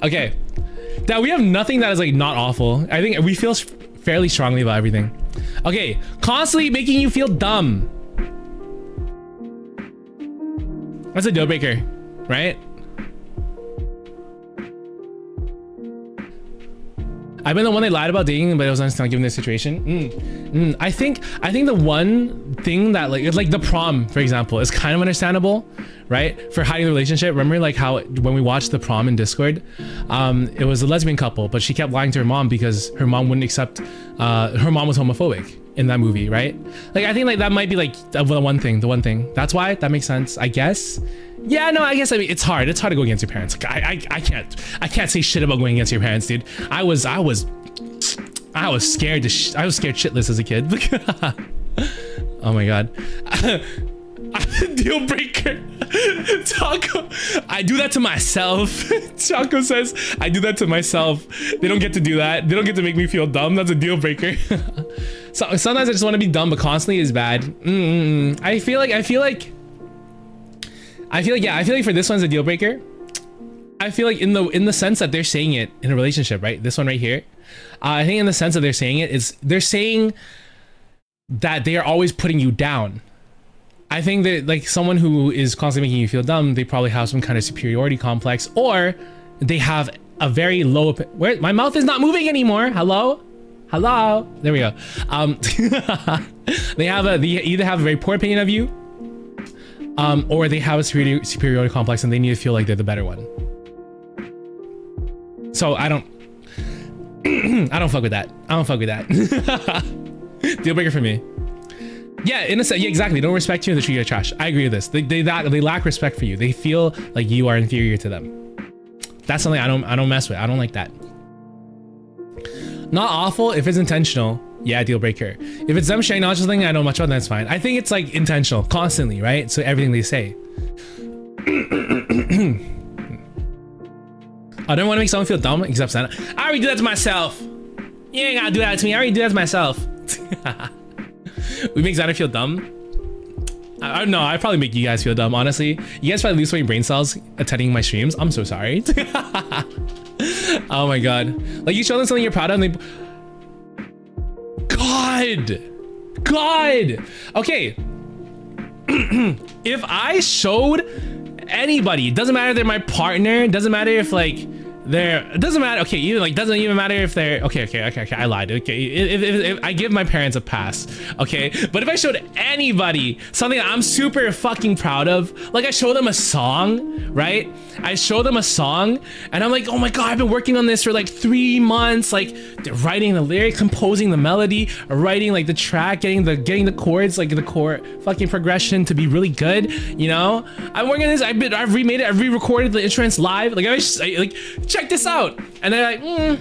Okay, now we have nothing that is like not awful. I think we feel fairly strongly about everything. Okay, constantly making you feel dumb. That's a deal breaker, right? I've been the one they lied about dating, but it was not given this situation. I think the one thing that like the prom, for example, is kind of understandable, right? For hiding the relationship. Remember like how when we watched the prom in Discord, it was a lesbian couple, but she kept lying to her mom because her mom wouldn't accept, her mom was homophobic in that movie, right? Like I think like that might be like the one thing. That's why that makes sense, I guess. Yeah, no, I guess, I mean, it's hard to go against your parents. Like, I can't say shit about going against your parents, dude. I was scared I was scared shitless as a kid. Oh my god. Deal breaker. Taco, I do that to myself. Taco says I do that to myself. They don't get to do that. They don't get to make me feel dumb. That's a deal breaker. So sometimes I just want to be dumb, but constantly is bad. I feel like for this one's a deal breaker. I feel like in the sense that they're saying it in a relationship, right? This one right here. I think in the sense that they're saying it is they're saying that they are always putting you down. I think that like someone who is constantly making you feel dumb, they probably have some kind of superiority complex, or they have a very low. Where my mouth is not moving anymore. Hello. There we go. They either have a very poor opinion of you, or they have a superiority complex and they need to feel like they're the better one. So I don't fuck with that. Deal breaker for me. Yeah, in a sense, yeah, exactly. They don't respect you and they treat you like trash. I agree with this. They lack respect for you. They feel like you are inferior to them. That's something I don't mess with. I don't like that. Not awful if it's intentional. Yeah, deal breaker. If it's them sharing knowledge something I don't know much about, that's fine. I think it's like intentional, constantly, right? So everything they say. I don't want to make someone feel dumb, except Santa. I already do that to myself. You ain't gotta do that to me. I already do that to myself. We make Xander feel dumb. I don't know. I probably make you guys feel dumb. Honestly, you guys probably lose so many brain cells attending my streams. I'm so sorry. Oh my god. Like you show them something you're proud of, and they. God. Okay. If I showed anybody, it doesn't matter if they're my partner, it doesn't matter if like it doesn't matter. Okay, even like doesn't even matter if they're okay. I lied. Okay, if I give my parents a pass. Okay, but if I showed anybody something that I'm super fucking proud of, like I show them a song, right? I show them a song, and I'm like, oh my god, I've been working on this for like 3 months, like writing the lyric, composing the melody, writing like the track, getting the chords, like the chord fucking progression to be really good. You know, I'm working on this. I've remade it. I've re-recorded the instruments live. Like like check this out, and they're like,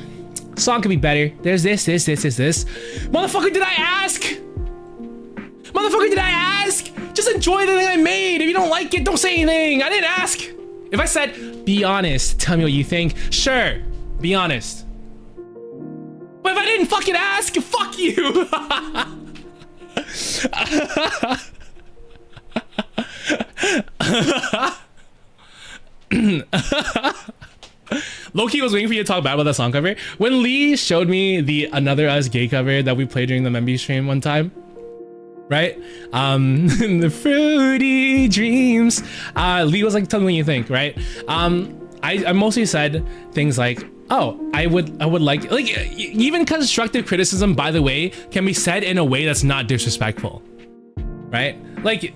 song could be better. There's this. Motherfucker, did I ask? Motherfucker, did I ask? Just enjoy the thing I made. If you don't like it, don't say anything. I didn't ask. If I said, be honest, tell me what you think. Sure, be honest. But if I didn't fucking ask, fuck you. Low-key was waiting for you to talk bad about that song cover. When Lee showed me the Another Us gay cover that we played during the Memby stream one time, right? The fruity dreams. Lee was like, tell me what you think, right? I mostly said things like, oh, I would like even constructive criticism, by the way, can be said in a way that's not disrespectful, right? Like,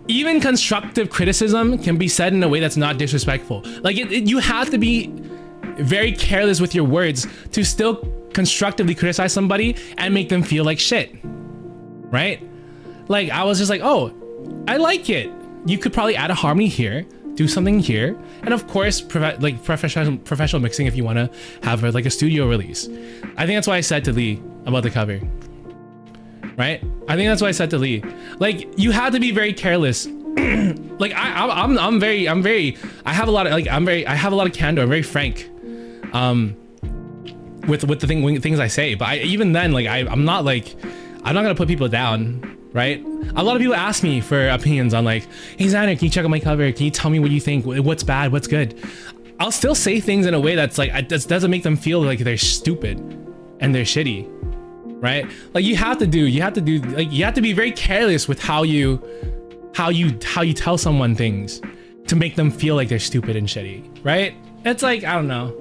even constructive criticism can be said in a way that's not disrespectful. Like you have to be very careless with your words to still constructively criticize somebody and make them feel like shit, right? Like I was just like, oh, I like it. You could probably add a harmony here, do something here, and of course, professional mixing if you want to have like a studio release. I think that's why I said to Lee about the cover. Right? I think that's what I said to Lee. Like, you have to be very careless. Like, I have a lot of candor. I'm very frank, with the things I say. But even then, like, I'm not gonna put people down, right? A lot of people ask me for opinions on like, hey Xander, can you check out my cover? Can you tell me what you think? What's bad? What's good? I'll still say things in a way that's like, that doesn't make them feel like they're stupid and they're shitty. Right? Like you have to be very careless with how you tell someone things to make them feel like they're stupid and shitty, right? It's like, I don't know.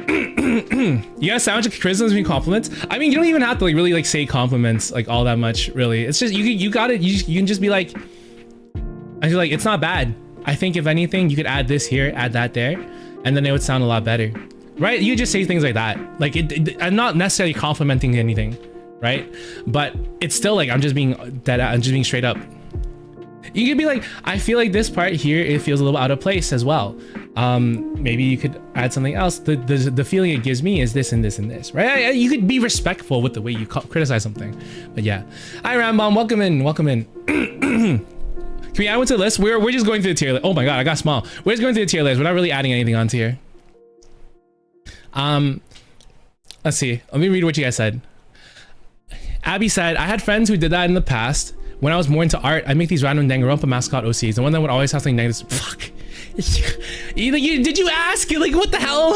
You gotta sandwich criticisms between compliments. I mean, you don't even have to like really like say compliments like all that much, really. It's just you can just be like, I feel like it's not bad. I think if anything, you could add this here, add that there, and then it would sound a lot better. Right? You just say things like that. Like I'm not necessarily complimenting anything, right? But it's still like I'm just being straight up. You could be like, I feel like this part here, it feels a little out of place as well. Maybe you could add something else. The feeling it gives me is this and this and this, right? You could be respectful with the way you criticize something. But yeah. Hi Rambom, welcome in. Can we add one to the list? We're just going through the tier list. Oh my god, I got small. We're just going through the tier list. We're not really adding anything onto here. Let's see. Let me read what you guys said. Abby said, I had friends who did that in the past. When I was more into art, I make these random Danganronpa mascot OCs. The one that would always have something negative. Fuck. Did you ask? Like, what the hell?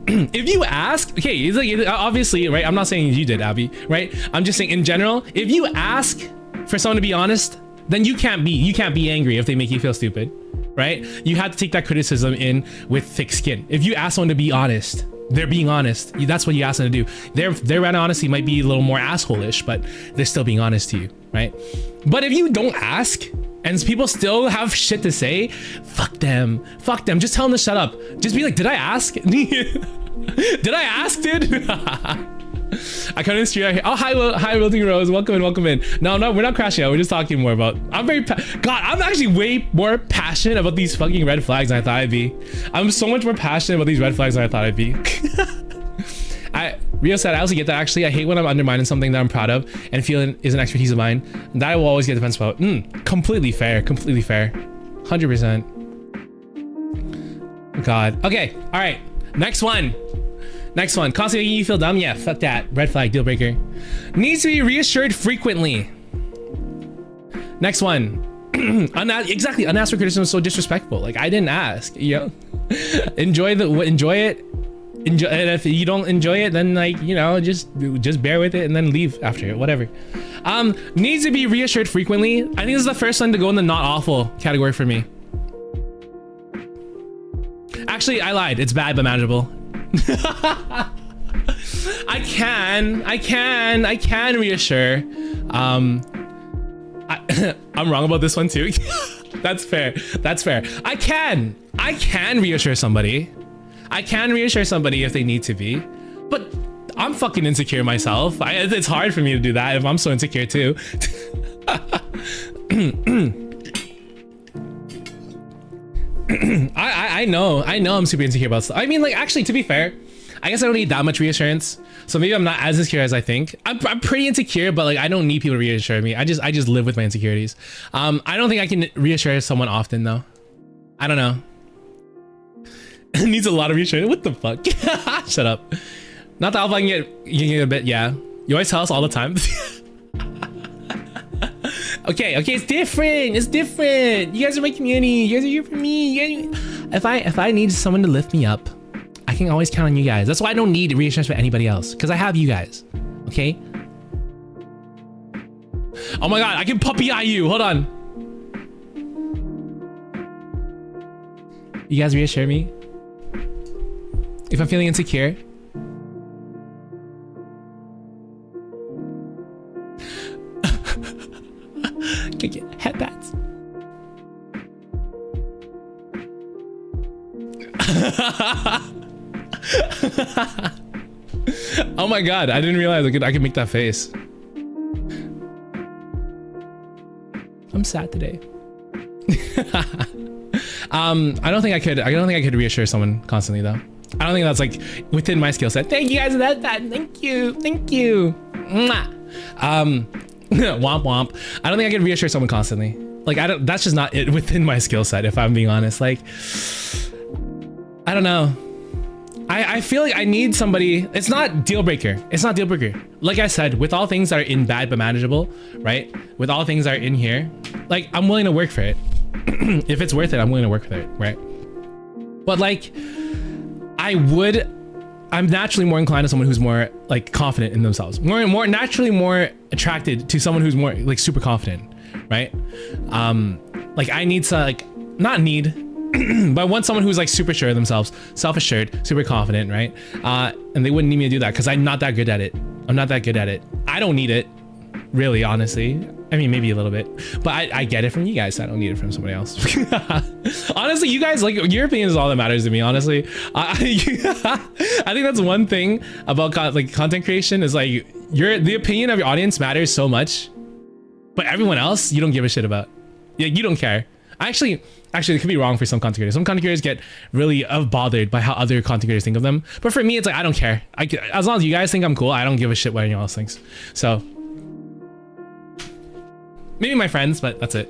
If you ask, okay, it's like, obviously, right? I'm not saying you did, Abby, right? I'm just saying in general, if you ask for someone to be honest, then you can't be angry if they make you feel stupid. Right? You have to take that criticism in with thick skin. If you ask someone to be honest, they're being honest. That's what you ask them to do. Their honesty might be a little more asshole-ish, but they're still being honest to you, right? But if you don't ask and people still have shit to say, fuck them. Just tell them to shut up. Just be like, did I ask? Did I ask, dude? I come in the street. Oh, hi, Wilting Rose. Welcome in. No, we're not crashing out. We're just talking more about. I'm actually way more passionate about these fucking red flags than I thought I'd be. I'm so much more passionate about these red flags than I thought I'd be. Rio said, I also get that actually. I hate when I'm undermining something that I'm proud of and feeling is an expertise of mine. That I will always get defensive about. Completely fair. 100%. God. Okay. All right. Next one. Constantly making you feel dumb? Yeah, fuck that. Red flag, deal breaker. Needs to be reassured frequently. Next one. Exactly, unasked for criticism is so disrespectful. Like, I didn't ask, you know? Enjoy it. And if you don't enjoy it, then like, you know, just bear with it and then leave after it, whatever. Needs to be reassured frequently. I think this is the first one to go in the not awful category for me. Actually, I lied. It's bad but manageable. I can reassure. I'm wrong about this one too. That's fair. I can reassure somebody. I can reassure somebody if they need to be, but I'm fucking insecure myself. It's hard for me to do that if I'm so insecure too. I know I'm super insecure about stuff. I mean, like, actually, to be fair, I guess I don't need that much reassurance. So maybe I'm not as insecure as I think. I'm pretty insecure, but like, I don't need people to reassure me. I just live with my insecurities. I don't think I can reassure someone often though. I don't know. It needs a lot of reassurance. What the fuck? Shut up. Not that I can get a bit. Yeah, you always tell us all the time. Okay, it's different. It's different. You guys are my community. You guys are here for me. If I need someone to lift me up, I can always count on you guys. That's why I don't need reassurance from anybody else, because I have you guys. Okay. Oh my god, I can puppy eye you. Hold on. You guys reassure me if I'm feeling insecure. Can get headbats. Oh my god, I didn't realize I could make that face. I'm sad today. I don't think I could reassure someone constantly though. I don't think that's like within my skill set. Thank you guys for that. Thank you. Mwah. Womp womp. I don't think I could reassure someone constantly. Like, that's just not it within my skill set, if I'm being honest. Like, I don't know. I feel like I need somebody. It's not deal breaker. Like I said, with all things that are in bad but manageable, right? With all things that are in here, like, I'm willing to work for it. If it's worth it, I'm willing to work for it, right? But like, I'm naturally more inclined to someone who's more like confident in themselves, more naturally more attracted to someone who's more like super confident, right? Like, I need to, like, not need, but I want someone who's like super sure of themselves, self-assured, super confident, right? And they wouldn't need me to do that because I'm not that good at it. I don't need it, really, honestly. I mean, maybe a little bit, but I get it from you guys. So I don't need it from somebody else. Honestly, you guys, like, your opinion is all that matters to me, honestly. I think that's one thing about content creation is like, the opinion of your audience matters so much, but everyone else, you don't give a shit about. Yeah, you don't care. Actually, it could be wrong for some content creators. Some content creators get really bothered by how other content creators think of them. But for me, it's like, I don't care. As long as you guys think I'm cool, I don't give a shit what anyone else thinks. So maybe my friends, but that's it.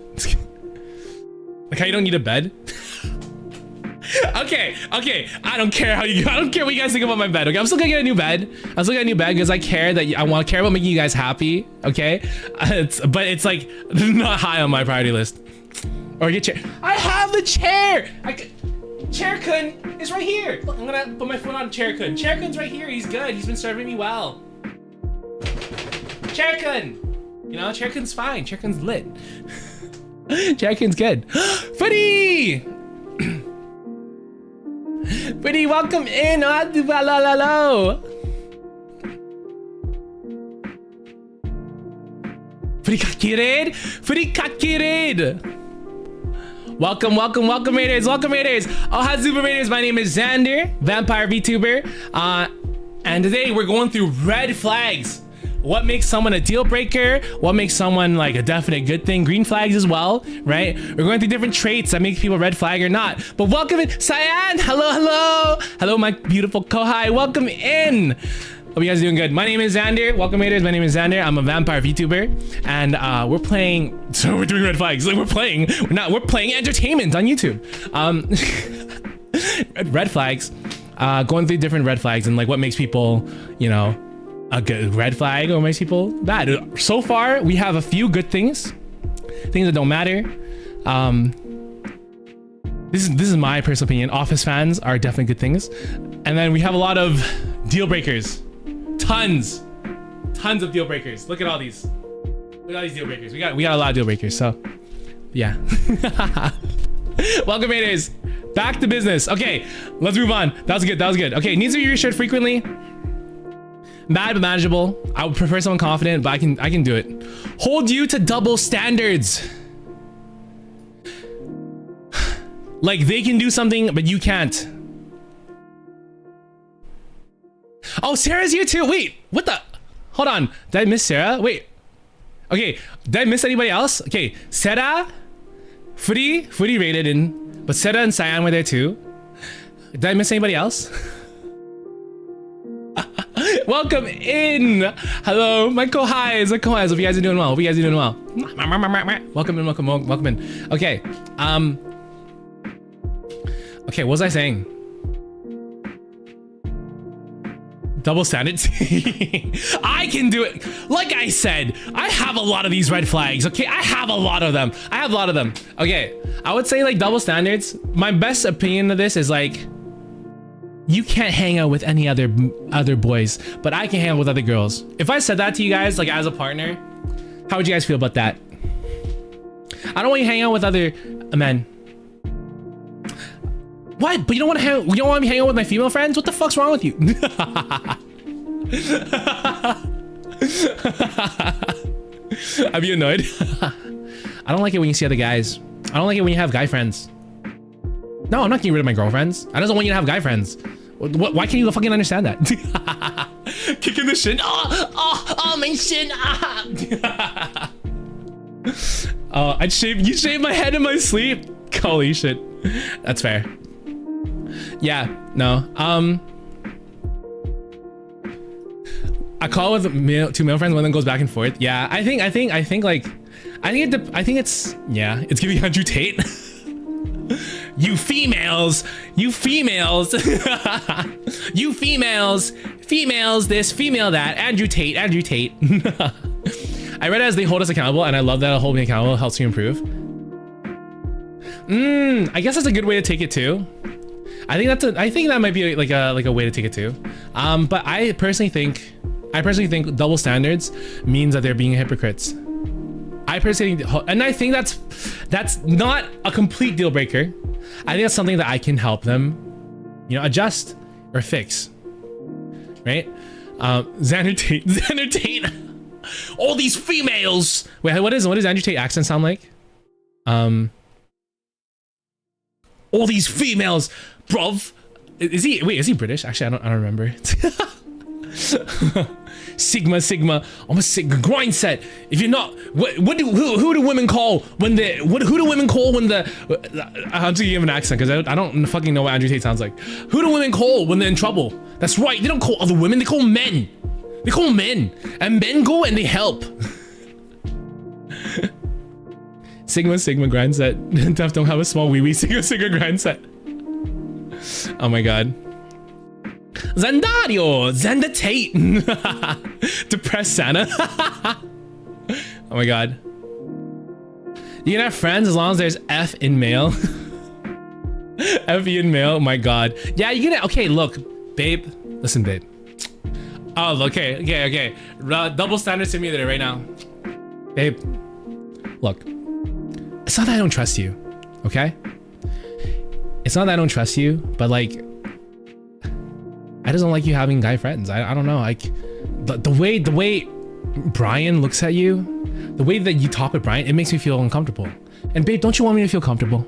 Like, how you don't need a bed. Okay. I don't care what you guys think about my bed. Okay, I'm still gonna get a new bed. Because I care about making you guys happy. Okay, but it's like not high on my priority list. Or get chair. I have the chair. Chair-kun is right here. Look, I'm gonna put my foot on Chair-kun. Chair-kun's right here. He's good. He's been serving me well. Chair-kun. You know, Chair-kun's fine. Chair-kun's lit. Chair-kun's good. Footy! Footy, welcome in. Footy kakired. Welcome Raiders. ℝ𝕌𝕃𝔼𝕊 Raiders. My name is Xander, Vampire VTuber. And today we're going through red flags. What makes someone a deal breaker? What makes someone like a definite good thing? Green flags as well, right? We're going through different traits that make people red flag or not. But welcome in, Cyan. Hello, my beautiful kohai. Welcome in. Hope you guys are doing good. My name is Xander. Welcome, haters. My name is Xander. I'm a vampire VTuber, and we're playing. So we're doing red flags. Like, we're playing entertainment on YouTube. Red flags. Going through different red flags and like what makes people, you know, a good red flag or makes people bad. So far, we have a few good things that don't matter. This is my personal opinion. Office fans are definitely good things, and then we have a lot of deal breakers. Tons of deal breakers. Look at all these. Look at all these deal breakers. We got a lot of deal breakers. So, yeah. Welcome, haters. Back to business. Okay, let's move on. That was good. That was good. Okay, needs to be reassured frequently. Bad but manageable. I would prefer someone confident, but I can do it. Hold you to double standards. Like they can do something, but you can't. Oh, Sarah's here too. Wait, what the? Hold on. Did I miss Sarah? Wait. Okay, did I miss anybody else? Okay, Sarah, Footy rated in, but Sarah and Cyan were there too. Did I miss anybody else? Welcome in. Hello, my co-highs. Hope you guys are doing well. Welcome in. Okay. Okay, what was I saying? Double standards. I can do it. Like I said, I have a lot of these red flags. Okay, I have a lot of them. Okay, I would say like double standards. My best opinion of this is like, you can't hang out with any other boys, but I can hang out with other girls. If I said that to you guys, like as a partner, how would you guys feel about that? I don't want you to hang out with other men. What? But you don't want to hang? You don't want me hanging out with my female friends? What the fuck's wrong with you? I'd be annoyed. I don't like it when you see other guys. I don't like it when you have guy friends. No, I'm not getting rid of my girlfriends. I just don't want you to have guy friends. Why can't you fucking understand that? Kicking the shin. Oh, my shin. You shaved my head in my sleep. Holy shit. That's fair. Yeah, no. I call with two male friends, one of them goes back and forth. Yeah, I think it's giving Andrew Tate. You females, you females this, female that, Andrew Tate. I read it as they hold us accountable, and I love that holding accountable helps you improve. I guess that's a good way to take it too. I think that might be like a way to take it too. But I personally think double standards means that they're being hypocrites. I personally think, and I think that's not a complete deal breaker. I think that's something that I can help them, adjust or fix. Right? Xander Tate. All these females. Wait, what does Andrew Tate accent sound like? All these females, bruv. Is he British? Actually, I don't remember. Sigma. I'm a Sigma grind set. If you're not, who do women call when the? Who do women call when the? I have to give an accent because I don't fucking know what Andrew Tate sounds like. Who do women call when they're in trouble? That's right. They don't call other women. They call men. They call men, and men go and they help. Sigma grind set. Def don't have a small wee Sigma grind set. Oh my god. Xander Tate. Depressed Santa. Oh my god. You can have friends as long as there's F in male. F in male. Oh my god. Yeah, you can. Okay, look, babe. Listen, babe. Oh, okay. Double standard simulator right now. Babe. Look. It's not that I don't trust you. Okay? It's not that I don't trust you, but like, I just don't like you having guy friends. I don't know, like the way Brian looks at you, the way that you talk with Brian, it makes me feel uncomfortable. And babe, don't you want me to feel comfortable?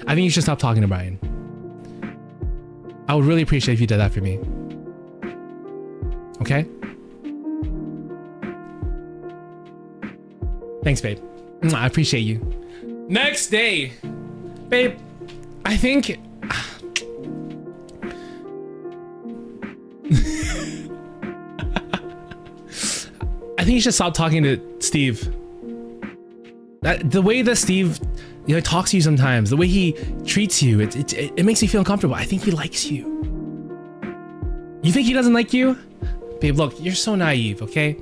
I think you should stop talking to Brian. I would really appreciate if you did that for me. Okay? Thanks, babe. I appreciate you. Next day, babe, I think you should stop talking to Steve. The way that Steve, talks to you sometimes, the way he treats you, it makes me feel uncomfortable. I think he likes you. You think he doesn't like you? Babe, look, you're so naive, okay?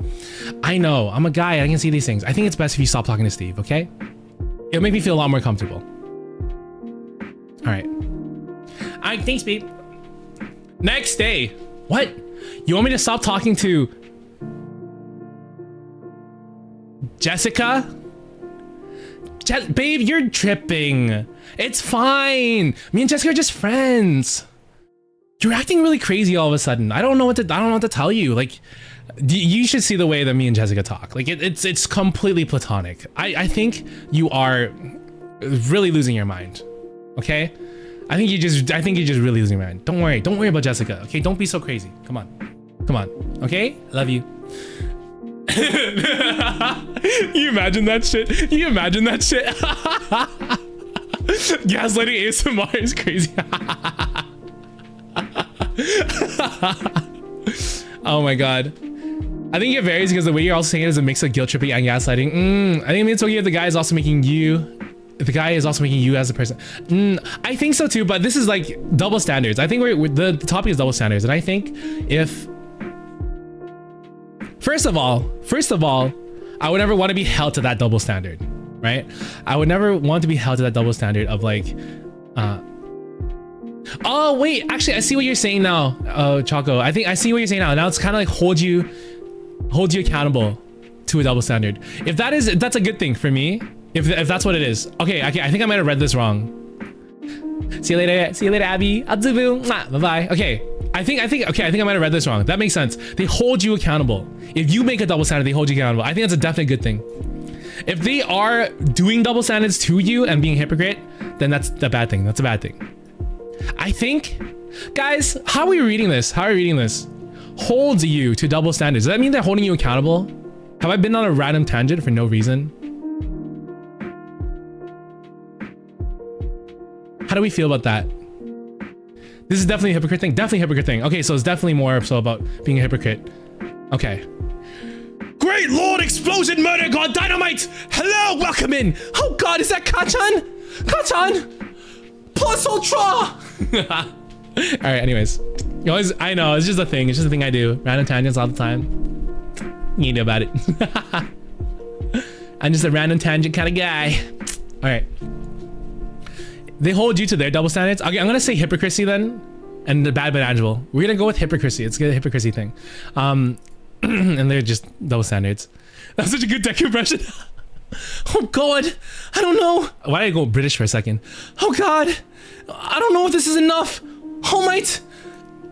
I know, I'm a guy, I can see these things. I think it's best if you stop talking to Steve, okay? It'll make me feel a lot more comfortable. Alright, thanks, babe. Next day. What? You want me to stop talking to Jessica? Babe, you're tripping. It's fine. Me and Jessica are just friends. You're acting really crazy all of a sudden. I don't know what to tell you. Like, you should see the way that me and Jessica talk. Like, it's completely platonic. I think you are really losing your mind. Okay? I think you're just really losing your mind. Don't worry about Jessica. Okay? Don't be so crazy. Come on. Okay? Love you. You imagine that shit? Gaslighting ASMR is crazy. Oh my god. I think it varies because the way you're also saying it is a mix of guilt tripping and gaslighting. I think it's okay if the guy is also making you as a person. I think so too, but this is like double standards. I think the topic is double standards, and I think if First of all, I would never want to be held to that double standard, right? I would never want to be held to that double standard of like, oh wait, actually I see what you're saying now, Choco. I think I see what you're saying now. Now it's kind of like hold you accountable to a double standard. If that's a good thing for me. If that's what it is. Okay, I think I might have read this wrong. See you later, Abby. Bye bye. Okay. I think I might have read this wrong. That makes sense. They hold you accountable. If you make a double standard, they hold you accountable. I think that's a definite good thing. If they are doing double standards to you and being a hypocrite, then that's a bad thing. That's a bad thing. I think, guys, how are we reading this? Holds you to double standards. Does that mean they're holding you accountable? Have I been on a random tangent for no reason? How do we feel about that? This is definitely a hypocrite thing. Definitely a hypocrite thing. Okay, so it's definitely more so about being a hypocrite. Okay. Great Lord Explosion Murder God Dynamite! Hello, welcome in! Oh god, is that Kachan? Kachan! Plus Ultra! Alright, anyways. I know, it's just a thing. It's just a thing I do. Random tangents all the time. You know about it. I'm just a random tangent kind of guy. Alright. They hold you to their double standards. Okay, I'm gonna say hypocrisy then, and the bad but Angelo. We're gonna go with hypocrisy. It's a hypocrisy thing. And they're just double standards. That's such a good tech impression. Oh god, I don't know. Why did I go British for a second? Oh god, I don't know if this is enough. All Might,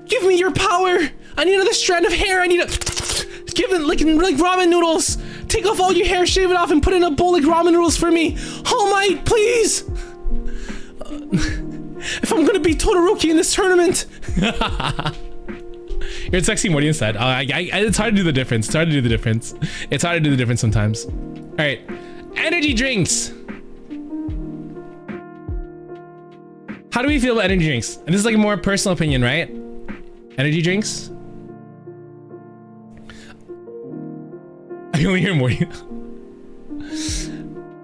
give me your power. I need another strand of hair. I need a give it like ramen noodles. Take off all your hair, shave it off, and put in a bowl like ramen noodles for me. All Might, please. If I'm gonna beat Todoroki in this tournament. You're sexy Morty instead. It's hard to do the difference. It's hard to do the difference sometimes. All right, energy drinks. How do we feel about energy drinks? And this is like a more personal opinion, right? Energy drinks. I can only hear Morty.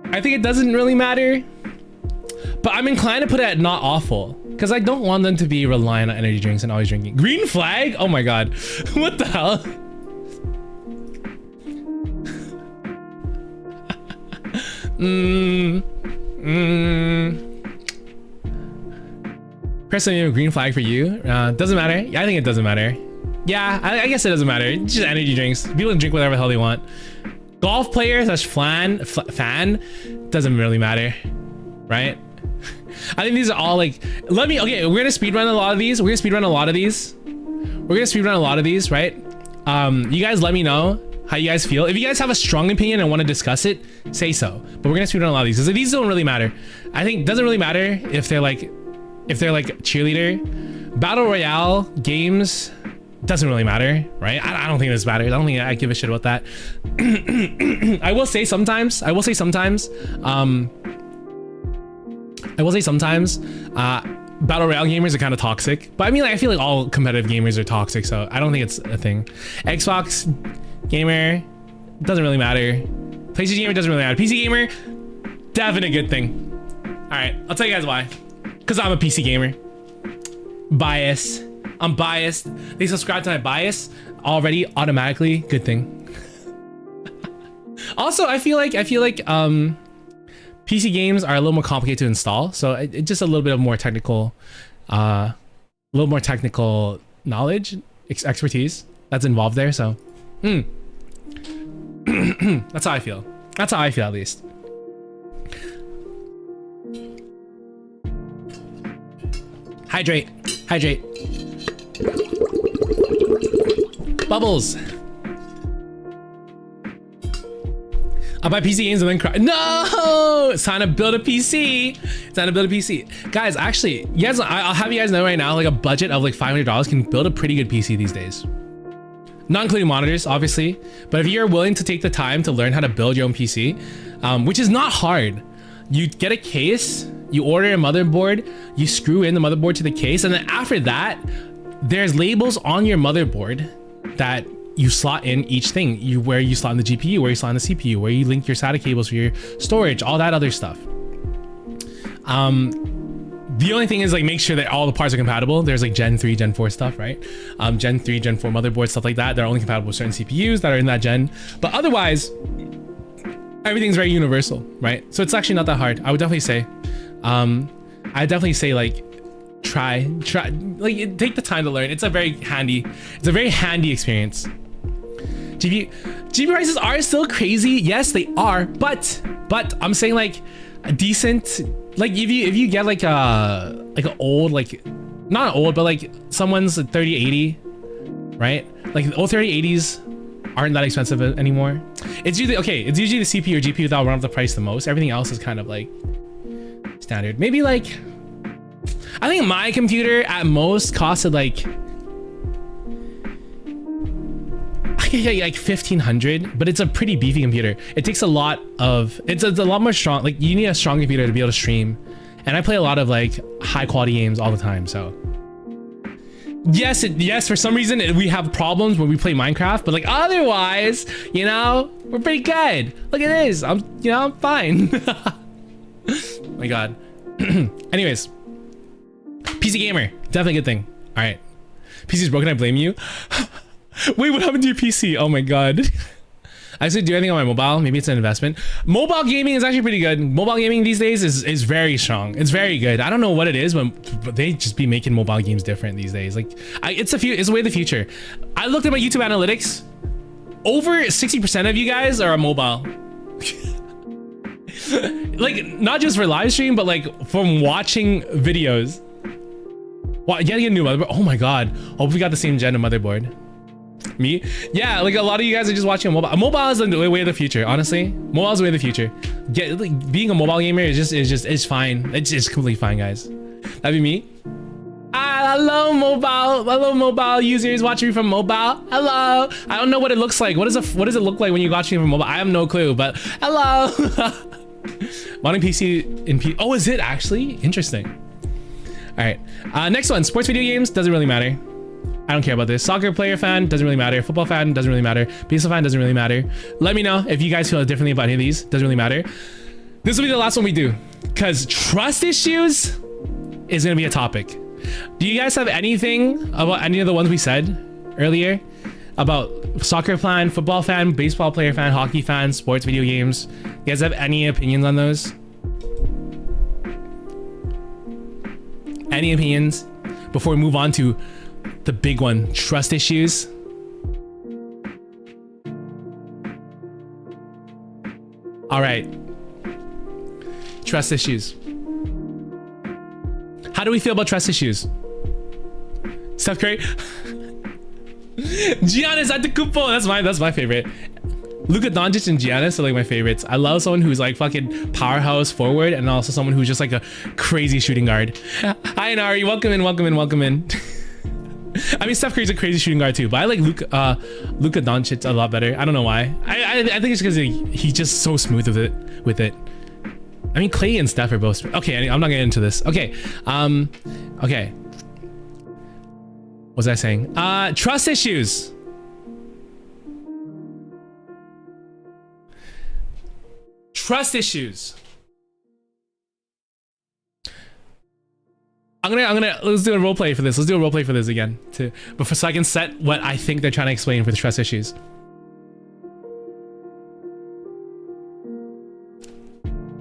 I think it doesn't really matter. But I'm inclined to put it at not awful, because I don't want them to be reliant on energy drinks and always drinking. Green flag? Oh my god. What the hell? Personally, a green flag for you? Doesn't matter. I think it doesn't matter. Yeah, I guess it doesn't matter. It's just energy drinks. People can drink whatever the hell they want. Golf player / fan doesn't really matter, right? I think these are all like, okay, we're gonna speedrun a lot of these. Right? You guys let me know how you guys feel. If you guys have a strong opinion and want to discuss it, say so. But we're gonna speedrun a lot of these, because these don't really matter. I think it doesn't really matter if they're like cheerleader. Battle Royale games doesn't really matter, right? I don't think this matters. I don't think I give a shit about that. I will say sometimes, battle royale gamers are kind of toxic, but I mean, like, I feel like all competitive gamers are toxic, so I don't think it's a thing. Xbox gamer doesn't really matter. PlayStation gamer doesn't really matter. PC gamer, definitely a good thing. All right, I'll tell you guys why. Because I'm a PC gamer. I'm biased. They subscribe to my bias already automatically. Good thing. Also, I feel like PC games are a little more complicated to install, so it's just a little bit of more technical, knowledge, expertise that's involved there. So, that's how I feel. At least. Hydrate. Hydrate. Bubbles. I'll buy PC games and then cry. No! It's time to build a PC. It's time to build a PC. Guys, actually, you guys, I'll have you guys know right now, like a budget of like $500 can build a pretty good PC these days. Not including monitors, obviously. But if you're willing to take the time to learn how to build your own PC, which is not hard, you get a case, you order a motherboard, you screw in the motherboard to the case, and then after that, there's labels on your motherboard that you slot in each thing. Where you slot in the GPU, where you slot in the CPU, where you link your SATA cables for your storage, all that other stuff. The only thing is like make sure that all the parts are compatible. There's like Gen 3, Gen 4 stuff, right? Gen 3, Gen 4 motherboards, stuff like that. They're only compatible with certain CPUs that are in that gen. But otherwise, everything's very universal, right? So it's actually not that hard. I would definitely say, like, try, like take the time to learn. It's a very handy experience. GPU prices are still crazy. Yes, they are, but I'm saying like a decent, like if you get like an old, like not old, but like someone's 3080, right? Like the old 3080s aren't that expensive anymore. It's usually the CPU or GPU that'll run up the price the most. Everything else is kind of like standard. Maybe like, I think my computer at most costed like, I could get like 1500, but it's a pretty beefy computer. It takes a lot of, it's a lot more strong. Like you need a strong computer to be able to stream. And I play a lot of like high quality games all the time. So yes, for some reason we have problems when we play Minecraft, but like otherwise, you know, we're pretty good. Look at this. I'm fine. Oh my God. Anyways, PC gamer, definitely a good thing. All right, PC's broken. I blame you. Wait, what happened to your PC? Oh my God. I actually do anything on my mobile. Maybe it's an investment. Mobile gaming is actually pretty good. Mobile gaming these days is very strong. It's very good. I don't know what it is, but they just be making mobile games different these days. Like it's the way of the future. I looked at my YouTube analytics. Over 60% of you guys are on mobile. Like not just for live stream, but like from watching videos. Getting a new motherboard. Oh my God. Hope we got the same gen of motherboard. Me? Yeah, like a lot of you guys are just watching a mobile. Mobile is the way of the future, honestly. Mobile is the way of the future. Being a mobile gamer is fine. It's just completely fine, guys. That'd be me. Hello, mobile. Hello, mobile users watching me from mobile. Hello. I don't know what it looks like. What does it look like when you watch me from mobile? I have no clue, but hello. Modding PC in P. Oh, is it actually? Interesting. All right. Next one. Sports video games doesn't really matter. I don't care about this. Soccer player fan doesn't really matter. Football fan doesn't really matter. Baseball fan doesn't really matter. Let me know if you guys feel differently about any of these. Doesn't really matter. This will be the last one we do because trust issues is going to be a topic. Do you guys have anything about any of the ones we said earlier about soccer fan, football fan, baseball player fan, hockey fan, sports video games? You guys have any opinions on those? Any opinions before we move on to the big one, trust issues? All right, trust issues. How do we feel about trust issues? Steph Curry. Giannis Antetokounmpo. That's my favorite. Luka Doncic and Giannis are like my favorites. I love someone who's like fucking powerhouse forward and also someone who's just like a crazy shooting guard. Hi Nari, welcome in. I mean, Steph Curry's a crazy shooting guard too, but I like Luka Doncic a lot better. I don't know why. I think it's because he's just so smooth with it. I mean, Clay and Steph are both. Okay, I'm not getting into this. Okay, okay. What was I saying? Trust issues. Trust issues. Let's do a role play for this. Let's do a role play for this again, so I can set what I think they're trying to explain for the trust issues.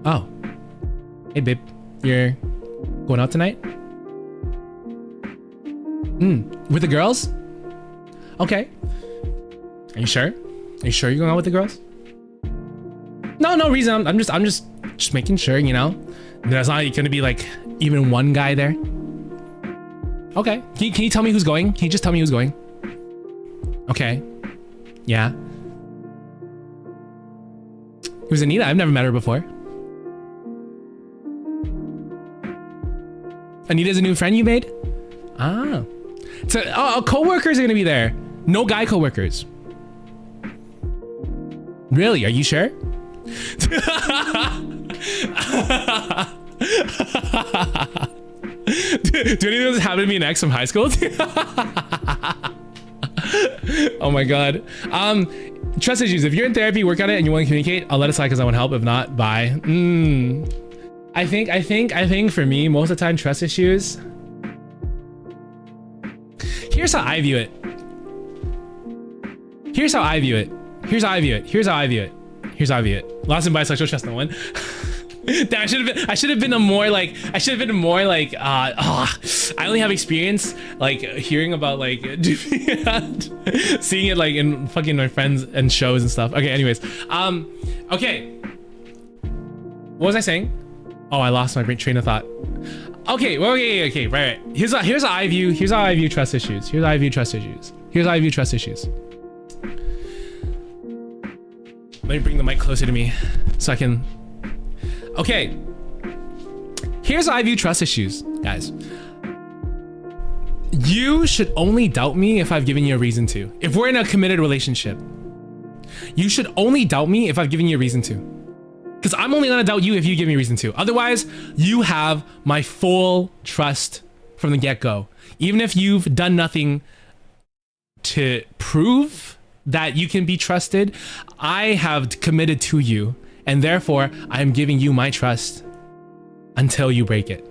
Oh, hey babe, you're going out tonight? With the girls? Okay. Are you sure? Are you sure you're going out with the girls? No reason. I'm just making sure, you know. There's not gonna be like even one guy there. Okay. Can you tell me who's going? Can you just tell me who's going? Okay. Yeah. Who's Anita? I've never met her before. Anita's a new friend you made? Ah. So, co-workers are gonna be there. No guy co-workers. Really? Are you sure? Do any of those happen to be an ex from high school? Oh my god. Trust issues. If you're in therapy, work on it and you want to communicate, I'll let it slide because I want help. If not, bye. I think for me, most of the time, trust issues. Here's how I view it. Here's how I view it. Here's how I view it. Here's how I view it. Here's how I view it. Lost in bisexual, trust no one. Damn, I should have been more like I only have experience like hearing about like seeing it like in fucking my friends and shows and stuff. Okay, anyways. Okay. What was I saying? Oh, I lost my train of thought. Okay, well, okay, right. Here's how I view trust issues. Here's how I view trust issues. Here's how I view trust issues. Let me bring the mic closer to me so I can. Okay. Here's how I view trust issues, guys. You should only doubt me if I've given you a reason to. If we're in a committed relationship, you should only doubt me if I've given you a reason to. Because I'm only gonna doubt you if you give me a reason to. Otherwise, you have my full trust from the get-go. Even if you've done nothing to prove that you can be trusted, I have committed to you, and therefore I am giving you my trust until you break it.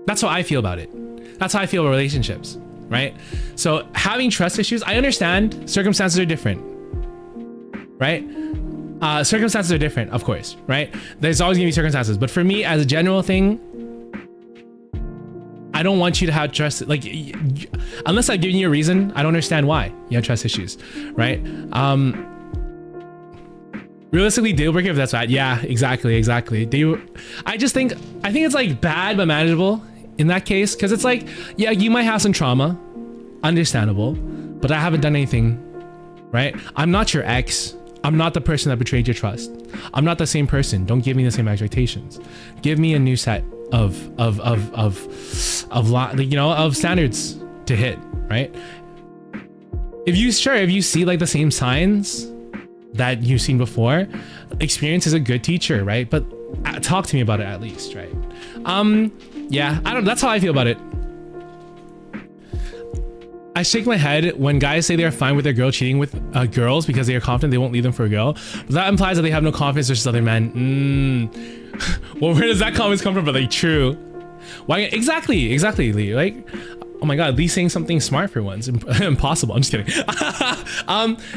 That's how I feel about it. That's how I feel about relationships, right? So having trust issues, I understand circumstances are different, right? Circumstances are different, of course, right? There's always gonna be circumstances, but for me, as a general thing, I don't want you to have trust, like, unless I've given you a reason, I don't understand why you have trust issues, right? Realistically, deal breaker if that's bad. Yeah, exactly. I think it's like bad but manageable in that case, because it's like, yeah, you might have some trauma, understandable, but I haven't done anything, right? I'm not your ex. I'm not the person that betrayed your trust. I'm not the same person. Don't give me the same expectations. Give me a new set of standards to hit, right? If you see like the same signs that you've seen before, experience is a good teacher, right? But talk to me about it at least, right? Yeah, that's how I feel about it. I shake my head when guys say they are fine with their girl cheating with girls because they are confident they won't leave them for a girl. But that implies that they have no confidence versus other men. Well, where does that comment come from? But like, true. Why? Exactly, Lee. Like, oh my God, Lee's saying something smart for once. Impossible. I'm just kidding.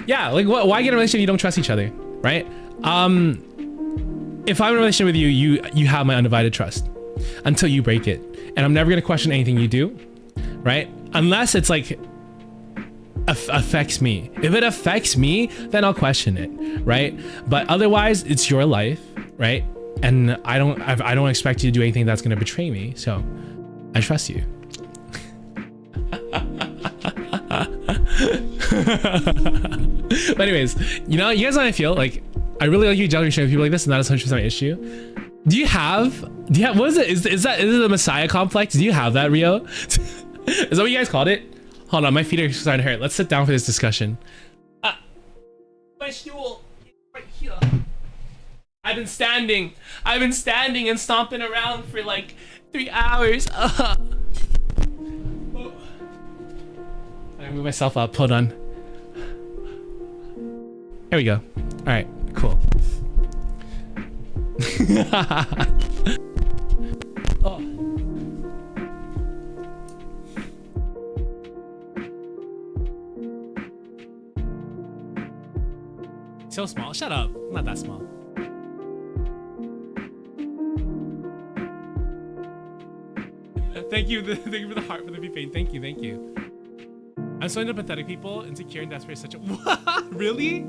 Yeah, like, why get in a relationship if you don't trust each other, right? If I'm in a relationship with you, you have my undivided trust until you break it, and I'm never gonna question anything you do, right? Unless it's like affects me. If it affects me, then I'll question it, right? But otherwise, it's your life, right? And I don't expect you to do anything that's gonna betray me. So I trust you. But anyways, you know, you guys know how I feel. Like, I really like you judging people like this, and that is 100% my issue. Do you have what is it? Is it the Messiah complex? Do you have that, Rio? Is that what you guys called it? Hold on, my feet are starting to hurt. Let's sit down for this discussion. My stool right here. I've been standing and stomping around for like 3 hours. I move myself up. Hold on. There we go. All right, cool. Oh. So small. Shut up. I'm not that small. Thank you for the heart for the pain. Thank you. I'm so into pathetic people. Insecure and desperate is such a what? Really?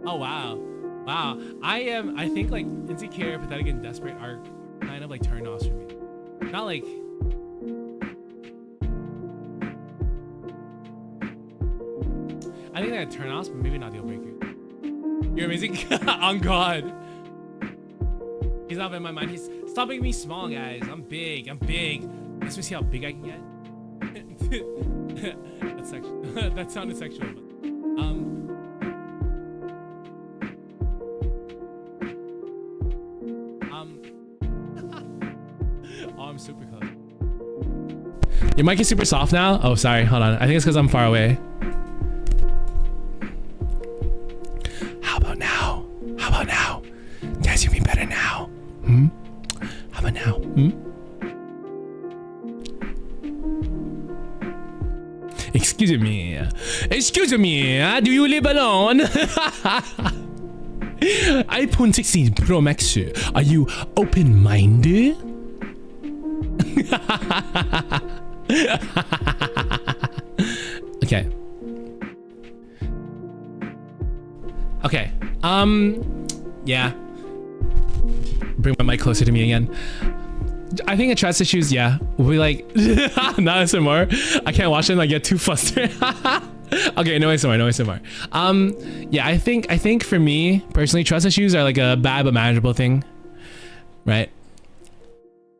Oh wow. I think like insecure, pathetic, and desperate are kind of like turn offs for me. Not like I think that turn offs, but maybe not deal breaker. You're amazing. On God. He's not in my mind. He's stopping me small, guys. I'm big. I'm big. Let's see how big I can get. That's sexual. That sounded sexual. Oh, I'm super close. Your mic is super soft now? Oh, sorry. Hold on. I think it's because I'm far away. How about now? How about now? Guys, you mean better now? Hmm? How about now? Hmm? Excuse me. Excuse me. Do you live alone? iPhone 16 Pro Max. Are you open-minded? Okay. Okay. Yeah. Bring my mic closer to me again. I think the trust issues, yeah, will be like, not some more. I can't watch it and I get too flustered. Okay, no ASMR, no ASMR. Yeah, I think for me personally, trust issues are like a bad but manageable thing, right?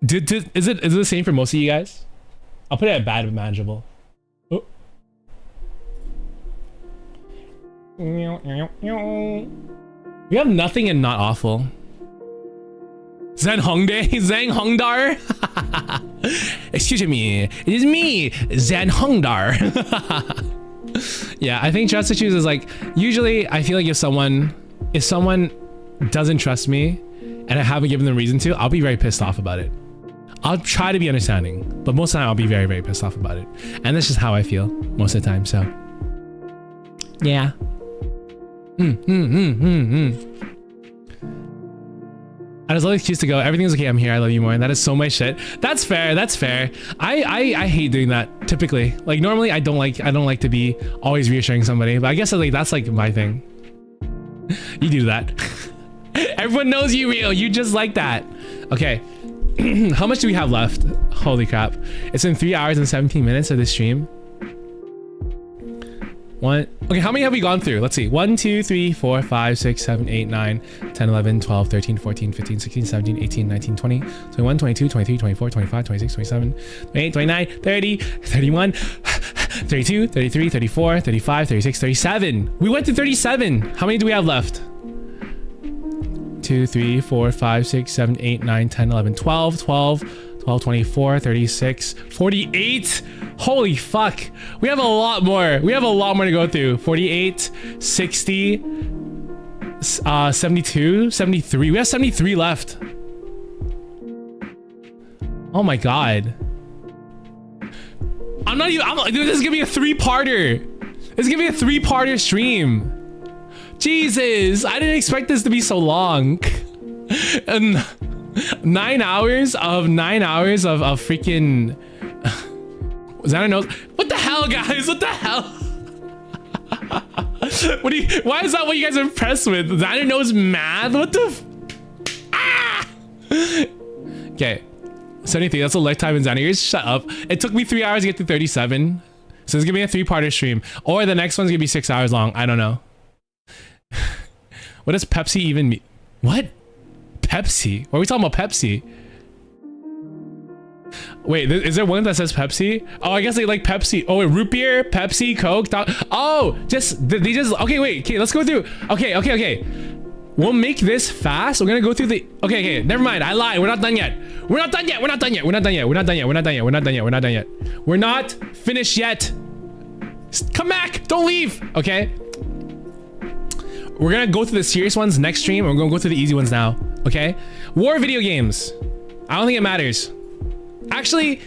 Is it the same for most of you guys? I'll put it at bad but manageable. Oh. You have nothing and not awful. Zhang Hongdar. Excuse me, it is me, Zhang Hongdar. Yeah, I think trust issues is like, usually I feel like if someone doesn't trust me and I haven't given them reason to, I'll be very pissed off about it. I'll try to be understanding, but most of the time I'll be very, very pissed off about it. And that's just how I feel most of the time, so. Yeah. I just love the excuse to go, everything's okay, I'm here, I love you more, and that is so my shit. That's fair, that's fair. I hate doing that typically. Like normally I don't like to be always reassuring somebody, but I guess like that's like my thing. You do that. Everyone knows you real, you just like that. Okay. How much do we have left? Holy crap. It's been 3 hours and 17 minutes of this stream. Okay, how many have we gone through? Let's see. 1, 2, 3, 4, 5, 6, 7, 8, 9, 10, 11, 12, 13, 14, 15, 16, 17, 18, 19, 20, 21, 22, 23, 24, 25, 26, 27, 28, 29, 30, 31, 32, 33, 34, 35, 36, 37. We went to 37. How many do we have left? 2, 3, 4, 5, 6, 7, 8, 9, 10, 11, 12, 24, 36, 48. Holy fuck. We have a lot more. We have a lot more to go through. 48, 60, 72, 73. We have 73 left. Oh my god. Dude, this is gonna be a 3-parter. This is gonna be a 3-parter stream. Jesus, I didn't expect this to be so long. And 9 hours of freaking Xander knows. What the hell, guys? What the hell? Why is that what you guys are impressed with? Xander knows math? What the Okay. 73, that's a lifetime in Xander years. Shut up. It took me 3 hours to get to 37. So it's gonna be a 3-parter stream. Or the next one's gonna be 6 hours long. I don't know. What does Pepsi even mean? What? Pepsi? Why are we talking about Pepsi? Wait, is there one that says Pepsi? Oh, I guess they like Pepsi. Oh, root beer, Pepsi, Coke. Oh, they just. Okay, wait. Okay, let's go through. Okay. We'll make this fast. We're gonna go through the. Okay. Never mind. I lied. We're not done yet. We're not finished yet. Come back. Don't leave. Okay. We're gonna go through the serious ones next stream. We're gonna go through the easy ones now. Okay. War video games. I don't think it matters. Actually,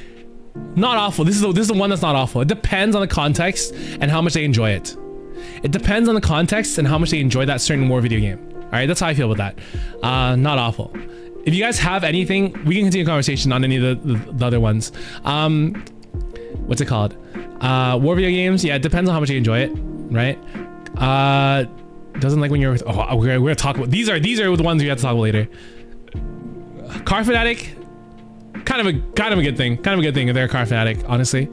not awful. This is the one that's not awful. It depends on the context and how much they enjoy it. It depends on the context and how much they enjoy that certain war video game. All right, that's how I feel about that. Not awful. If you guys have anything, we can continue the conversation on any of the other ones. What's it called? War video games. Yeah, it depends on how much you enjoy it, right? Doesn't like when you're. Oh, we're gonna talk about these. Are the ones we have to talk about later. Car fanatic. Kind of a good thing. Kind of a good thing if they're a car fanatic, honestly.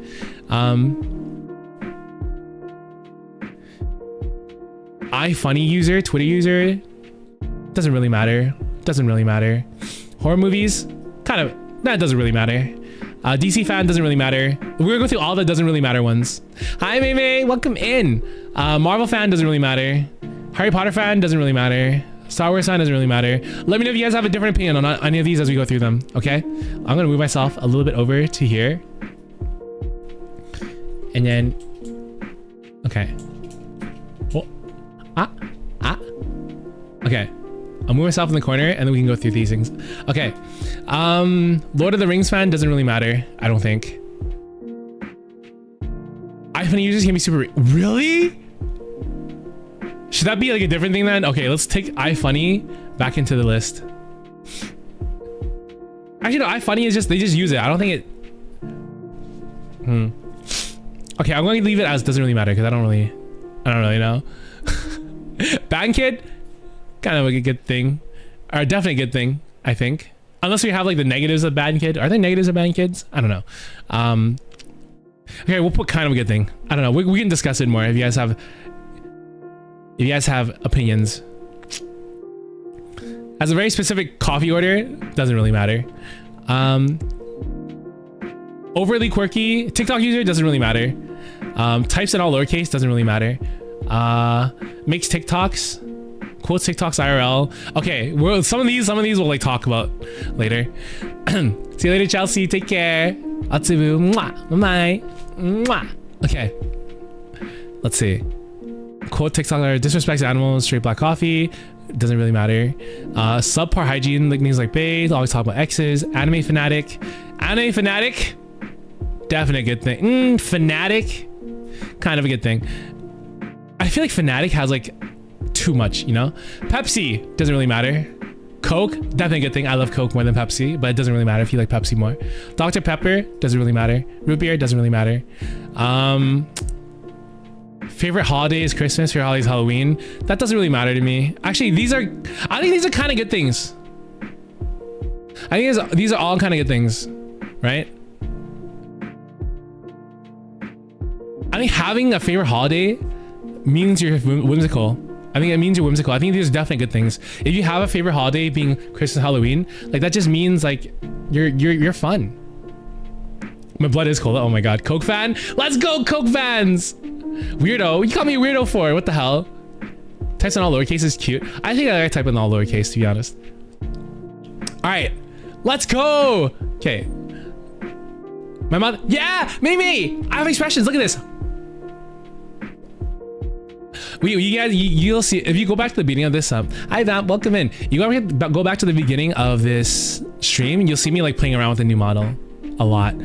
iFunny user, Twitter user. Doesn't really matter. Doesn't really matter. Horror movies, kind of, that doesn't really matter. DC fan doesn't really matter. We're gonna go through all the doesn't really matter ones. Hi May, welcome in. Marvel fan doesn't really matter. Harry Potter fan doesn't really matter. Star Wars fan doesn't really matter. Let me know if you guys have a different opinion on any of these as we go through them, okay? I'm gonna move myself a little bit over to here. And then, okay. Oh, okay. I'll move myself in the corner and then we can go through these things. Okay. Lord of the Rings fan doesn't really matter, I don't think. iPhone users can be super, really? Should that be like a different thing then? Okay, let's take iFunny back into the list. Actually, no, iFunny is just, they just use it. I don't think it... Okay, I'm going to leave it as doesn't really matter because I don't really know. Band Kid, kind of like a good thing. Or definitely a good thing, I think. Unless we have like the negatives of Band Kid. Are there negatives of Band Kids? I don't know. Okay, we'll put kind of a good thing. I don't know. We can discuss it more if you guys have opinions. As a very specific coffee order, doesn't really matter. Overly quirky TikTok user, doesn't really matter. Types in all lowercase, doesn't really matter. Makes TikToks, quotes TikToks IRL. Okay, well, some of these we'll like talk about later. See you later, Chelsea. Take care. Atsubu. Mwah. Bye. Mwah. Okay. Let's see. Quote TikTok or disrespects animals, straight black coffee, doesn't really matter. Subpar hygiene, like things like bathe, always talk about exes. Anime fanatic, definitely a good thing. Fanatic, kind of a good thing. I feel like fanatic has like too much, you know. Pepsi doesn't really matter. Coke, definitely a good thing. I love Coke more than Pepsi, but it doesn't really matter if you like Pepsi more. Dr. Pepper doesn't really matter. Root beer doesn't really matter. Favorite holiday is Christmas. Favorite holiday is Halloween. That doesn't really matter to me. Actually, I think these are kind of good things. I think these are all kind of good things, right? I think having a favorite holiday means you're whimsical. I think it means you're whimsical. I think these are definitely good things. If you have a favorite holiday being Christmas, Halloween, like that just means like you're fun. My blood is cold. Oh my god, Coke fan. Let's go, Coke fans. Weirdo. You call me a weirdo for? What the hell? Types in all lowercase is cute. I think I type in all lowercase, to be honest. All right, let's go. Okay. My mother. Yeah, Mimi. I have expressions. Look at this. You guys, you'll see if you go back to the beginning of this. Hi, Vamp. Welcome in. You go back to the beginning of this stream. You'll see me like playing around with the new model a lot.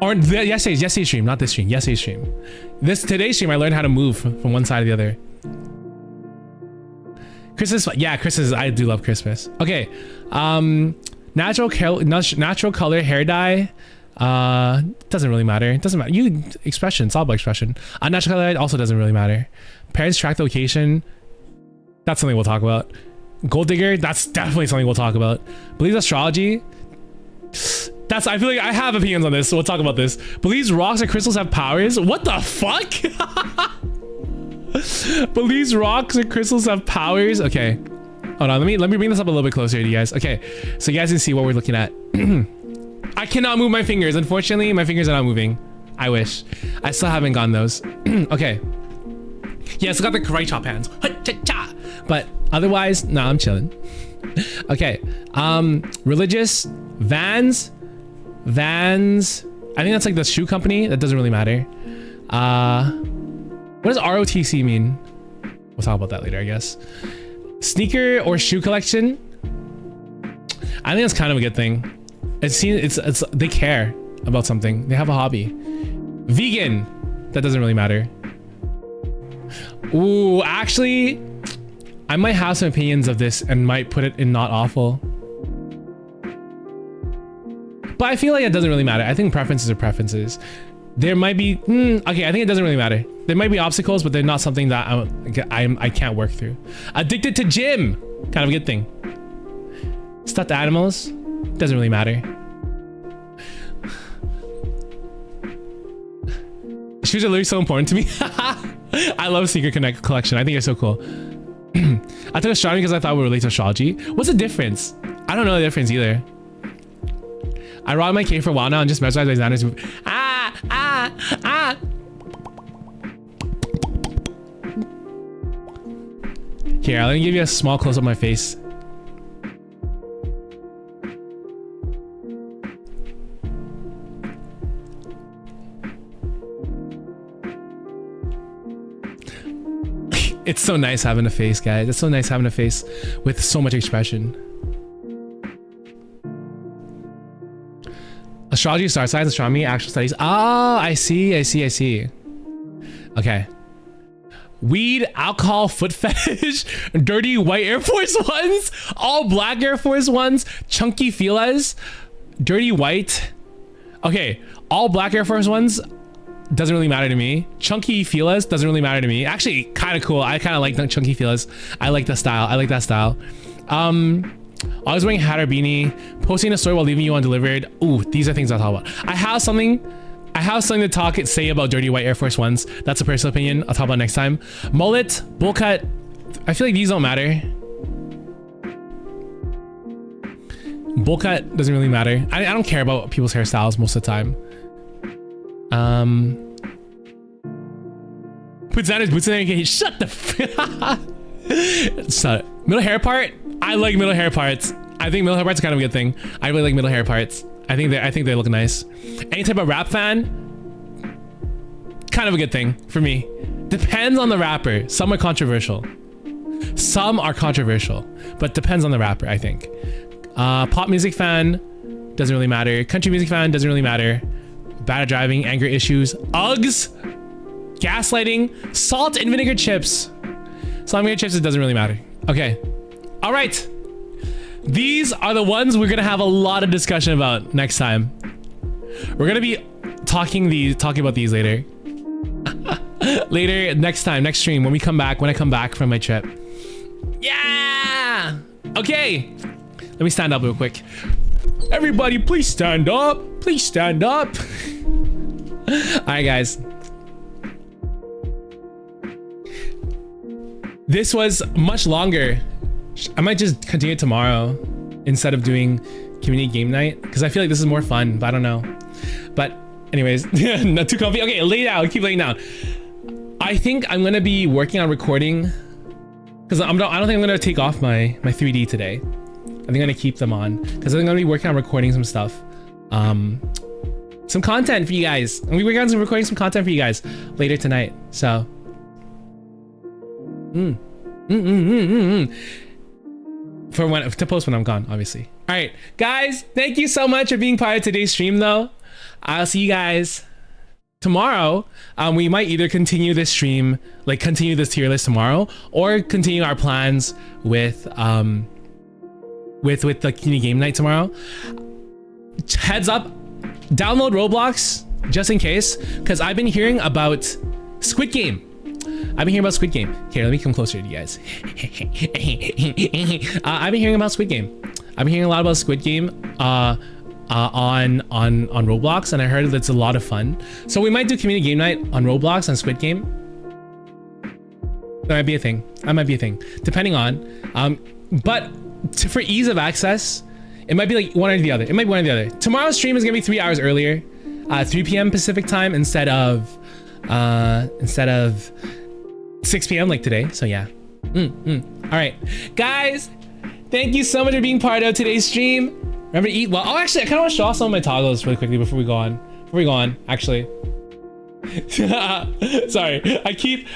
Or yesterday's stream, not this stream. Yesterday's stream. Today's stream, I learned how to move from one side to the other. Christmas, yeah, Christmas. I do love Christmas. Okay, natural color hair dye. Doesn't really matter. It doesn't matter. Expression. It's all about expression. Natural color also doesn't really matter. Parents track the location. That's something we'll talk about. Gold digger. That's definitely something we'll talk about. Believes astrology. I feel like I have opinions on this, so we'll talk about this. Believes rocks or crystals have powers. What the fuck? Believes rocks or crystals have powers. Okay, hold on. Let me bring this up a little bit closer to you guys. Okay, so you guys can see what we're looking at. I cannot move my fingers. Unfortunately, my fingers are not moving. I wish. I still haven't gotten those. Okay. Yeah, I still got the karate chop hands. But otherwise, nah, I'm chilling. Okay. Religious. Vans. I think that's like the shoe company. That doesn't really matter. What does ROTC mean? We'll talk about that later, I guess. Sneaker or shoe collection. I think that's kind of a good thing. It's they care about something. They have a hobby. Vegan. That doesn't really matter. Ooh, actually, I might have some opinions of this and might put it in not awful. But I feel like it doesn't really matter. I think preferences are preferences. There might be, okay, I think it doesn't really matter. There might be obstacles, but they're not something that I can't work through. Addicted to gym, kind of a good thing. Stuffed animals, doesn't really matter. Shoes are literally so important to me. I love Secret Connect collection. I think it's so cool. I took astronomy because I thought it would relate to astrology. What's the difference? I don't know the difference either. I robbed my cave for a while now and just mesmerized by Xander's move. Here, let me give you a small close up of my face. It's so nice having a face, guys. It's so nice having a face with so much expression. Astrology, star signs, astronomy, actual studies. Oh, I see. Okay. Weed, alcohol, foot fetish, dirty white Air Force Ones, all black Air Force Ones, chunky feelers, dirty white. Okay, all black Air Force Ones doesn't really matter to me. Chunky feelers doesn't really matter to me. Actually, kind of cool. I kind of like the chunky feelers. I like the style. I like that style. Always wearing a hat or beanie, posting a story while leaving you undelivered. Ooh, these are things I'll talk about. I have something to say about dirty white Air Force Ones. That's a personal opinion. I'll talk about next time. Mullet, bowl cut. I feel like these don't matter. Bowl cut doesn't really matter. I don't care about people's hairstyles most of the time. Put Xander's boots in there and get shut the so, middle hair part. I like middle hair parts. I think middle hair parts are kind of a good thing. I really like middle hair parts. I think they look nice. Any type of rap fan, kind of a good thing for me. Depends on the rapper. Some are controversial, but depends on the rapper, I think. Pop music fan, doesn't really matter. Country music fan, doesn't really matter. Bad at driving, anger issues, Uggs, gaslighting, salt and vinegar chips. Salt and vinegar chips, it doesn't really matter. Okay. All right. These are the ones we're gonna have a lot of discussion about next time. We're gonna be talking about these later. Later, next stream, when I come back from my trip. Yeah! Okay. Let me stand up real quick. Everybody, please stand up. Please stand up. All right, guys. This was much longer. I might just continue tomorrow instead of doing community game night because I feel like this is more fun, but I don't know. But anyways, not too comfy. Okay, lay down. Keep laying down. I think I'm gonna be working on recording because I don't think I'm gonna take off my 3D today. I think I'm gonna keep them on because I'm gonna be working on recording some stuff, some content for you guys. I'm gonna be working on recording some content for you guys later tonight. So, for when to post when I'm gone, obviously. All right, guys, thank you so much for being part of today's stream. Though, I'll see you guys tomorrow. We might either continue this stream, like continue this tier list tomorrow, or continue our plans with the community game night tomorrow. Heads up, download Roblox just in case, because I've been hearing about Squid Game. Okay, let me come closer to you guys. I've been hearing about Squid Game. I've been hearing a lot about Squid Game on Roblox, and I heard that it's a lot of fun. So we might do community game night on Roblox and Squid Game. That might be a thing. Depending on. But for ease of access, it might be like one or the other. Tomorrow's stream is gonna be 3 hours earlier, 3 p.m. Pacific time instead of 6 p.m. like today. So yeah. All right, guys, thank you so much for being part of today's stream. Remember to eat well. Oh, actually, I kind of want to show off some of my toggles really quickly before we go on. Actually. Sorry, I keep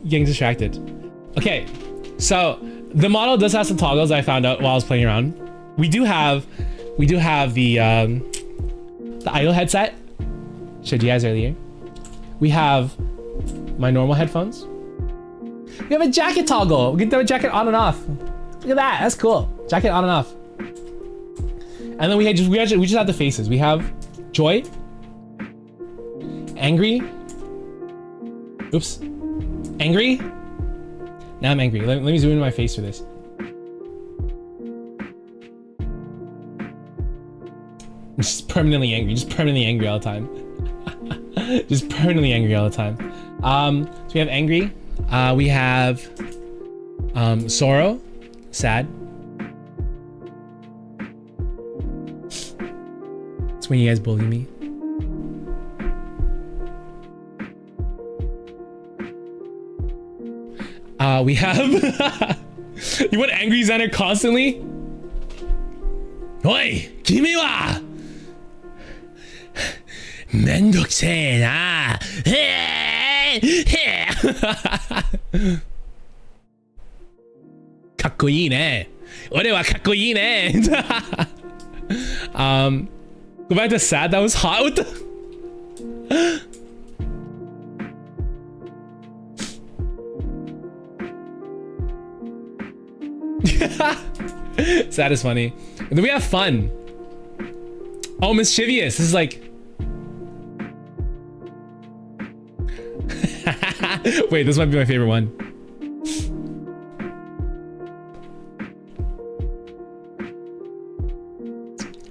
getting distracted. Okay, so the model does have some toggles I found out while I was playing around. We do have the idle headset. Showed you guys earlier. We have my normal headphones. We have a jacket toggle. We can throw a jacket on and off. Look at that. That's cool. Jacket on and off. And then we just have the faces. We have joy, angry. Oops. Angry. Now I'm angry. Let me zoom into my face for this. I'm just permanently angry all the time. Just permanently angry all the time. So we have angry. We have sorrow, sad. It's when you guys bully me. We have you want angry Xander constantly? Oi, kimi wa ℉な. Go back to sad. That was hot. What the? Sad is funny. And then we have fun. Oh, mischievous. This is like. Wait, this might be my favorite one.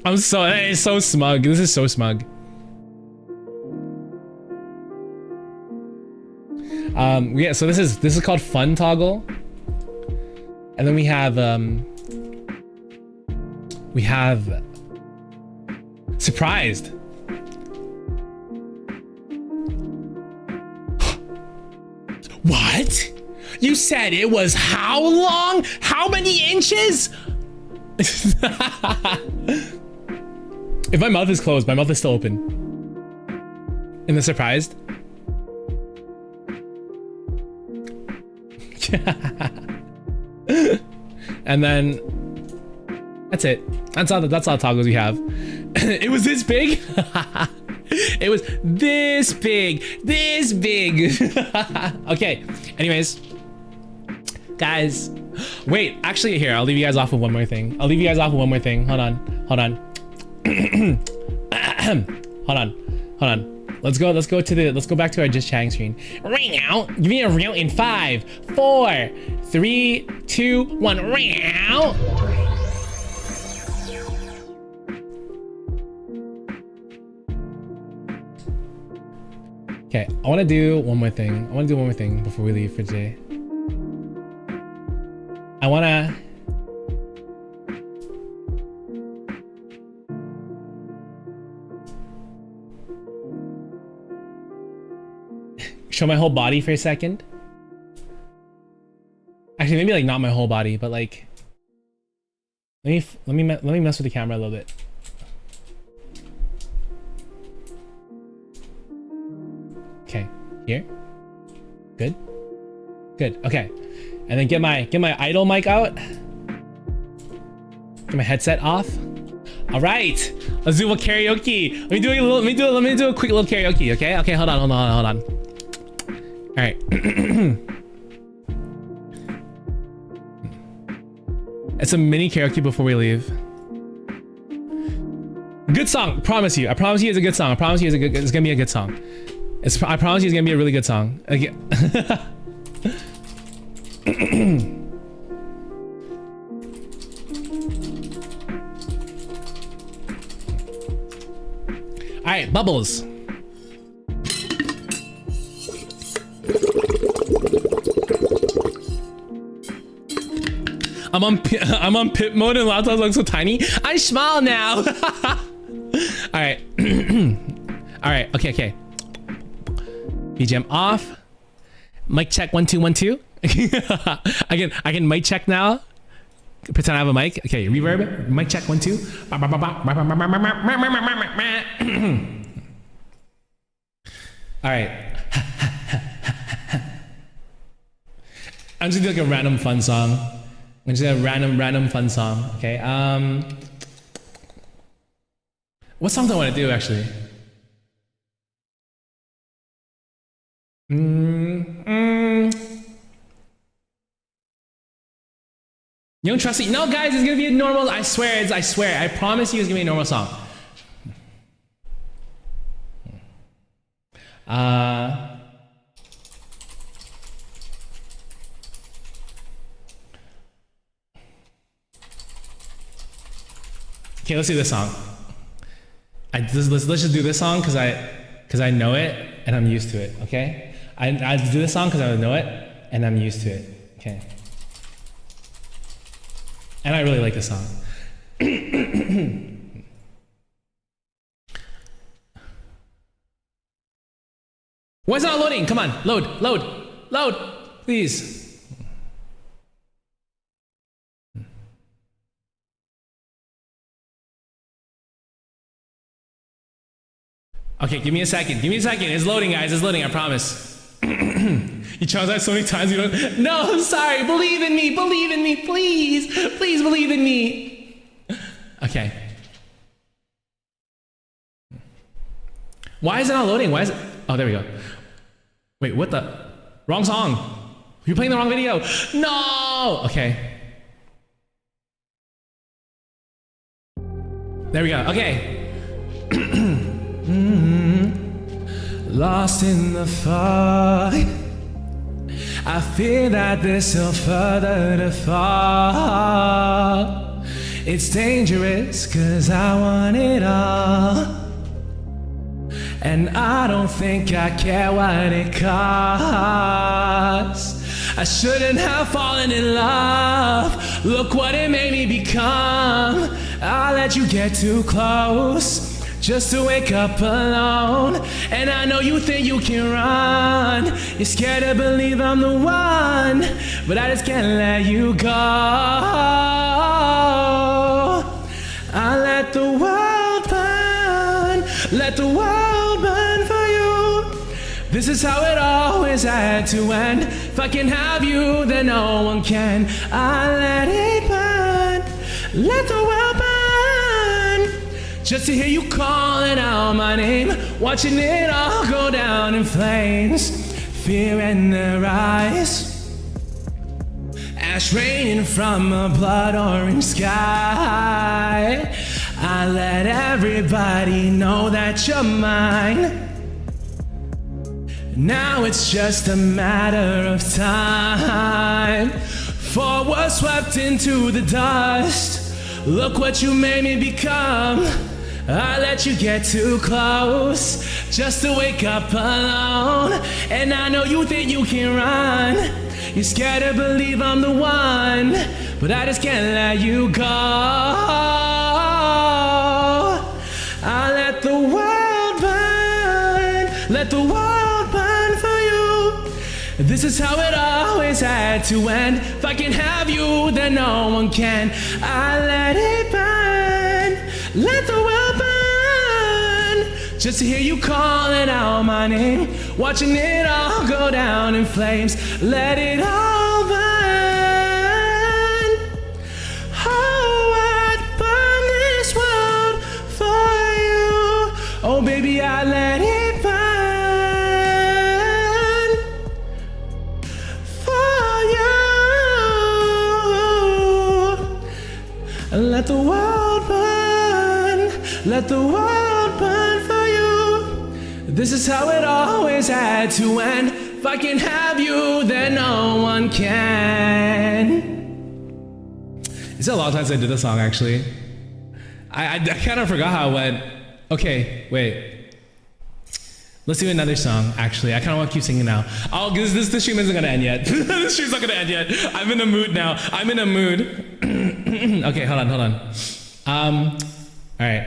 It's so smug. This is so smug. Yeah, so this is called fun toggle. And then we have surprised. What? You said it was how long? How many inches? If my mouth is closed, my mouth is still open. In the surprised? And then that's it. That's all the toggles we have. It was this big. It was this big. This big. Okay. Anyways, guys. Wait, actually here, I'll leave you guys off with one more thing. Hold on. Hold on. Let's go back to our just chatting screen. Ring out. Give me a real in 5, 4, 3, 2, 1. Ring out. Okay, I want to do one more thing. Before we leave for today. I want to show my whole body for a second. Actually, maybe like not my whole body, but like let me mess with the camera a little bit. Okay, here. Good. Okay, and then get my idle mic out. Get my headset off. All right, let's do a karaoke. Let me do a quick little karaoke. Okay. Hold on. All right. It's a mini karaoke before we leave. Good song, promise you. I promise you it's a good song. It's gonna be a good song. I promise you it's gonna be a really good song. Again. All right, bubbles. I'm on pip mode and laptop looks so tiny. I smile now. All right. All right. Okay. BGM off. Mic check 1 2 1 2. I can mic check now. Pretend I have a mic. Okay, reverb. Mic check 1 2. All right. I'm just gonna do like a random fun song. I'm just gonna random fun song. Okay. What song do I want to do actually? You don't trust it? No, guys, it's gonna be a normal. I swear. I promise you, it's gonna be a normal song. Okay, let's do this song. Let's just do this song because I know it. and I'm used to it, okay? I do this song because I know it, and I'm used to it, okay? And I really like this song. Why is it not loading? Come on, load, please. Okay, give me a second. It's loading, guys. It's loading, I promise. You tried that so many times, you don't. No, I'm sorry. Believe in me, please. Please believe in me. Okay. Why is it not loading? Why is it? Oh, there we go. Wait, what the? Wrong song. You're playing the wrong video. No! Okay. There we go. Okay. Lost in the fog, I fear that there's still further to fall. It's dangerous cause I want it all, and I don't think I care what it costs. I shouldn't have fallen in love. Look what it made me become. I let you get too close just to wake up alone. And I know you think you can run. You're scared to believe I'm the one, but I just can't let you go. I let the world burn. Let the world burn for you. This is how it always had to end. If I can have you, then no one can. I let it burn. Let the world burn. Just to hear you calling out my name, watching it all go down in flames. Fear in their eyes, ash raining from a blood orange sky. I let everybody know that you're mine. Now it's just a matter of time for we're swept into the dust. Look what you made me become. I let you get too close just to wake up alone. And I know you think you can run. You're scared to believe I'm the one, but I just can't let you go. I let the world burn. Let the world burn for you. This is how it always had to end. If I can have you, then no one can. I let it burn. Let the world burn. Just to hear you calling out my name, watching it all go down in flames. Let it all burn. Oh, I'd burn this world for you. Oh, baby, I let it burn for you. Let the world burn. Let the world burn for you. This is how it always had to end. If I can have you, then no one can. It's a lot of times I did the song, actually. I kind of forgot how it went. Okay, wait. Let's do another song, actually. I kind of want to keep singing now. Oh, this stream isn't going to end yet. This stream's not going to end yet. I'm in a mood now. I'm in a mood. Okay, hold on. All right.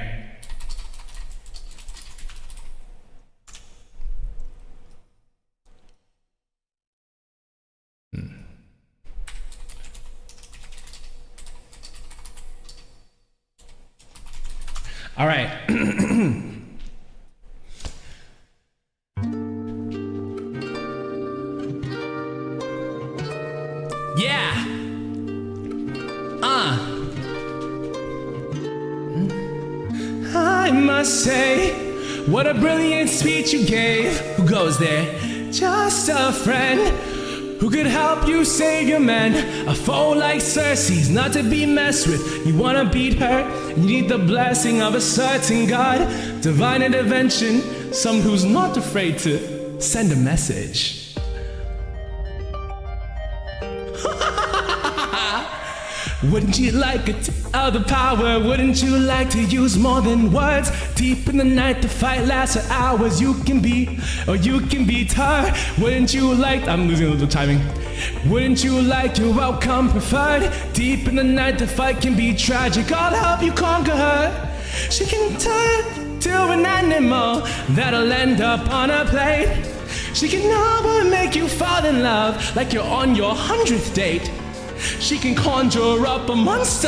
All right. Yeah. I must say, what a brilliant speech you gave. Who goes there? Just a friend who could help you save your men. A foe like Cersei's not to be messed with. You wanna beat her, you need the blessing of a certain God. Divine intervention, someone who's not afraid to send a message. Wouldn't you like a of the power? Wouldn't you like to use more than words? Deep in the night, the fight lasts for hours. You can be, or you can beat her. Wouldn't you like, I'm losing a little timing. Wouldn't you like your outcome preferred? Deep in the night, the fight can be tragic. I'll help you conquer her. She can turn to an animal that'll end up on a plate. She can never make you fall in love like you're on your 100th date. She can conjure up a monster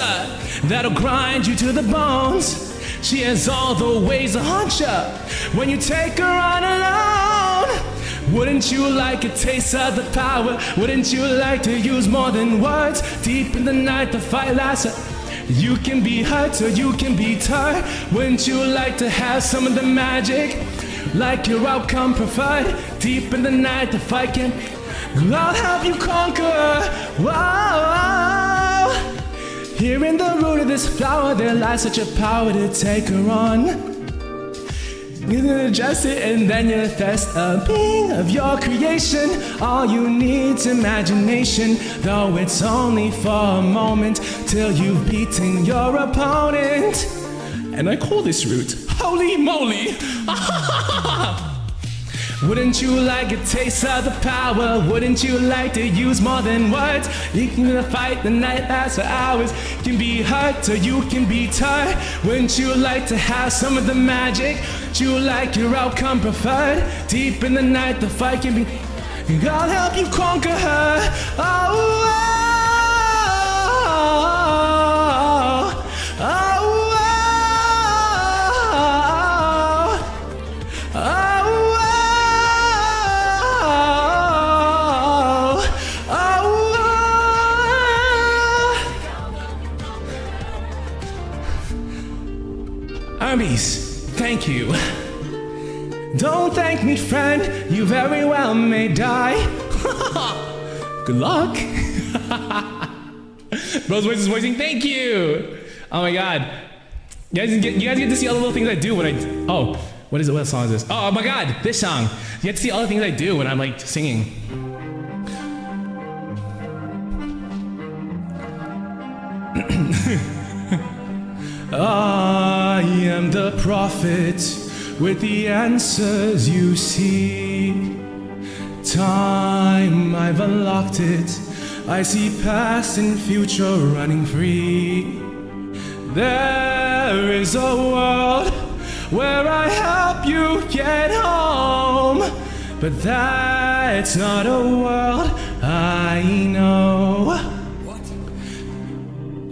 that'll grind you to the bones. She has all the ways to haunt you when you take her on alone. Wouldn't you like a taste of the power? Wouldn't you like to use more than words? Deep in the night, the fight lasts. You can be hurt or you can beat her. Wouldn't you like to have some of the magic? Like your outcome preferred. Deep in the night, the fight can. I'll help you conquer. Whoa. Here in the root of this flower, there lies such a power to take her on. You can adjust it and then you'll test a being of your creation. All you need's imagination, though it's only for a moment till you've beaten your opponent. And I call this route holy moly. Wouldn't you like a taste of the power? Wouldn't you like to use more than words? You can fight the night lasts for hours. You can be hurt or you can beat her. Wouldn't you like to have some of the magic? Would you like your outcome preferred? Deep in the night, the fight can be. I'll help you conquer her. Oh, oh, oh, oh. Armies, thank you. Don't thank me, friend. You very well may die. Good luck. Bro's voice is voicing. Thank you. Oh my god. You guys get to see all the little things I do when I. Oh, what is it? What song is this? Oh my god, this song. You get to see all the things I do when I'm like singing. I am the prophet with the answers you seek. Time, I've unlocked it. I see past and future running free. There is a world where I help you get home, but that's not a world I know.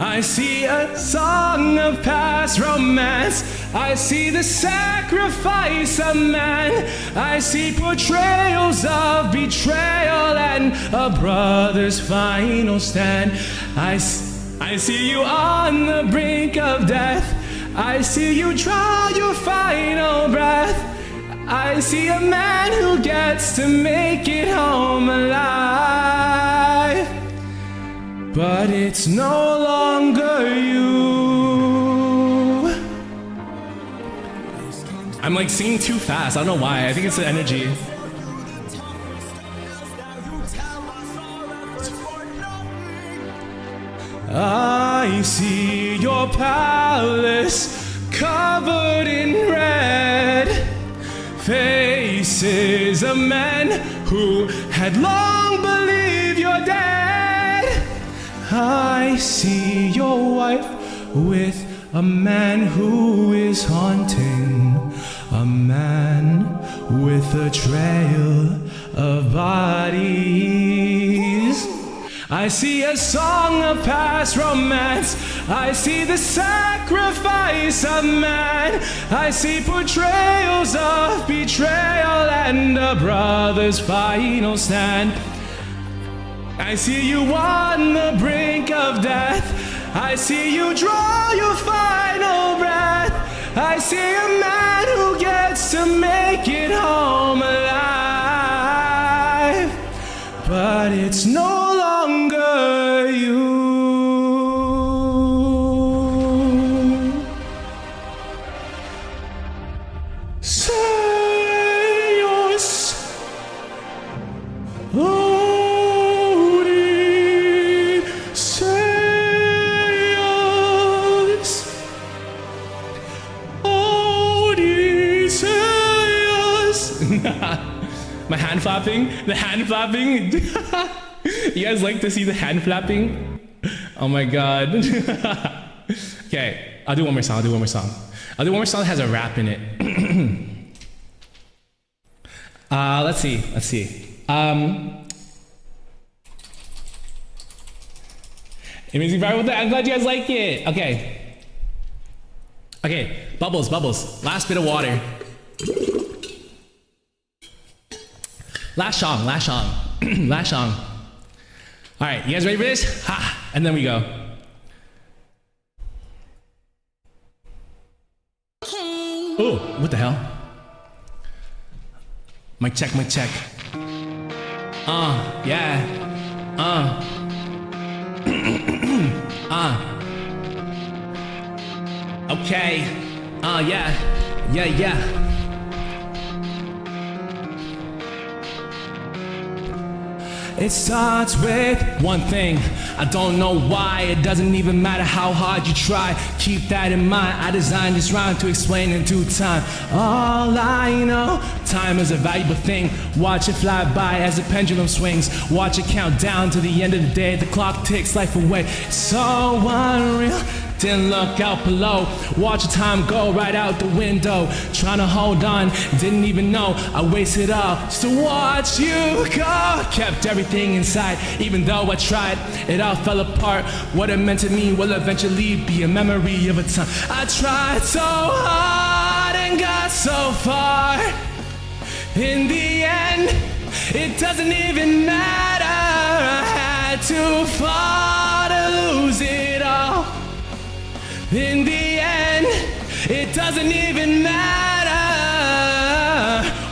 I see a song of past romance. I see the sacrifice of man. I see portrayals of betrayal and a brother's final stand. I see you on the brink of death. I see you draw your final breath. I see a man who gets to make it home alive. But it's no longer you. I'm like singing too fast. I don't know why. I think it's the energy. I see your palace covered in red. Faces of men who had long believed you're dead. I see your wife with a man who is haunting, a man with a trail of bodies. I see a song of past romance. I see the sacrifice of man. I see portrayals of betrayal and a brother's final stand. I see you on the brink of death. I see you draw your final breath. I see a man who gets to make it home alive. But it's no longer you. Say yours. Oh. Say My hand flapping? The hand flapping? You guys like to see the hand flapping? Oh my god. Okay, I'll do one more song. I'll do one more song that has a rap in it. Let's see. Amazing vibe with that. I'm glad you guys like it. Okay, bubbles. Last bit of water. Last song. Last song. All right, you guys ready for this? Ha! And then we go. Oh, what the hell? Mic check. Yeah. Okay. Yeah. It starts with one thing. I don't know why. It doesn't even matter how hard you try. Keep that in mind. I designed this rhyme to explain in due time. All I know, time is a valuable thing. Watch it fly by as the pendulum swings. Watch it count down to the end of the day. The clock ticks life away. It's so unreal. Didn't look out below. Watch the time go right out the window. Trying to hold on, didn't even know I wasted all just to watch you go. Kept everything inside, even though I tried. It all fell apart. What it meant to me will eventually be a memory of a time I tried so hard and got so far. In the end, it doesn't even matter. I had to fall to lose it all. In the end, it doesn't even matter.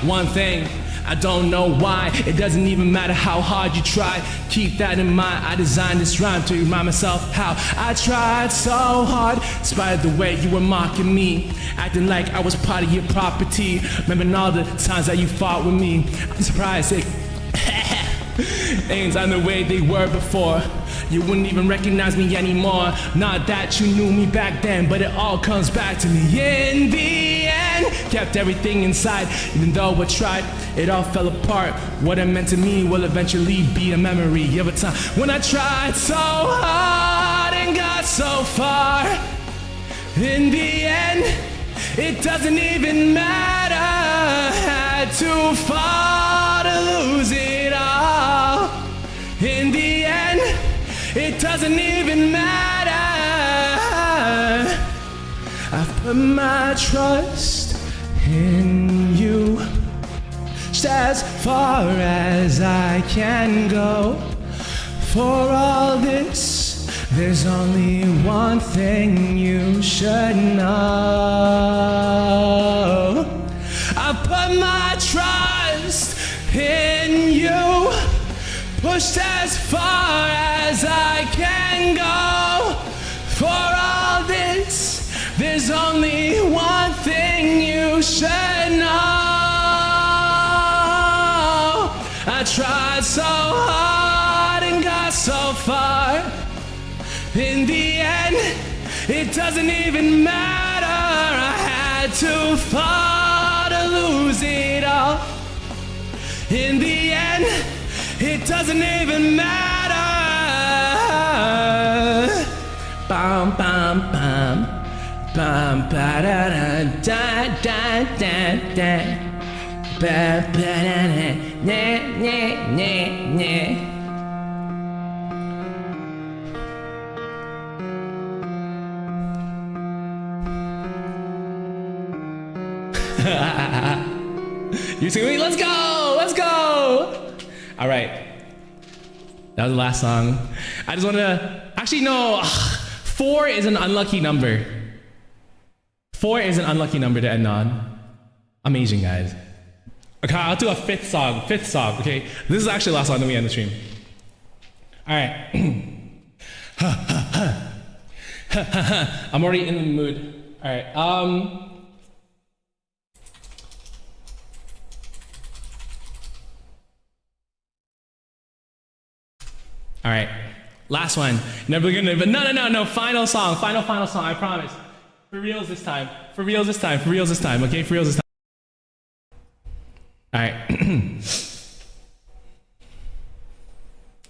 One thing, I don't know why. It doesn't even matter how hard you try. Keep that in mind. I designed this rhyme to remind myself how I tried so hard. Despite the way you were mocking me, acting like I was part of your property. Remembering all the times that you fought with me. I'm surprised things aren't the way they were before. You wouldn't even recognize me anymore. Not that you knew me back then, but it all comes back to me. In the end, kept everything inside. Even though I tried, it all fell apart. What it meant to me will eventually be a memory of a time when I tried so hard and got so far. In the end, it doesn't even matter. Had to fall to lose it all. In the end, it doesn't even matter. I've put my trust in you, just as far as I can go. For all this, there's only one thing you should know. I put my trust in you, pushed as far as I can go. For all this, there's only one thing you should know. I tried so hard and got so far. In the end, it doesn't even matter. I had to fall to lose it all. In the end, it doesn't even matter. Bum bum bum bum ba da da da da da da ba ba da da na na na na. You see me? Let's go! Let's go! All right. That was the last song. I just want to... Actually, no. 4 is an unlucky number. 4 is an unlucky number to end on. Amazing, guys. Okay, I'll do a 5th song. 5th song, okay? This is actually the last song that we end the stream. All right. I'm already in the mood. All right. All right, last one. Never gonna, but no. Final song, final song. I promise. For reals this time. Okay, for reals this time. All right.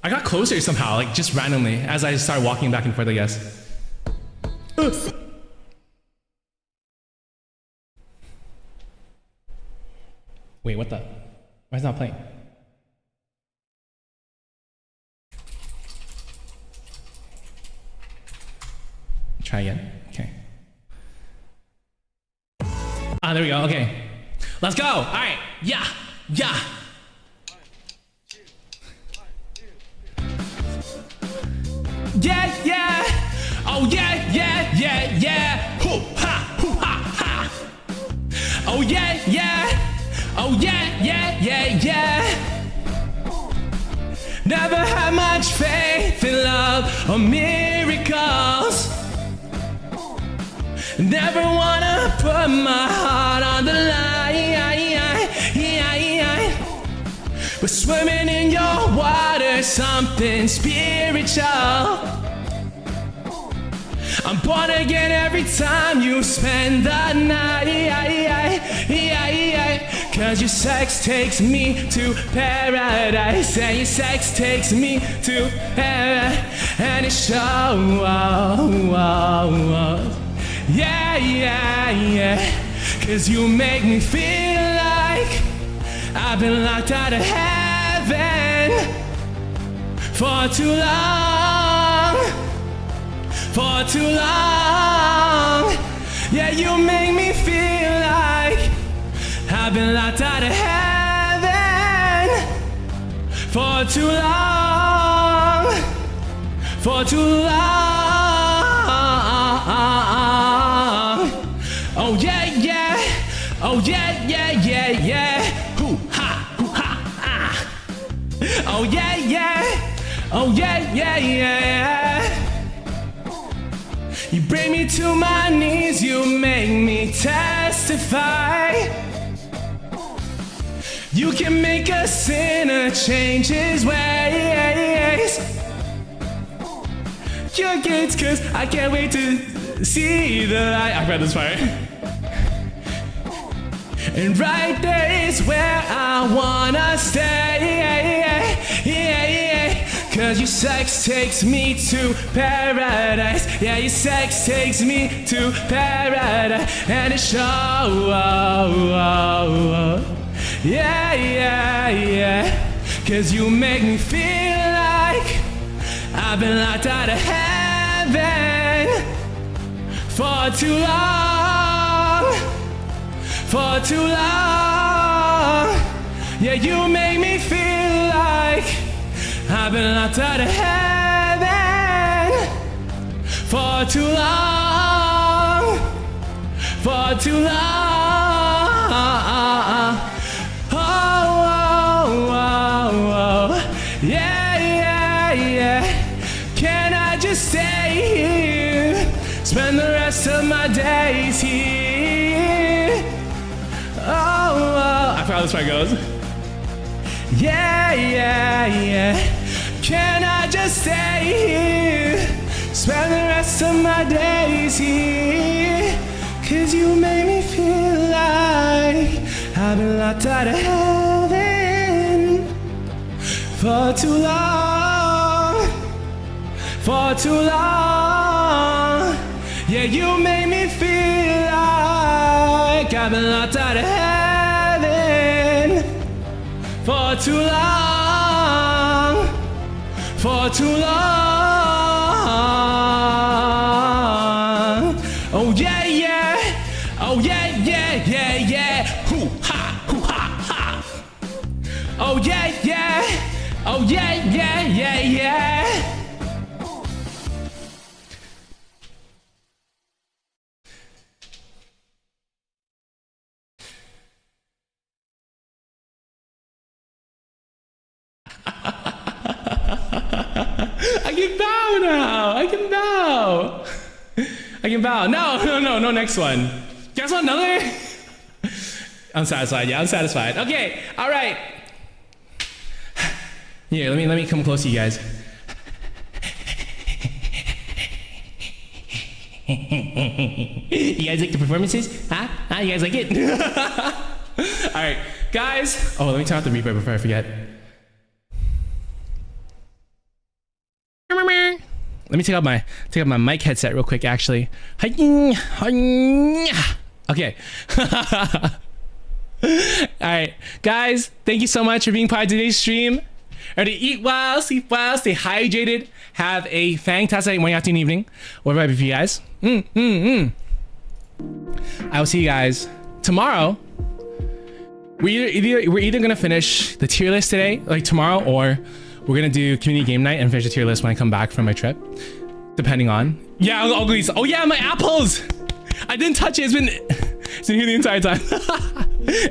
I got closer somehow, like just randomly, as I started walking back and forth, I guess. Wait, what the? Why is it not playing? Try again. Okay. Ah, there we go. Okay. Let's go. All right. Yeah. Yeah. Yeah, yeah. Oh, yeah, yeah, yeah, yeah. Hoo, ha, hoo, ha, ha. Oh, yeah, yeah. Oh, yeah, yeah, yeah, yeah. Never had much faith in love or miracles. Never wanna put my heart on the line. But swimming in your water, something spiritual. I'm born again every time you spend the night. Cause your sex takes me to paradise. And your sex takes me to paradise. And it shows. Yeah, yeah, yeah. Cause you make me feel like I've been locked out of heaven for too long. For too long. Yeah, you make me feel like I've been locked out of heaven for too long. For too long. Oh yeah, yeah. Oh yeah, yeah, yeah, yeah. Hoo ha, ah. Oh yeah, yeah. Oh yeah, yeah, yeah. You bring me to my knees, you make me testify. You can make a sinner change his ways. Your gates, cause I can't wait to see the light. I read this part. And right there is where I wanna stay. Cause your sex takes me to paradise. Yeah, your sex takes me to paradise. And it shows. Yeah, yeah, yeah. Cause you make me feel like I've been locked out of heaven for too long. For too long. Yeah, you make me feel like I've been locked out of heaven for too long. For too long. Oh, oh, oh, oh. Yeah, yeah, yeah. Can I just stay here? Spend the rest of my days here. Oh, oh. I forgot how this part goes. Yeah, yeah, yeah. Can I just stay here? Spend the rest of my days here. Cause you make me feel like I've been locked out of heaven for too long. For too long. Yeah, you make me feel like I've been locked out of heaven for too long. For too long. Oh yeah, yeah. Oh yeah, yeah, yeah, yeah. Hoo ha, hoo ha, ha. Oh yeah, yeah. Oh yeah, yeah, yeah, yeah. I can bow now. I can bow. I can bow. No, next one. You guys want another? I'm satisfied. Yeah, I'm satisfied. Okay, all right. Here, let me come close to you guys. You guys like the performances? Huh? You guys like it? All right, guys. Oh, let me turn off the reverb before I forget. Let me take out my mic headset real quick, actually. Okay. Alright, guys, thank you so much for being part of today's stream. Ready to eat well, sleep well, stay hydrated. Have a fantastic morning, afternoon, evening. Whatever I be for you guys. I will see you guys tomorrow. We're either gonna finish the tier list today, like tomorrow, or we're gonna do community game night and finish the tier list when I come back from my trip. Depending on. Yeah, I'll go eat. Oh yeah, my apples! I didn't touch it, it's been here the entire time.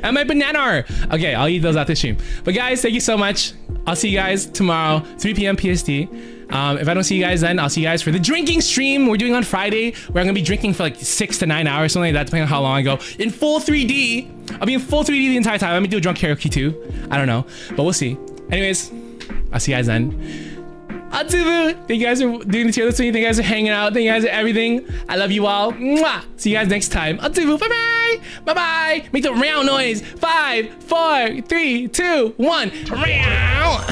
And my banana. Okay, I'll eat those after stream. But guys, thank you so much. I'll see you guys tomorrow, 3 p.m. PST. If I don't see you guys then, I'll see you guys for the drinking stream we're doing on Friday, where I'm gonna be drinking for like 6 to 9 hours, something like that, depending on how long I go. In full 3D. I'll be in full 3D the entire time. I'm gonna do a drunk karaoke too. I don't know, but we'll see. Anyways, I'll see you guys then. ℝ𝕌𝕃𝔼𝕊. Thank you guys for doing the tier list. Thank you guys for hanging out. Thank you guys for everything. I love you all. Mwah. See you guys next time. ℝ𝕌𝕃𝕼. Bye bye. Bye bye. Make the round noise. 5, 4, 3, 2, 1. Meow.